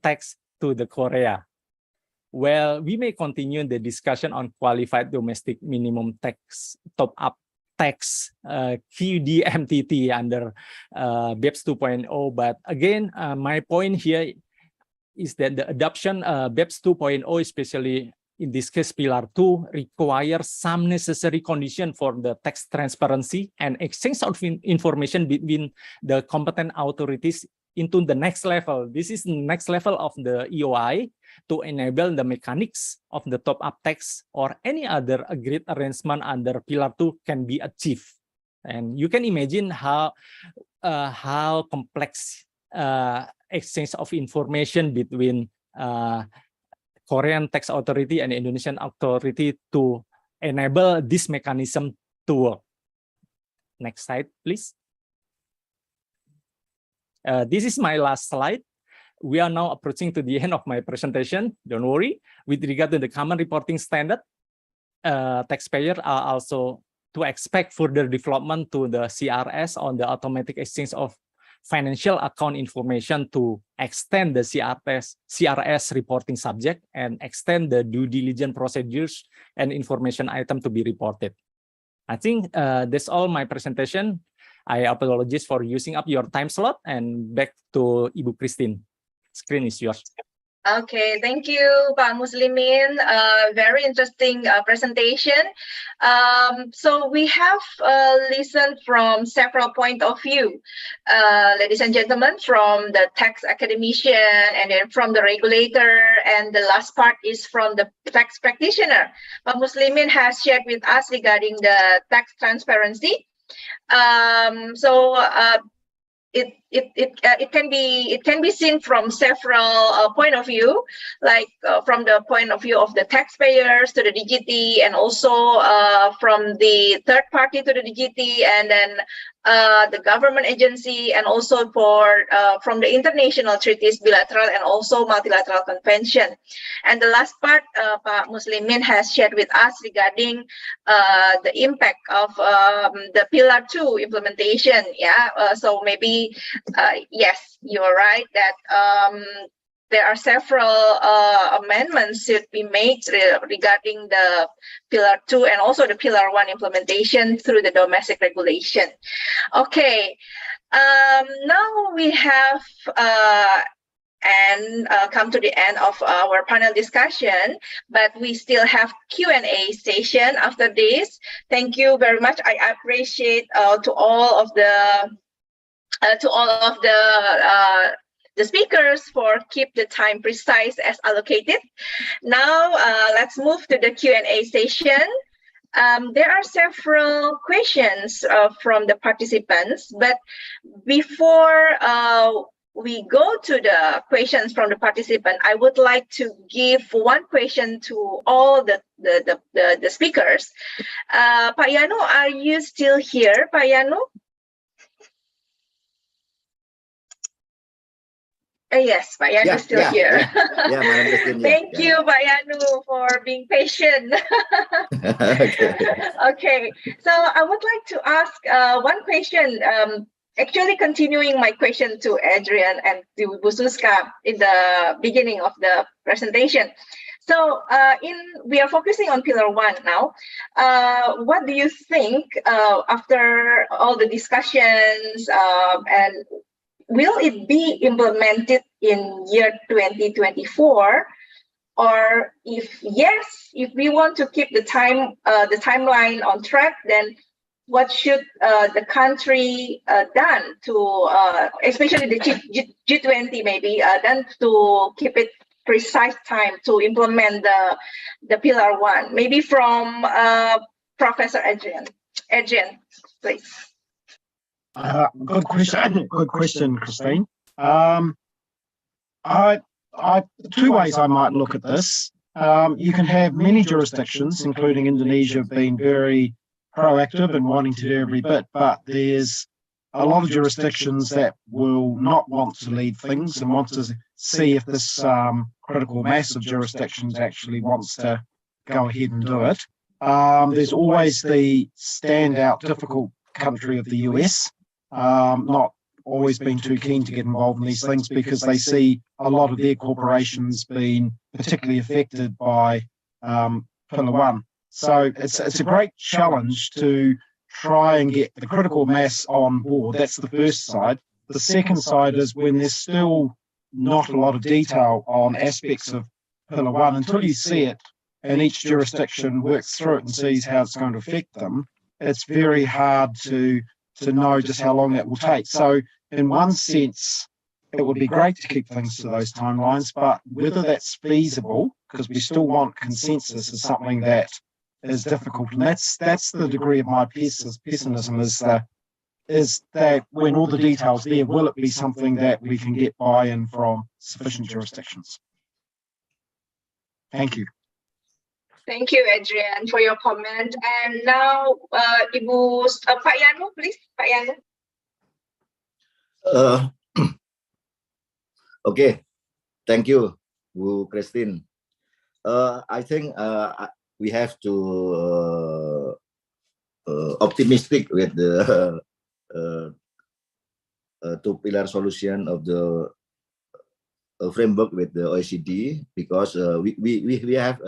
tax to the Korea. Well, we may continue the discussion on qualified domestic minimum tax top-up tax QDMTT under BEPS 2.0, but again, my point here is that the adoption BEPS 2.0, especially in this case Pillar 2, requires some necessary condition for the tax transparency and exchange of information between the competent authorities into the next level. This is the next level of the EOI to enable the mechanics of the top-up tax or any other agreed arrangement under Pillar 2 can be achieved. And you can imagine how complex exchange of information between Korean tax authority and Indonesian authority to enable this mechanism to work. Next slide, please. This is my last slide. We are now approaching to the end of my presentation. Don't worry. With regard to the common reporting standard, taxpayers are also to expect further development to the CRS on the automatic exchange of financial account information to extend the CRS reporting subject and extend the due diligence procedures and information item to be reported. I think that's all my presentation. I apologize for using up your time slot, and back to Ibu Christine. Screen is yours. Okay, thank you, Pak Muslimin. Very interesting presentation. So we have listened from several point of view, ladies and gentlemen, from the tax academician and then from the regulator, and the last part is from the tax practitioner. Pak Muslimin has shared with us regarding the tax transparency. It can be seen from several point of view, like from the point of view of the taxpayers to the DGT, and also from the third party to the DGT, and then the government agency, and also from the international treaties, bilateral and also multilateral convention. And the last part, Pak Muslimin has shared with us regarding the impact of the Pillar 2 implementation. Yeah, so maybe yes, you're right that there are several amendments should be made regarding the Pillar 2 and also the Pillar 1 implementation through the domestic regulation. Okay, now we have come to the end of our panel discussion, but we still have Q&A session after this. Thank you very much. I appreciate to all of the speakers for keep the time precise as allocated. Now let's move to the Q&A session. There are several questions from the participants, but before we go to the questions from the participant, I would like to give one question to all the speakers. Pak Yanu, are you still here, Pak Yanu? Yes, Pak Yanu is still here. Yeah, Madam Christine. Thank you, Pak Yanu, for being patient. Okay, so I would like to ask one question. Actually, continuing my question to Adrian and to Bu Suska in the beginning of the presentation. So we are focusing on Pillar 1 now. What do you think after all the discussions, and will it be implemented in year 2024? Or if yes, if we want to keep the timeline on track, then what should the country done to, especially the G20 maybe, done to keep it precise time to implement the Pillar 1? Maybe from Professor Adrian. Adrian, please. Good question. Good question, Christine. Two ways I might look at this. You can have many jurisdictions, including Indonesia, being very proactive and wanting to do every bit, but there's a lot of jurisdictions that will not want to lead things and want to see if this critical mass of jurisdictions actually wants to go ahead and do it. There's always the standout difficult country of the US, not always been too keen to get involved in these things because they see a lot of their corporations being particularly affected by Pillar 1. So it's a great challenge to try and get the critical mass on board. That's the first side. The second side is when there's still not a lot of detail on aspects of Pillar 1, until you see it and each jurisdiction works through it and sees how it's going to affect them, it's very hard to know just how long that will take. So in one sense, it would be great to keep things to those timelines, but whether that's feasible, because we still want consensus, is something that is difficult. And that's the degree of my pessimism, is that when all the details there, will it be something that we can get buy-in from sufficient jurisdictions? Thank you. Thank you, Adrian, for your comment. And now, Pak Yanu, please, Pak Yanu. Okay, thank you, Bu Christine. I think we have to optimistic with the two-pillar solution of the framework with the OECD, because we have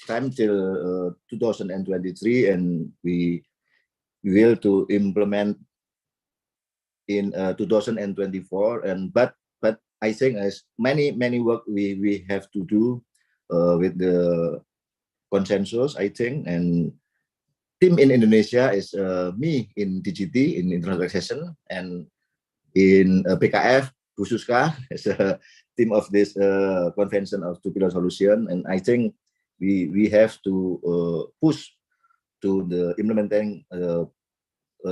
time till 2023, and we will to implement in 2024. And but I think as many work we have to do with the consensus, I think, and team in Indonesia is me in DGT, in International Taxation, and in PKF, Suska as a team of this convention of two-pillar solution. And I think we have to push to the implementing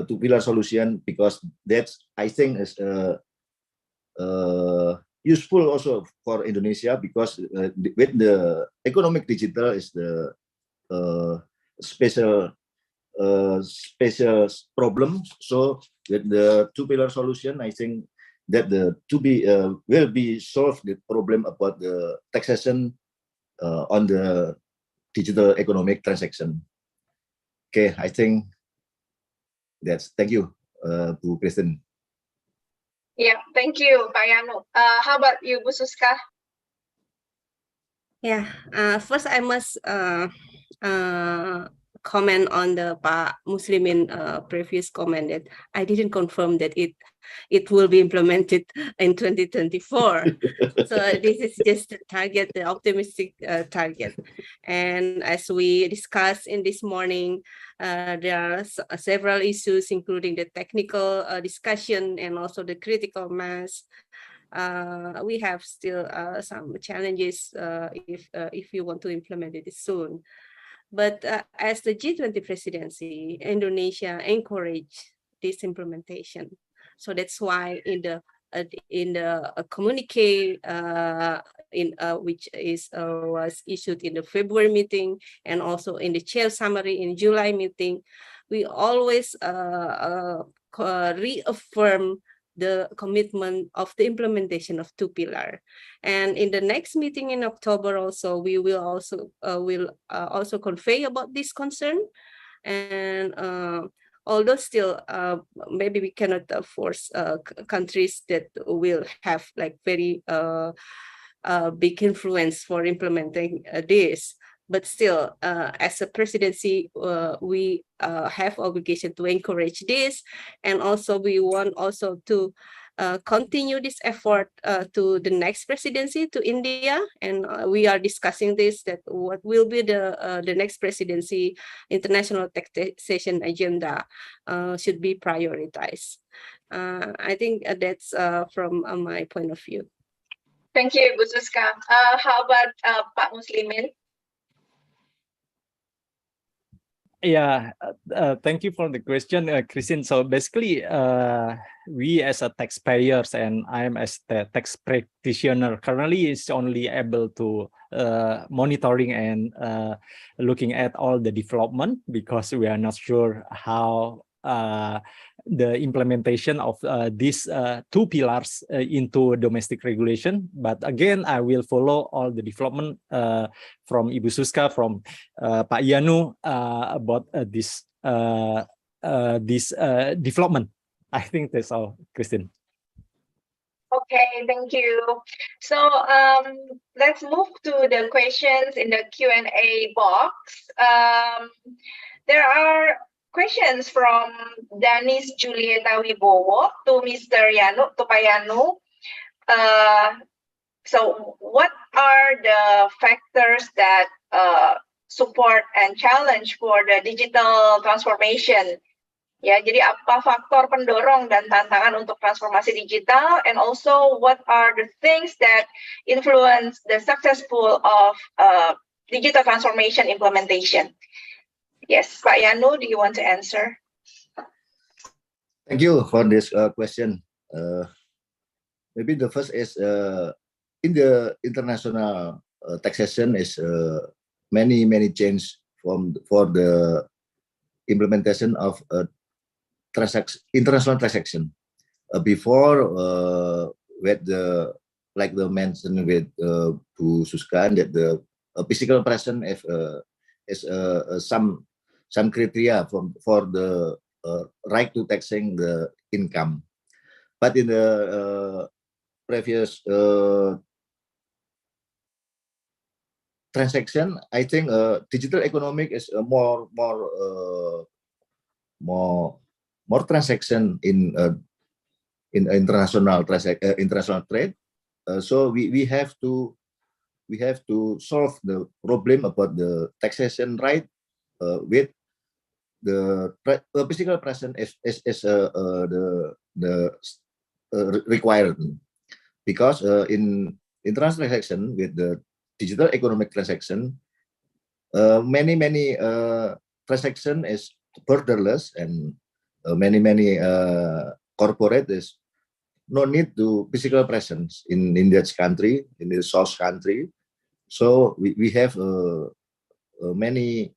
two-pillar solution, because that's, I think, is useful also for Indonesia, because with the economic digital is the special problem. So with the two-pillar solution, I think that will be solved the problem about the taxation on the digital economic transaction. Okay, I think thank you, Bu Kristen. Yeah, thank you, Pak Yanu. How about you, Bu Suska? Yeah, first I must comment on the Pak Muslimin previous comment that I didn't confirm that it will be implemented in 2024. So this is just the target, the optimistic target. And as we discussed in this morning, there are several issues, including the technical discussion and also the critical mass. We have still some challenges if you want to implement it soon. But as the G20 presidency, Indonesia encouraged this implementation. So that's why in the communique which was issued in the February meeting, and also in the chair summary in July meeting, we always reaffirm the commitment of the implementation of two-pillar. And in the next meeting in October also, we will also convey about this concern. And although still maybe we cannot force countries that will have like very big influence for implementing this. But still, as a presidency, we have obligation to encourage this, and also we want also to continue this effort to the next presidency, to India, and we are discussing this, that what will be the next presidency international taxation agenda should be prioritized. I think that's from my point of view. Thank you, Bu Suska. How about Pak Muslimin? Yeah, thank you for the question, Christine. So basically, we as a taxpayers, and I'm as the tax practitioner, currently is only able to monitoring and looking at all the development, because we are not sure how the implementation of these two pillars into domestic regulation. But again, I will follow all the development from Ibu Suska, from Pak Yanu about this development. I think that's all, Christine. Okay, thank you. So let's move to the questions in the Q&A box. There are questions from Danis Julieta Wibowo to Mr. Yanu, to Pak Yanu. So what are the factors that support and challenge for the digital transformation Ya, jadi apa faktor pendorong dan tantangan untuk transformasi digital, and also what are the things that influence the successful of digital transformation implementation? Yes, Pak Yanu, do you want to answer? Thank you for this question. Maybe the first is in the international taxation is many change for the implementation of international transaction. Before with the like the mentioned with Bu Suska, that the physical presence is some criteria for the right to taxing the income. But in the previous transaction, I think digital economic is more transaction in international trade. So we have to solve the problem about the taxation right with the physical presence is the required, because in international transaction with the digital economic transaction, many transaction is borderless, and many corporate is no need to physical presence in that country, in the source country. So we have many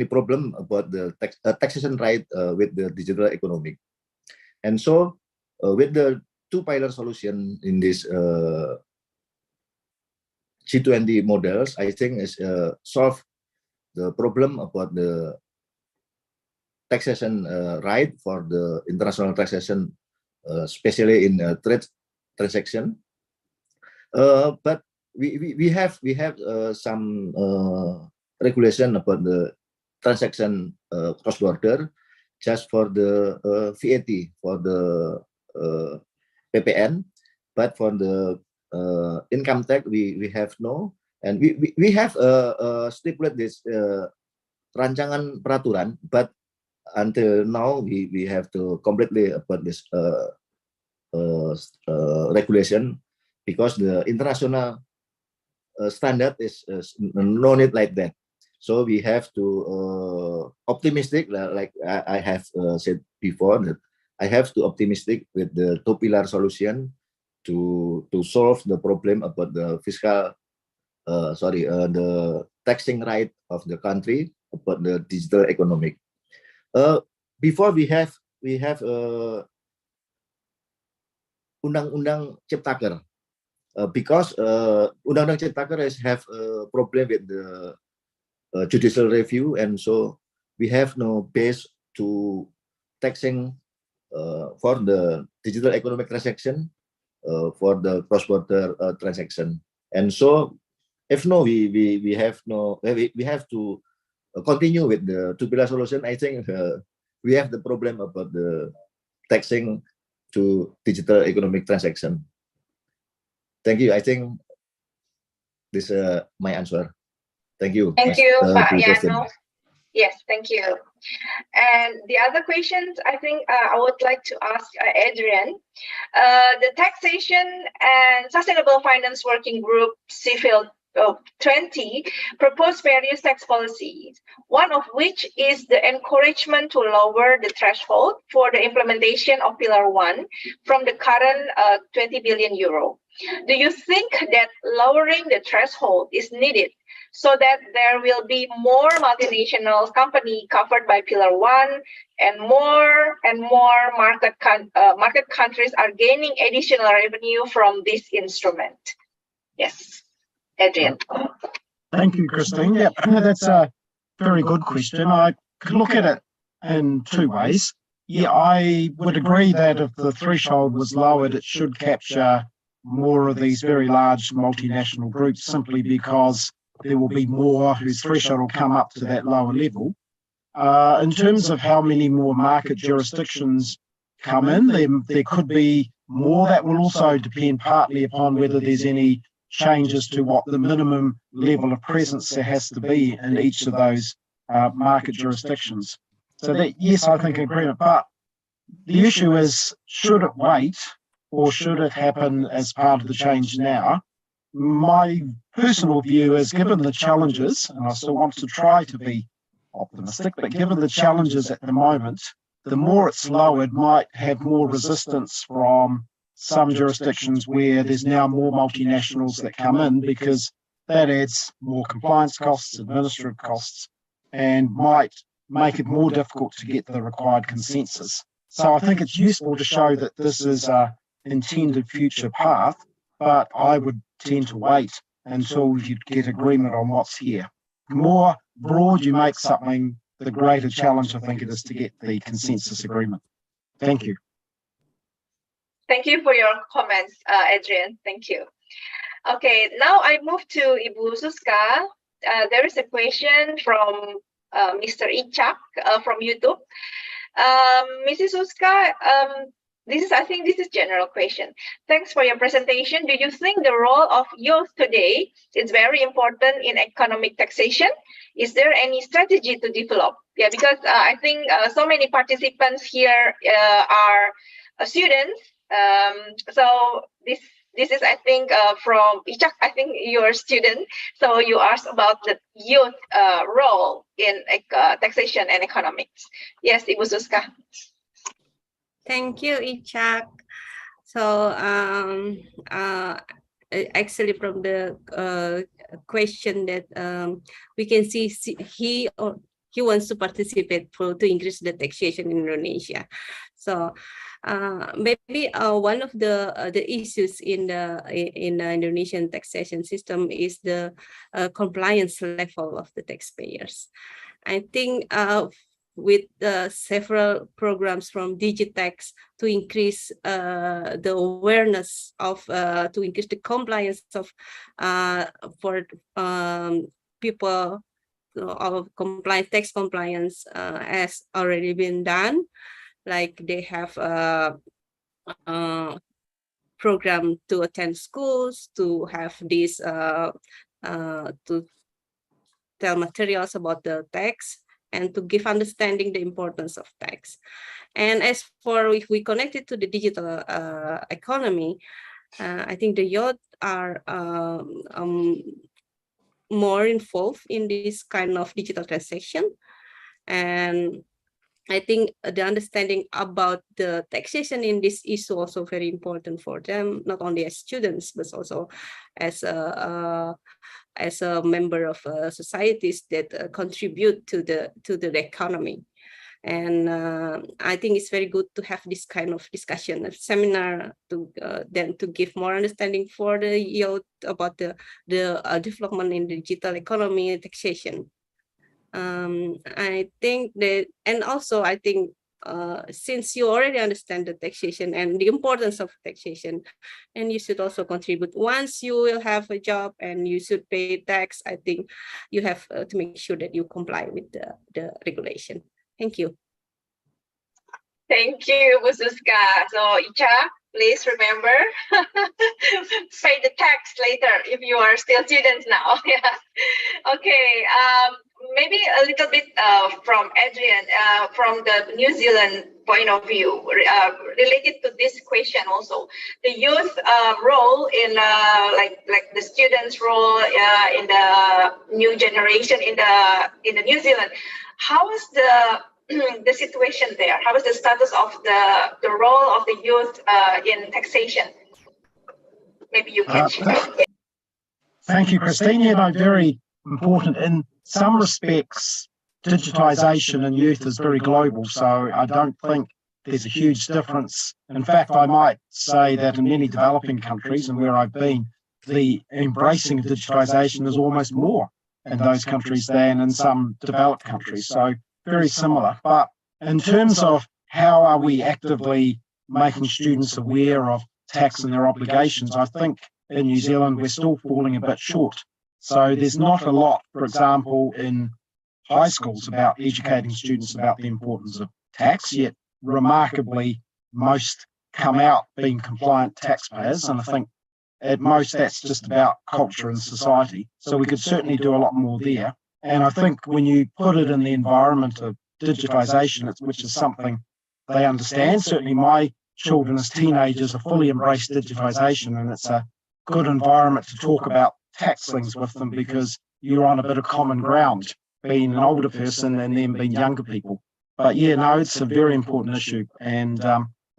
problem about the taxation right with the digital economic. And so with the two-pillar solution in this G20 models, I think is solve the problem about the taxation right for the international taxation, especially in trade transaction. But we have some regulation about the transaction cross-border, just for the VAT, for the PPN, but for the income tax we have no, and we have stipulate this rancangan peraturan, but until now we have to completely about this regulation, because the international standard is no need like that. So we have to optimistic, like I have said before, that I have to optimistic with the two-pillar solution to solve the problem about the fiscal, the taxing right of the country about the digital economic. Before we have Undang-Undang Ciptaker, because Undang-Undang Ciptaker have a problem with the judicial review, and so we have no base to taxing for the digital economic transaction, for the cross-border transaction. And so if no, we have no, we have to continue with the two-pillar solution. I think we have the problem about the taxing to digital economic transaction. Thank you. I think this is my answer. Thank you. Thank you, Pak Yanu. Yes, thank you. And the other questions, I think I would like to ask Adrian. The Taxation and Sustainable Finance Working Group, CIFIL 20, proposed various tax policies, one of which is the encouragement to lower the threshold for the implementation of Pillar 1 from the current 20 billion euro. Do you think that lowering the threshold is needed so that there will be more multinational companies covered by Pillar 1, and more market countries are gaining additional revenue from this instrument? Yes, Adrian. Thank you, Christine. Yeah, that's a very good question. I could look at it in two ways. Yeah, I would agree that if the threshold was lowered, it should capture more of these very large multinational groups, simply because there will be more whose threshold will come up to that lower level. In terms of how many more market jurisdictions come in, there could be more. That will also depend partly upon whether there's any changes to what the minimum level of presence there has to be in each of those market jurisdictions. So that, yes, I think agreement, but the issue is, should it wait or should it happen as part of the change now? My personal view is, given the challenges, and I still want to try to be optimistic, but given the challenges at the moment, the more it's lowered might have more resistance from some jurisdictions where there's now more multinationals that come in, because that adds more compliance costs, administrative costs, and might make it more difficult to get the required consensus. So I think it's useful to show that this is a intended future path, but I would tend to wait until you get agreement on what's here. The more broad you make something, the greater challenge I think it is to get the consensus agreement. Thank you. Thank you for your comments, Adrian. Thank you. Okay, now I move to Ibu Suska. There is a question from Mr. Ichak from YouTube. Mrs. Suska, I think this is general question. Thanks for your presentation. Do you think the role of youth today is very important in economic taxation? Is there any strategy to develop? Yeah, because I think so many participants here are students. So this is, I think, from Ichak. I think you're a student. So you asked about the youth role in taxation and economics. Yes, Ibu Suska. Thank you, Ichak. So actually, from the question that we can see, he wants to participate to increase the taxation in Indonesia. So maybe one of the issues in the Indonesian taxation system is the compliance level of the taxpayers. I think with several programs from Digitex to increase the awareness of, to increase the compliance of for people of compliance, tax compliance has already been done. Like they have a program to attend schools, to have this, to tell materials about the tax, and to give understanding the importance of tax. And as for if we connect it to the digital economy, I think the youth are more involved in this kind of digital transaction. And I think the understanding about the taxation in this is also very important for them, not only as students, but also as a member of societies that contribute to the economy. And I think it's very good to have this kind of discussion, a seminar, to then to give more understanding for the youth about the development in the digital economy and taxation. I think that, and also I think since you already understand the taxation and the importance of taxation, and you should also contribute. Once you will have a job and you should pay tax, I think you have to make sure that you comply with the regulation. Thank you. Thank you, Bu Suska. So Icha, please remember, pay the tax later if you are still students now. Yeah. Okay. Maybe a little bit from Adrian, from the New Zealand point of view, related to this question also, the youth role in like the students' role in the new generation in the New Zealand. How is the situation there? How is the status of the role of the youth in taxation? Maybe you can share. Thank you, Christine. You know, very important. In some respects, digitization in youth is very global, so I don't think there's a huge difference. In fact, I might say that in many developing countries, and where I've been, the embracing of digitization is almost more in those countries than in some developed countries. So very similar. But in terms of how are we actively making students aware of tax and their obligations, I think in New Zealand we're still falling a bit short. So there's not a lot, for example, in high schools about educating students about the importance of tax, yet remarkably most come out being compliant taxpayers, and I think at most that's just about culture and society. So we could certainly do a lot more there. And I think when you put it in the environment of digitisation, which is something they understand. Certainly my children as teenagers have fully embraced digitisation, and it's a good environment to talk about tax things with them because you're on a bit of common ground, being an older person and then being younger people. But yeah, no, it's a very important issue, and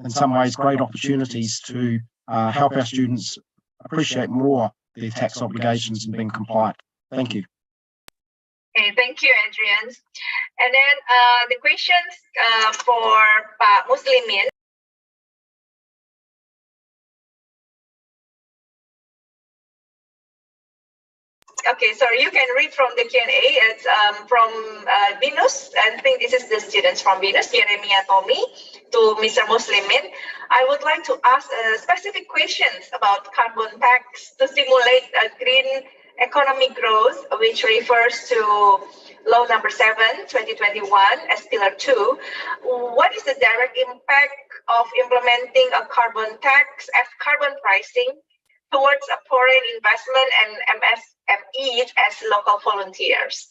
in some ways great opportunities to help our students appreciate more their tax obligations and being compliant. Thank you. Okay, thank you, Adrian. And then the questions for Pak Muslimin. Okay, so you can read from the Q&A. It's from Venus. I think this is the students from Venus, Jeremia Tommy, to Mr. Muslimin. I would like to ask specific questions about carbon tax to stimulate a green economic growth, which refers to Law Number 7, 2021, as Pillar 2. What is the direct impact of implementing a carbon tax as carbon pricing towards a foreign investment and MSMEs as local volunteers?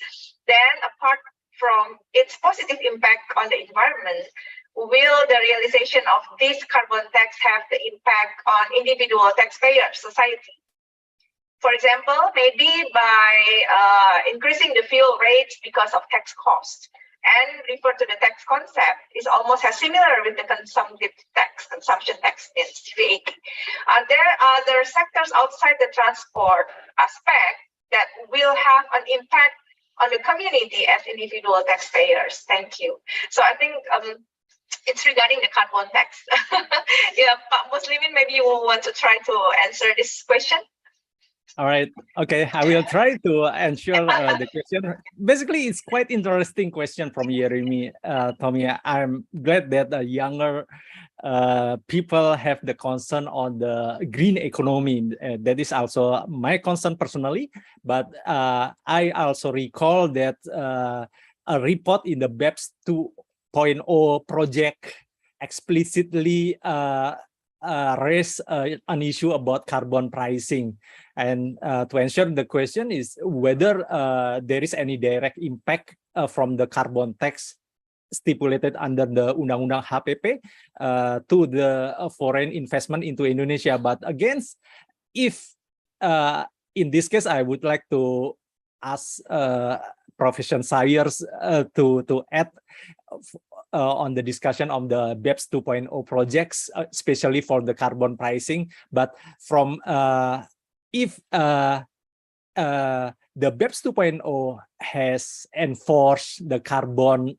Then, apart from its positive impact on the environment, will the realization of this carbon tax have the impact on individual taxpayer society? For example, maybe by increasing the fuel rates because of tax cost, and refer to the tax concept is almost as similar with the consumption tax in CVAT. Are there other sectors outside the transport aspect that will have an impact on the community as individual taxpayers? Thank you. So I think it's regarding the carbon tax. Yeah, Pak Muslimin, maybe you will want to try to answer this question. All right. Okay, I will try to answer the question. Basically, it's quite interesting question from Jeremy, Tommy. I'm glad that the younger people have the concern on the green economy. That is also my concern personally. But I also recall that a report in the BEPS 2.0 project explicitly raised an issue about carbon pricing. And to answer the question is whether there is any direct impact from the carbon tax stipulated under the Undang-Undang HPP to the foreign investment into Indonesia. But again, if in this case, I would like to ask Professor Sawyer to add on the discussion of the BEPS 2.0 projects, especially for the carbon pricing. But from if the BEPS 2.0 has enforced the carbon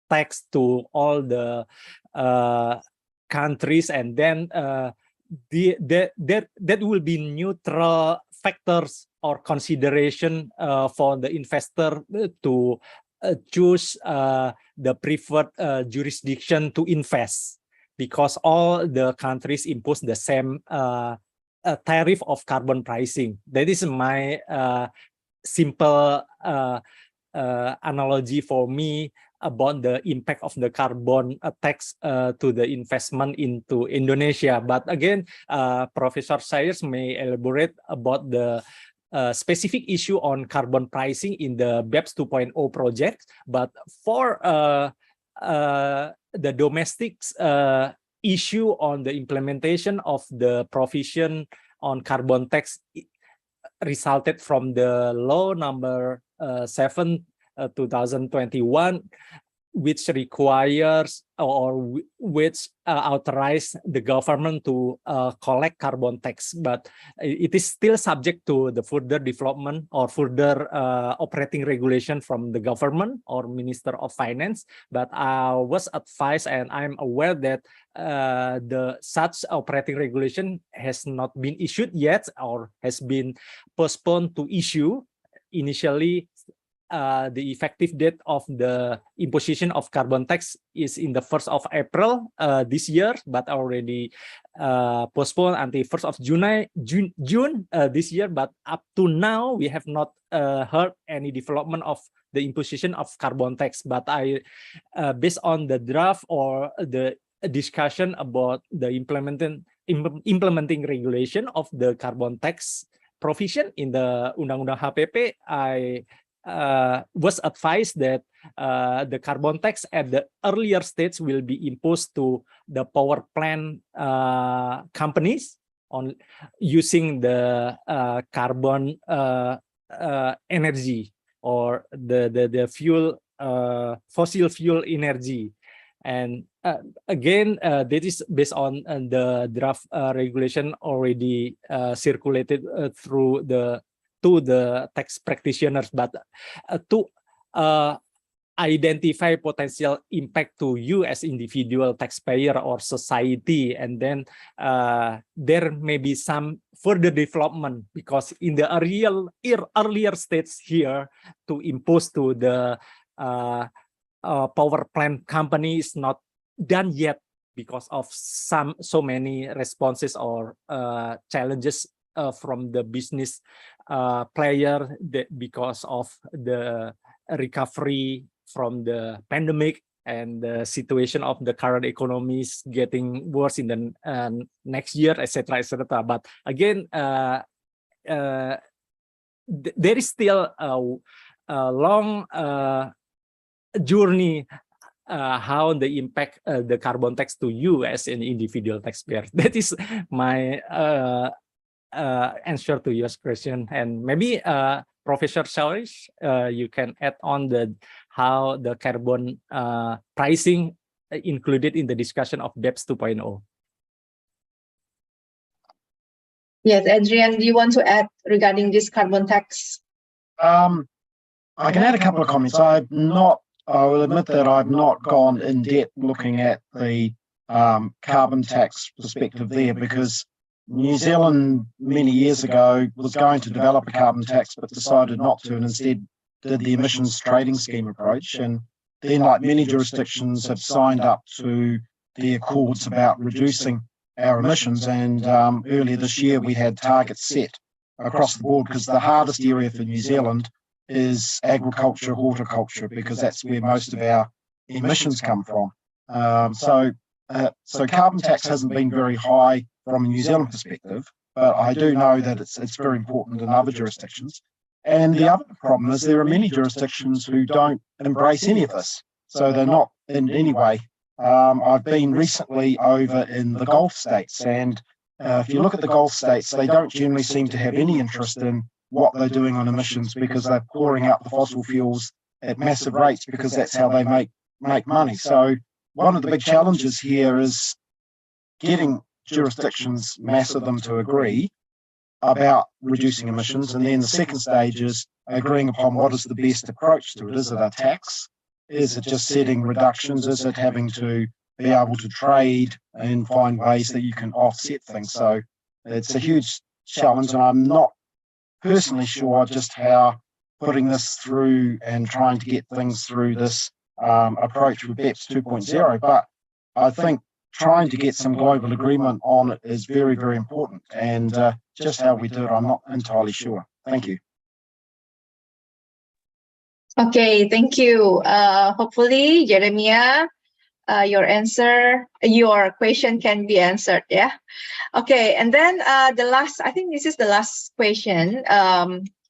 tax to all the countries, and then that will be neutral factors or consideration for the investor to choose the preferred jurisdiction to invest, because all the countries impose the same tariff of carbon pricing. That is my simple analogy for me about the impact of the carbon tax to the investment into Indonesia. But again, Professor Sayers may elaborate about the specific issue on carbon pricing in the BEPS 2.0 project. But for the domestic issue on the implementation of the provision on carbon tax resulted from the law number 7 2021, which requires or which authorize the government to collect carbon tax, but it is still subject to the further development or further operating regulation from the government or Minister of Finance. But I was advised, and I'm aware that the such operating regulation has not been issued yet or has been postponed to issue. Initially, the effective date of the imposition of carbon tax is in the 1st of April this year, but already postponed until 1st of June this year. But up to now, we have not heard any development of the imposition of carbon tax. But I, based on the draft or the discussion about the implementing regulation of the carbon tax provision in the Undang-Undang HPP, I was advised that the carbon tax at the earlier stage will be imposed to the power plant companies on using the carbon energy or the fuel fossil fuel energy. And again, that is based on the draft regulation already circulated through to the tax practitioners, but to identify potential impact to you as individual taxpayer or society, and then there may be some further development, because in the earlier stage here to impose to the power plant company is not done yet because of so many responses or challenges from the business player, because of the recovery from the pandemic and the situation of the current economy is getting worse in the next year, etc., etc. But again, there is still a long journey how the impact the carbon tax to you as an individual taxpayer. That is my answer to your question. And maybe Professor Sawyer, you can add on how the carbon pricing included in the discussion of BEPS 2.0. Yes, Adrian, do you want to add regarding this carbon tax? I can add a couple of comments. I will admit that I've not gone in depth looking at the carbon tax perspective there, because New Zealand many years ago was going to develop a carbon tax but decided not to, and instead did the emissions trading scheme approach. And then, like many jurisdictions, have signed up to the accords about reducing our emissions. And earlier this year we had targets set across the board, because the hardest area for New Zealand is agriculture, horticulture, because that's where most of our emissions come from. So carbon tax hasn't been very high from a New Zealand perspective, but I do know that it's very important in other jurisdictions. And the other problem is there are many jurisdictions who don't embrace any of this, so they're not in any way. I've been recently over in the Gulf states, and if you look at the Gulf states, they don't generally seem to have any interest in what they're doing on emissions, because they're pouring out the fossil fuels at massive rates, because that's how they make money. So one of the big challenges here is getting jurisdictions, mass of them, to agree about reducing emissions. And then the second stage is agreeing upon what is the best approach to it. Is it a tax? Is it just setting reductions? Is it having to be able to trade and find ways that you can offset things? So it's a huge challenge, and I'm not personally sure just how putting this through and trying to get things through this approach with BEPS 2.0, but I think trying to get some global agreement on it is very, very important. And just how we do it, I'm not entirely sure. Thank you. Okay, thank you. Hopefully, Jeremiah, your question can be answered. Yeah. Okay, and then I think this is the last question.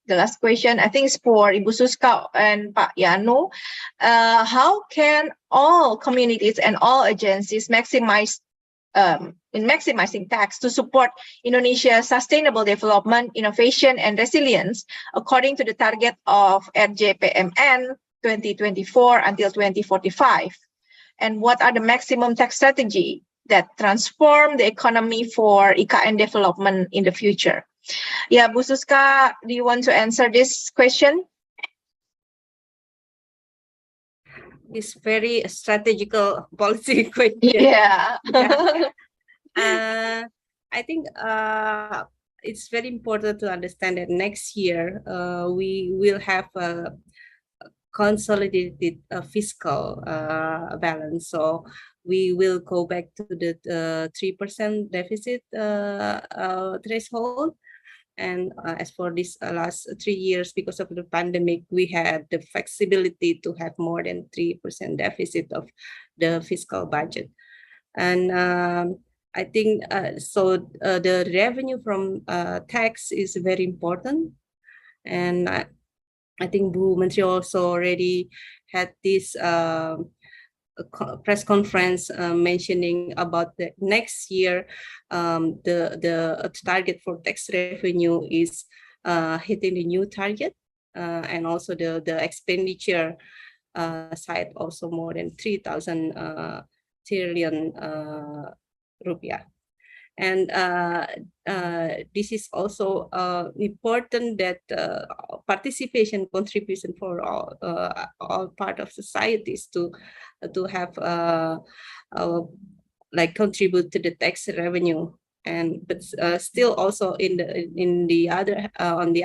The last question, I think, is for Ibu Suska and Pak Yanu. How can all communities and all agencies maximize in maximizing tax to support Indonesia's sustainable development, innovation, and resilience according to the target of RJPMN 2024 until 2045? And what are the maximum tax strategy that transform the economy for IKN development in the future? Yeah, Bu Suska, do you want to answer this question? It's very strategical policy question. Yeah. I think it's very important to understand that next year we will have a consolidated fiscal balance. So we will go back to the 3% deficit threshold. And as for this last 3 years, because of the pandemic, we had the flexibility to have more than 3% deficit of the fiscal budget. And I think the revenue from tax is very important. And I think Bu Menteri also already had this press conference mentioning about the next year. The target for tax revenue is hitting the new target, and also the expenditure side also more than 3,000 trillion rupiah. And this is also important that participation contribution for all part of societies to have like contribute to the tax revenue. And but still also on the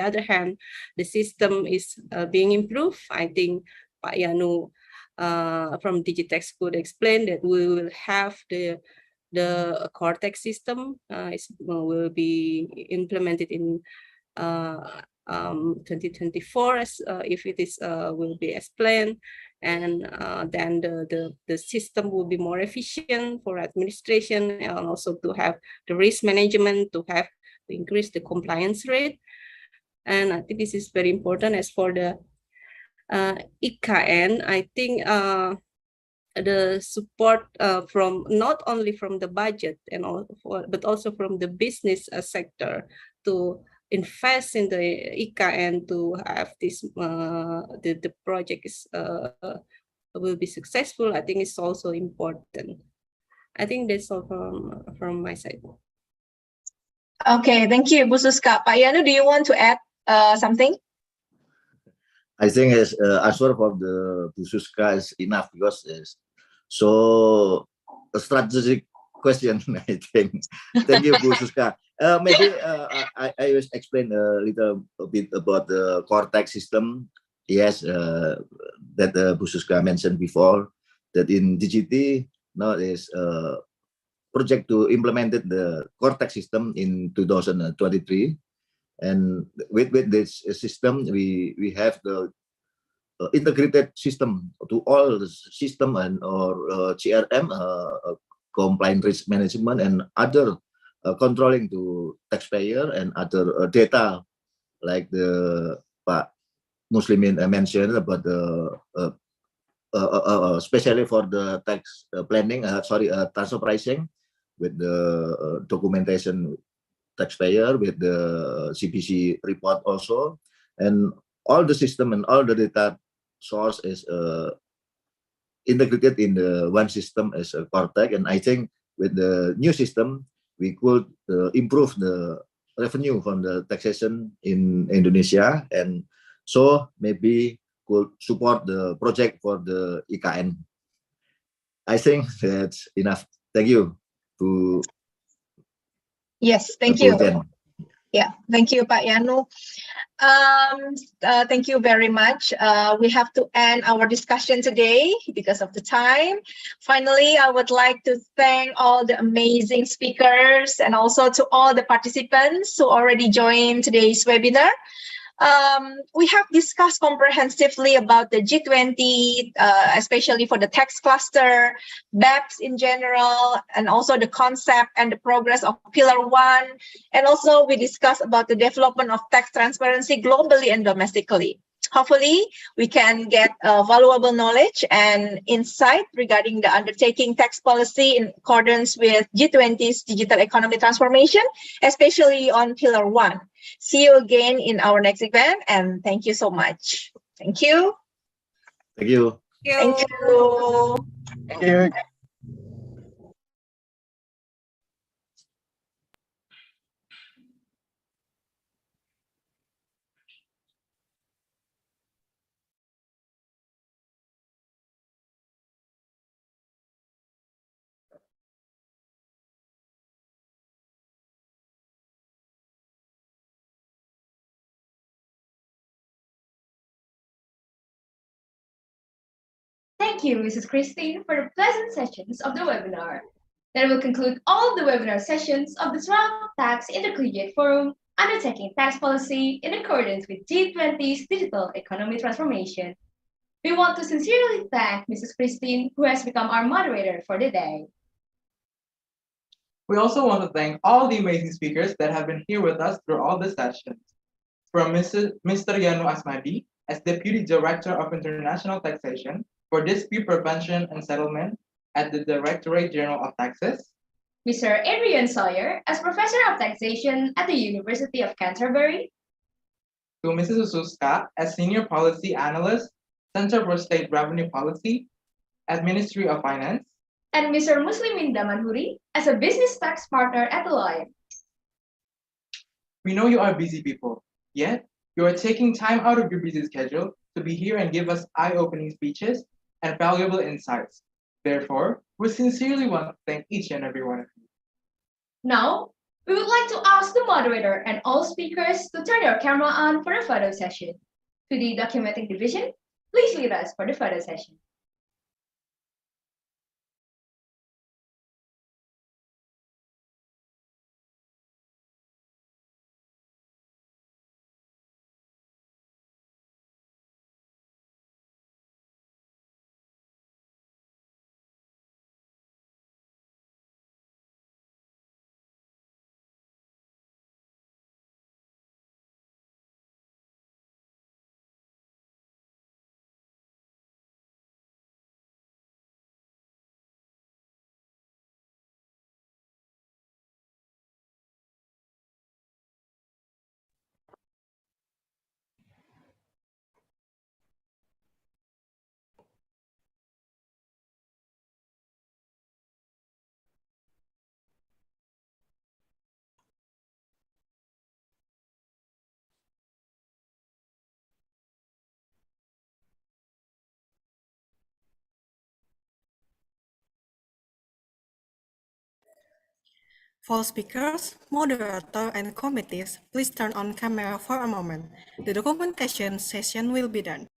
other hand, the system is being improved. I think Pak Yanu from Digitex could explain that we will have the core tax system will be implemented in 2024 as if it is will be as planned, and then the system will be more efficient for administration, and also to have the risk management, to increase the compliance rate. And I think this is very important. As for the IKN, I think the support from not only from the budget but also from the business sector to invest in the IKN to have this the project is will be successful. I think it's also important. I think that's all from my side. Okay, thank you, Bu Suska. Pak Yanu, do you want to add something? I think as answer for the Bu Suska is enough, because it's so a strategic question, I think. Thank you, Bu Suska. Maybe I will explain a little bit about the core tax system. Yes, that Bu Suska mentioned before, that in DGT now is project to implement the core tax system in 2023. And with this system, we have the integrated system to all the system and or CRM, compliant risk management, and other controlling to taxpayer and other data, like the Pak Muslimin mentioned about the especially for the tax planning, transfer pricing, with the documentation taxpayer, with the CPC report also, and all the system and all the data source is integrated in the one system as a core tax. And I think with the new system, we could improve the revenue from the taxation in Indonesia, and so maybe could support the project for the IKN. I think that's enough. Thank you. Yes, thank you. Yeah, thank you, Pak Yanu. Thank you very much. We have to end our discussion today because of the time. Finally, I would like to thank all the amazing speakers and also to all the participants who already joined today's webinar. We have discussed comprehensively about the G20, especially for the tax cluster, BEPS in general, and also the concept and the progress of Pillar 1. And also we discussed about the development of tax transparency globally and domestically. Hopefully, we can get valuable knowledge and insight regarding the undertaking tax policy in accordance with G20's digital economy transformation, especially on Pillar 1. See you again in our next event, and thank you so much. Thank you. Thank you. Thank you. Thank you. Thank you, Mrs. Christine, for the pleasant sessions of the webinar. That will conclude all the webinar sessions of the 12th Tax Intercollegiate Forum, Undertaking Tax Policy in accordance with G20's digital economy transformation. We want to sincerely thank Mrs. Christine, who has become our moderator for the day. We also want to thank all the amazing speakers that have been here with us through all the sessions. From Mr. Yanu Asmadi, as Deputy Director of International Taxation for Dispute Prevention and Settlement at the Directorate General of Taxes. Mr. Adrian Sawyer as Professor of Taxation at the University of Canterbury. To Mrs. Suska as Senior Policy Analyst, Center for State Revenue Policy at Ministry of Finance. And Mr. Muslimin Damanhuri as a Business Tax Partner at Deloitte. We know you are busy people, yet you are taking time out of your busy schedule to be here and give us eye-opening speeches and valuable insights. Therefore, we sincerely want to thank each and every one of you. Now, we would like to ask the moderator and all speakers to turn your camera on for a photo session. To the documenting division, please lead us for the photo session. For speakers, moderator, and committees, please turn on camera for a moment. The documentation session will be done.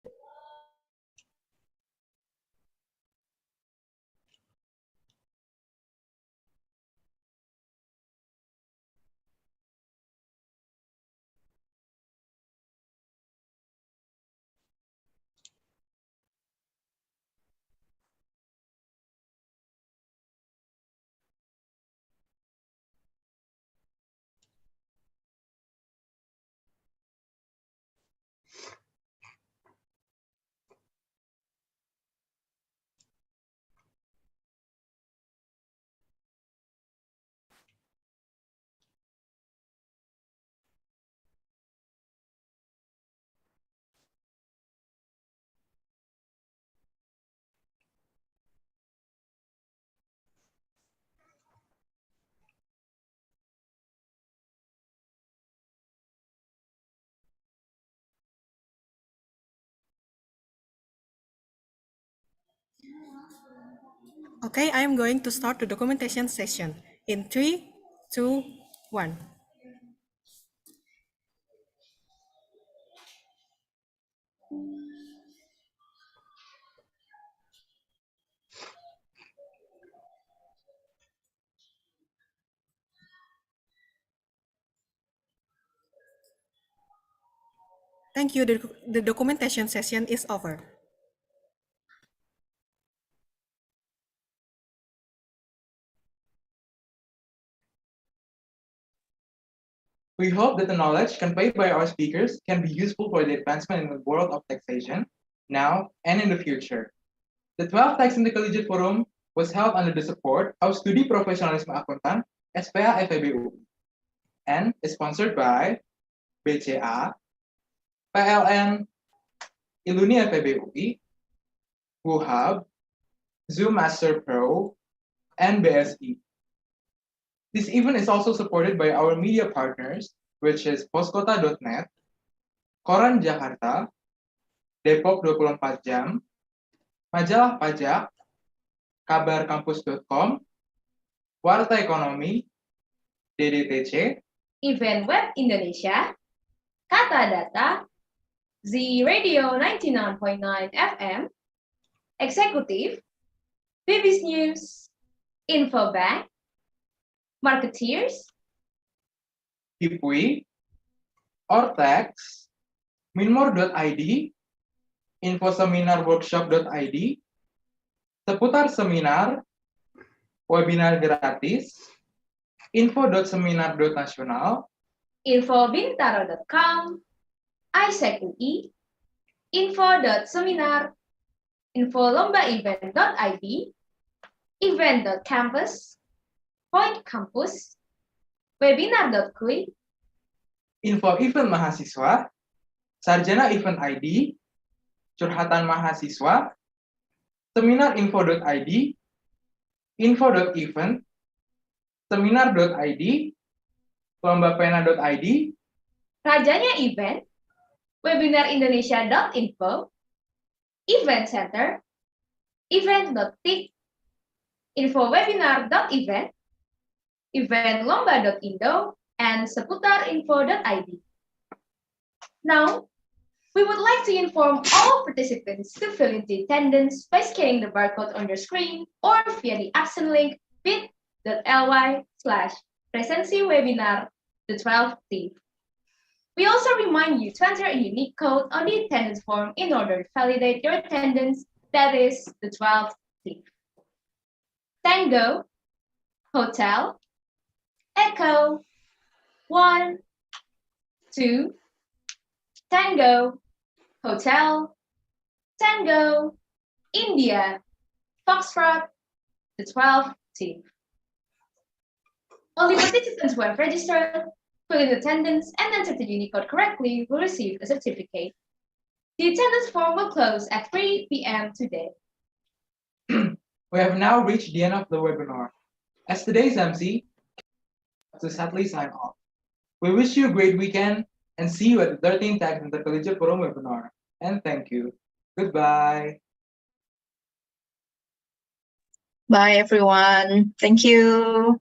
Okay, I am going to start the documentation session in 3, 2, 1. Thank you. The documentation session is over. We hope that the knowledge conveyed by our speakers can be useful for the advancement in the world of taxation, now and in the future. The 12th Tax Intercollegiate Forum was held under the support of Studi Profesionalisme Akuntan SPA FEBU and is sponsored by BCA, PLN, Iluni FEBUI, WUHAB, Zoom Master Pro, and BSI. This event is also supported by our media partners, which is poskota.net, Koran Jakarta, Depok 24 Jam, Majalah Pajak, kabarkampus.com, Warta Ekonomi, DDTC, Event Web Indonesia, Kata Data, Z Radio 99.9 FM, Eksekutif, Bibis News, Infobank, Marketeers, Hipwi, Ortex, Minmor.id, Infoseminarworkshop.id, Seputar Seminar, Webinar Gratis, Info.seminar.nasional, Infobintaro.com, ISEC UI, info.seminar, infolombaevent.id, event.campus, point campus, webinar.kui, info event mahasiswa, sarjana event ID, curhatan mahasiswa, seminar.info.id, info.event, seminar.id, lombapena.id, rajanya event, webinarindonesia.info, event center, event.tik, infowebinar.event, eventlomba.indo, and seputarinfo.id. Now, we would like to inform all participants to fill in the attendance by scanning the barcode on your screen or via the action link bit.ly/presensiwebinar the 12th TIF. We also remind you to enter a unique code on the attendance form in order to validate your attendance, that is the 12th TIF. Tango, Hotel, Echo, 1, 2, Tango, Hotel, Tango, India, Foxtrot, the 12th TIF. Only participants who have registered, fill in attendance, and entered the Unicode correctly will receive a certificate. The attendance form will close at 3 p.m. today. We have now reached the end of the webinar. As today's MC, to sadly sign off. We wish you a great weekend and see you at the 13th Tax Intercollegiate Forum webinar. And thank you. Goodbye. Bye, everyone. Thank you.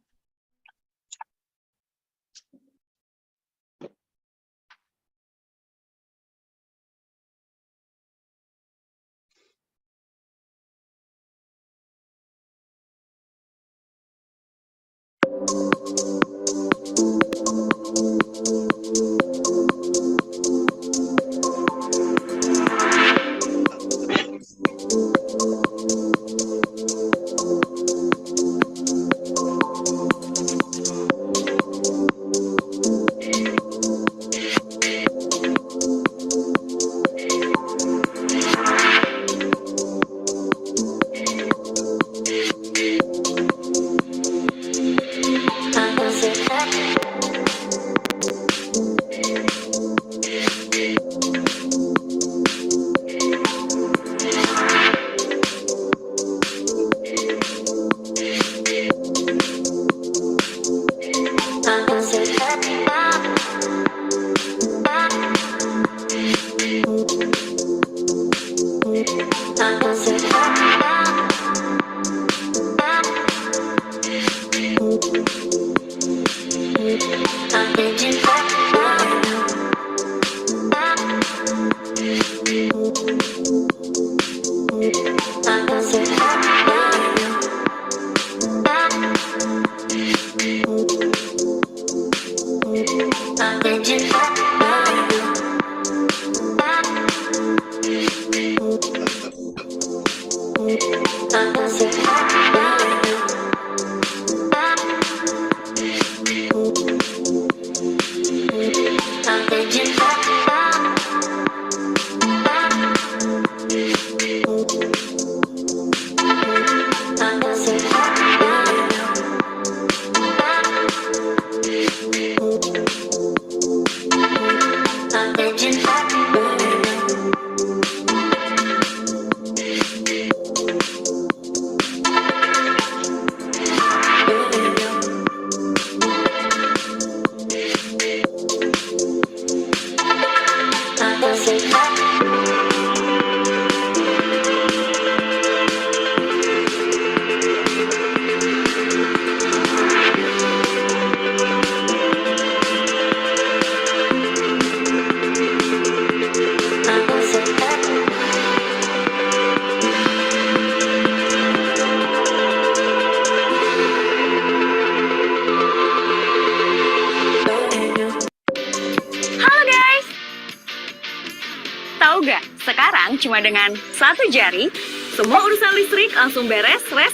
Cuma dengan satu jari, semua urusan listrik langsung beres, res.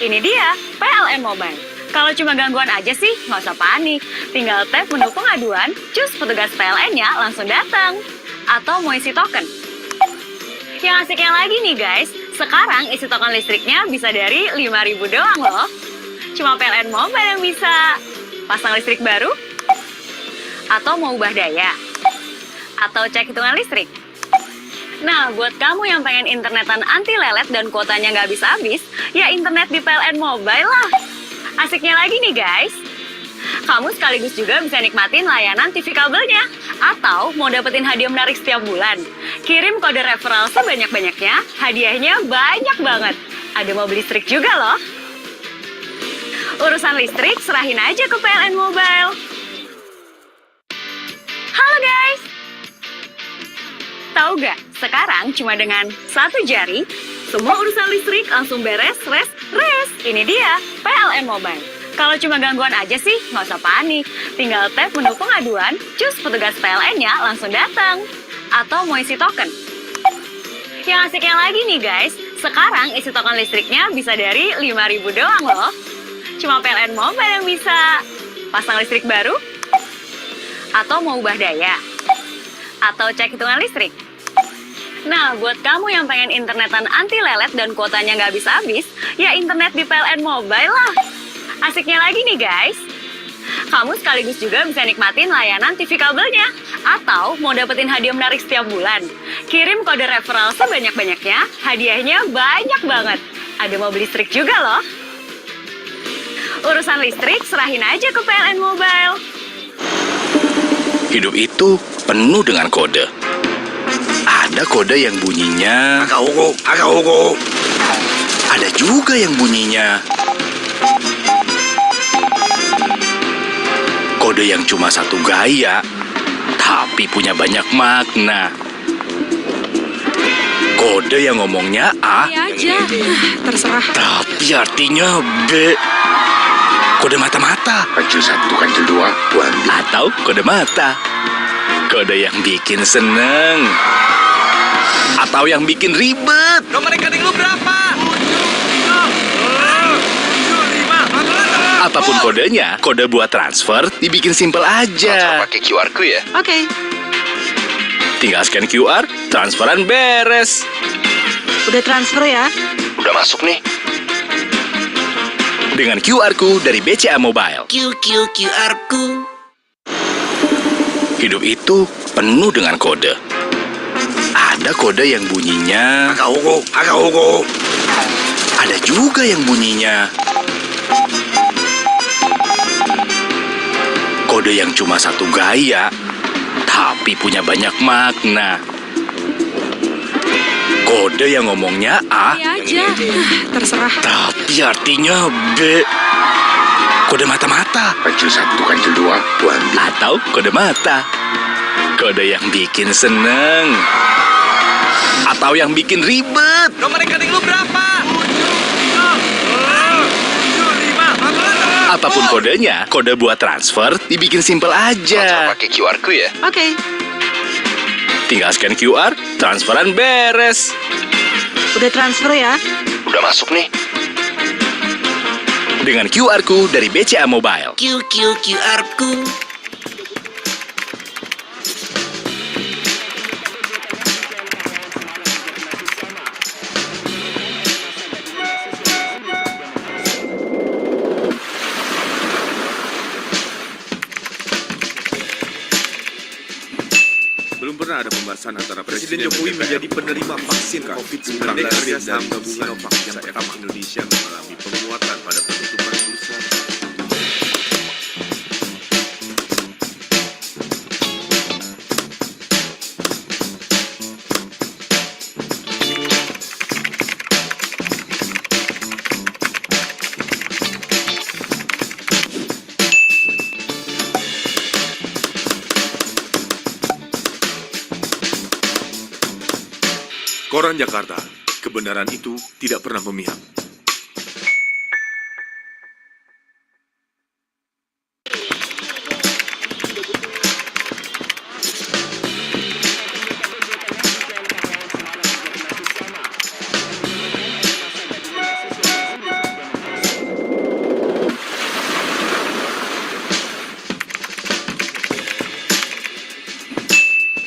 Ini dia, PLN Mobile. Kalau cuma gangguan aja sih, nggak usah panik. Tinggal tap menu pengaduan, cus petugas PLN-nya langsung datang. Atau mau isi token? Yang asiknya lagi nih guys, sekarang isi token listriknya bisa dari 5.000 doang loh. Cuma PLN Mobile yang bisa pasang listrik baru, atau mau ubah daya, atau cek hitungan listrik. Nah, buat kamu yang pengen internetan anti lelet dan kuotanya nggak habis-habis, ya internet di PLN Mobile lah. Asiknya lagi nih guys, kamu sekaligus juga bisa nikmatin layanan TV kabelnya. Atau mau dapetin hadiah menarik setiap bulan, kirim kode referral sebanyak-banyaknya, hadiahnya banyak banget. Ada mobil listrik juga loh. Urusan listrik serahin aja ke PLN Mobile. Halo guys! Tahu gak, sekarang cuma dengan satu jari, semua urusan listrik langsung beres, res. Ini dia, PLN Mobile. Kalau cuma gangguan aja sih, nggak usah panik. Tinggal tap menu pengaduan, cus petugas PLN-nya langsung datang. Atau mau isi token. Yang asiknya lagi nih guys, sekarang isi token listriknya bisa dari 5.000 doang loh. Cuma PLN Mobile yang bisa pasang listrik baru, atau mau ubah daya, atau cek hitungan listrik. Nah, buat kamu yang pengen internetan anti lelet dan kuotanya nggak habis-habis, ya internet di PLN Mobile lah. Asiknya lagi nih guys, kamu sekaligus juga bisa nikmatin layanan TV kabelnya. Atau mau dapetin hadiah menarik setiap bulan, kirim kode referral sebanyak-banyaknya, hadiahnya banyak banget. Ada mobil listrik juga loh. Urusan listrik serahin aja ke PLN Mobile. Hidup itu penuh dengan kode. Ada kode yang bunyinya agak. Ada juga yang bunyinya kode yang cuma satu gaya, tapi punya banyak makna. Kode yang ngomongnya A, aja, terserah. tapi artinya B. Kode mata-mata. Kancil 1, kancil 2, ambil. Atau kode mata. Kode yang bikin seneng. Atau yang bikin ribet. Nomor rekening lu berapa? Apapun kodenya, kode buat transfer dibikin simple aja. Pakai QR ku ya? Oke. Tinggal scan QR, transferan beres. Udah transfer ya? Udah masuk nih. Dengan QR ku dari BCA Mobile. QR ku. Hidup itu penuh dengan kode. Ada kode yang bunyinya agak. Ada juga yang bunyinya kode yang cuma satu gaya, tapi punya banyak makna. Kode yang ngomongnya A, aja, terserah. tapi artinya B. Kode mata-mata. Kancil 1, kancil 2, ambil. Atau kode mata. Kode yang bikin seneng. Atau yang bikin ribet. Nomor rekening lu berapa? Apapun kodenya, kode buat transfer dibikin simple aja. Pakai QR ku ya? Oke. Tinggal scan QR, transferan beres. Udah transfer ya? Udah masuk nih. Dengan QR ku dari BCA Mobile. QR ku. Belum pernah ada pembahasan antara Presiden Jokowi menjadi penerima vaksin COVID-19 dari saham gabungan yang pertama Indonesia mengalami penguatan pada penutupan bursa. Koran Jakarta, kebenaran itu tidak pernah memihak.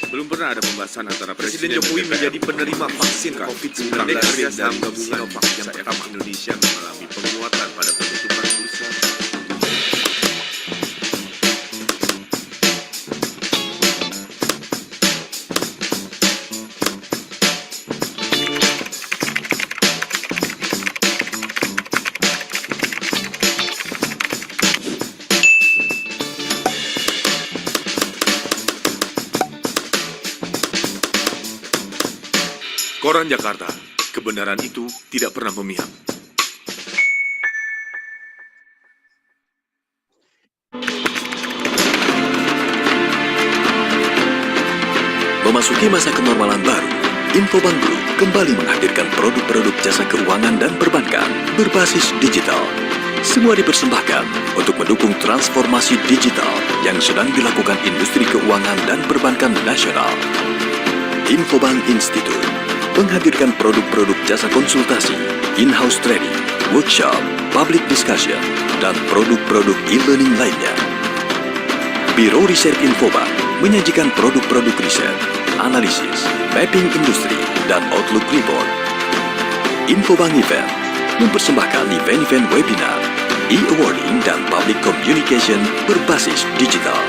Belum pernah ada pembahasan pembahasan antara Presiden Jokowi menjadi penerima vaksin COVID-19 dari saham gabungan Sinovac yang pertama Indonesia mengalami penguatan pada penutupan bursa. Koran Jakarta, kebenaran itu tidak pernah memihak. Memasuki masa kenormalan baru, Infobank Group kembali menghadirkan produk-produk jasa keuangan dan perbankan berbasis digital. Semua dipersembahkan untuk mendukung transformasi digital yang sedang dilakukan industri keuangan dan perbankan nasional. Infobank Institute menghadirkan produk-produk jasa konsultasi, in-house training, workshop, public discussion, dan produk-produk e-learning lainnya. Biro Riset Infobank menyajikan produk-produk riset, analisis, mapping industri, dan outlook report. Infobank Event mempersembahkan event-event webinar, e-awarding, dan public communication berbasis digital.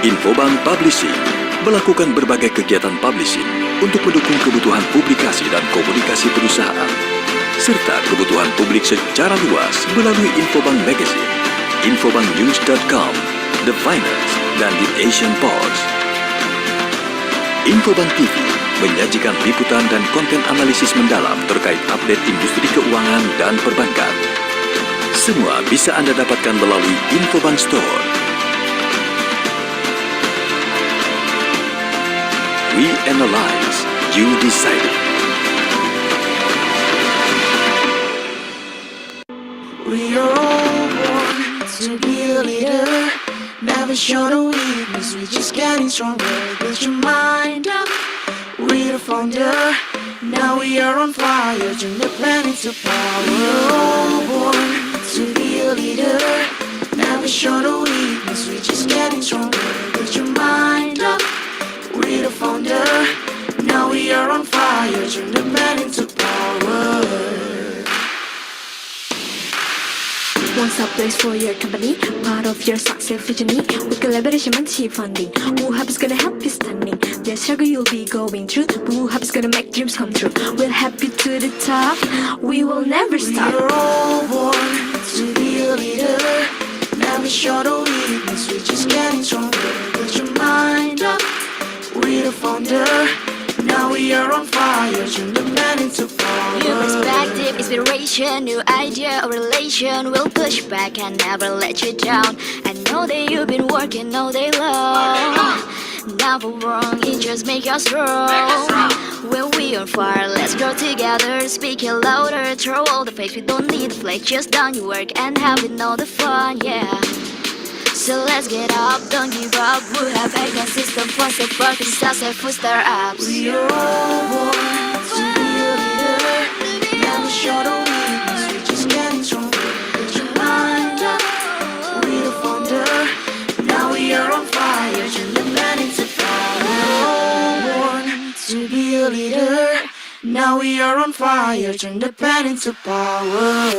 Infobank Publishing melakukan berbagai kegiatan publishing untuk mendukung kebutuhan publikasi dan komunikasi perusahaan, serta kebutuhan publik secara luas melalui Infobank Magazine, infobanknews.com, The Finance, dan The Asian Post. Infobank TV menyajikan liputan dan konten analisis mendalam terkait update industri keuangan dan perbankan. Semua bisa Anda dapatkan melalui Infobank Store. We analyze, you decide. We are all born to be a leader. Never shown a weakness, we're just getting stronger. Get your mind up, we're the founder. Now we are on fire, turn the plan into power. We're all born to be a leader. Never shown a weakness, we're just getting stronger. Get your mind up, we're the founder. Now we are on fire, turn the plan into power. One stop place for your company, part of your success vision. With collaboration and seed funding, WooHub is gonna help you standing. The struggle you'll be going through, WooHub is gonna make dreams come true. We'll help you to the top, we will never stop. We are all born to be a leader. Never short of weakness, we're just getting stronger. Get your mind up, we're the founder. Now we are on fire, turn the plan into power. New perspective, inspiration, new idea or relation. We'll push back and never let you down. I know that you've been working all day long. Never wrong, it just make us grow. When we on fire, let's grow together. Speak it louder, throw all the fakes. We don't need the flex, just done your work and having all the fun, yeah. So let's get up, don't give up. We have a system for supporting successful startups. We are all born to be a leader. Never short of weakness, we're just getting stronger. Get your mind up, we're the founder. Now we are on fire, turn the plan into power. We're all born to be a leader. Now we are on fire, turn the plan into power.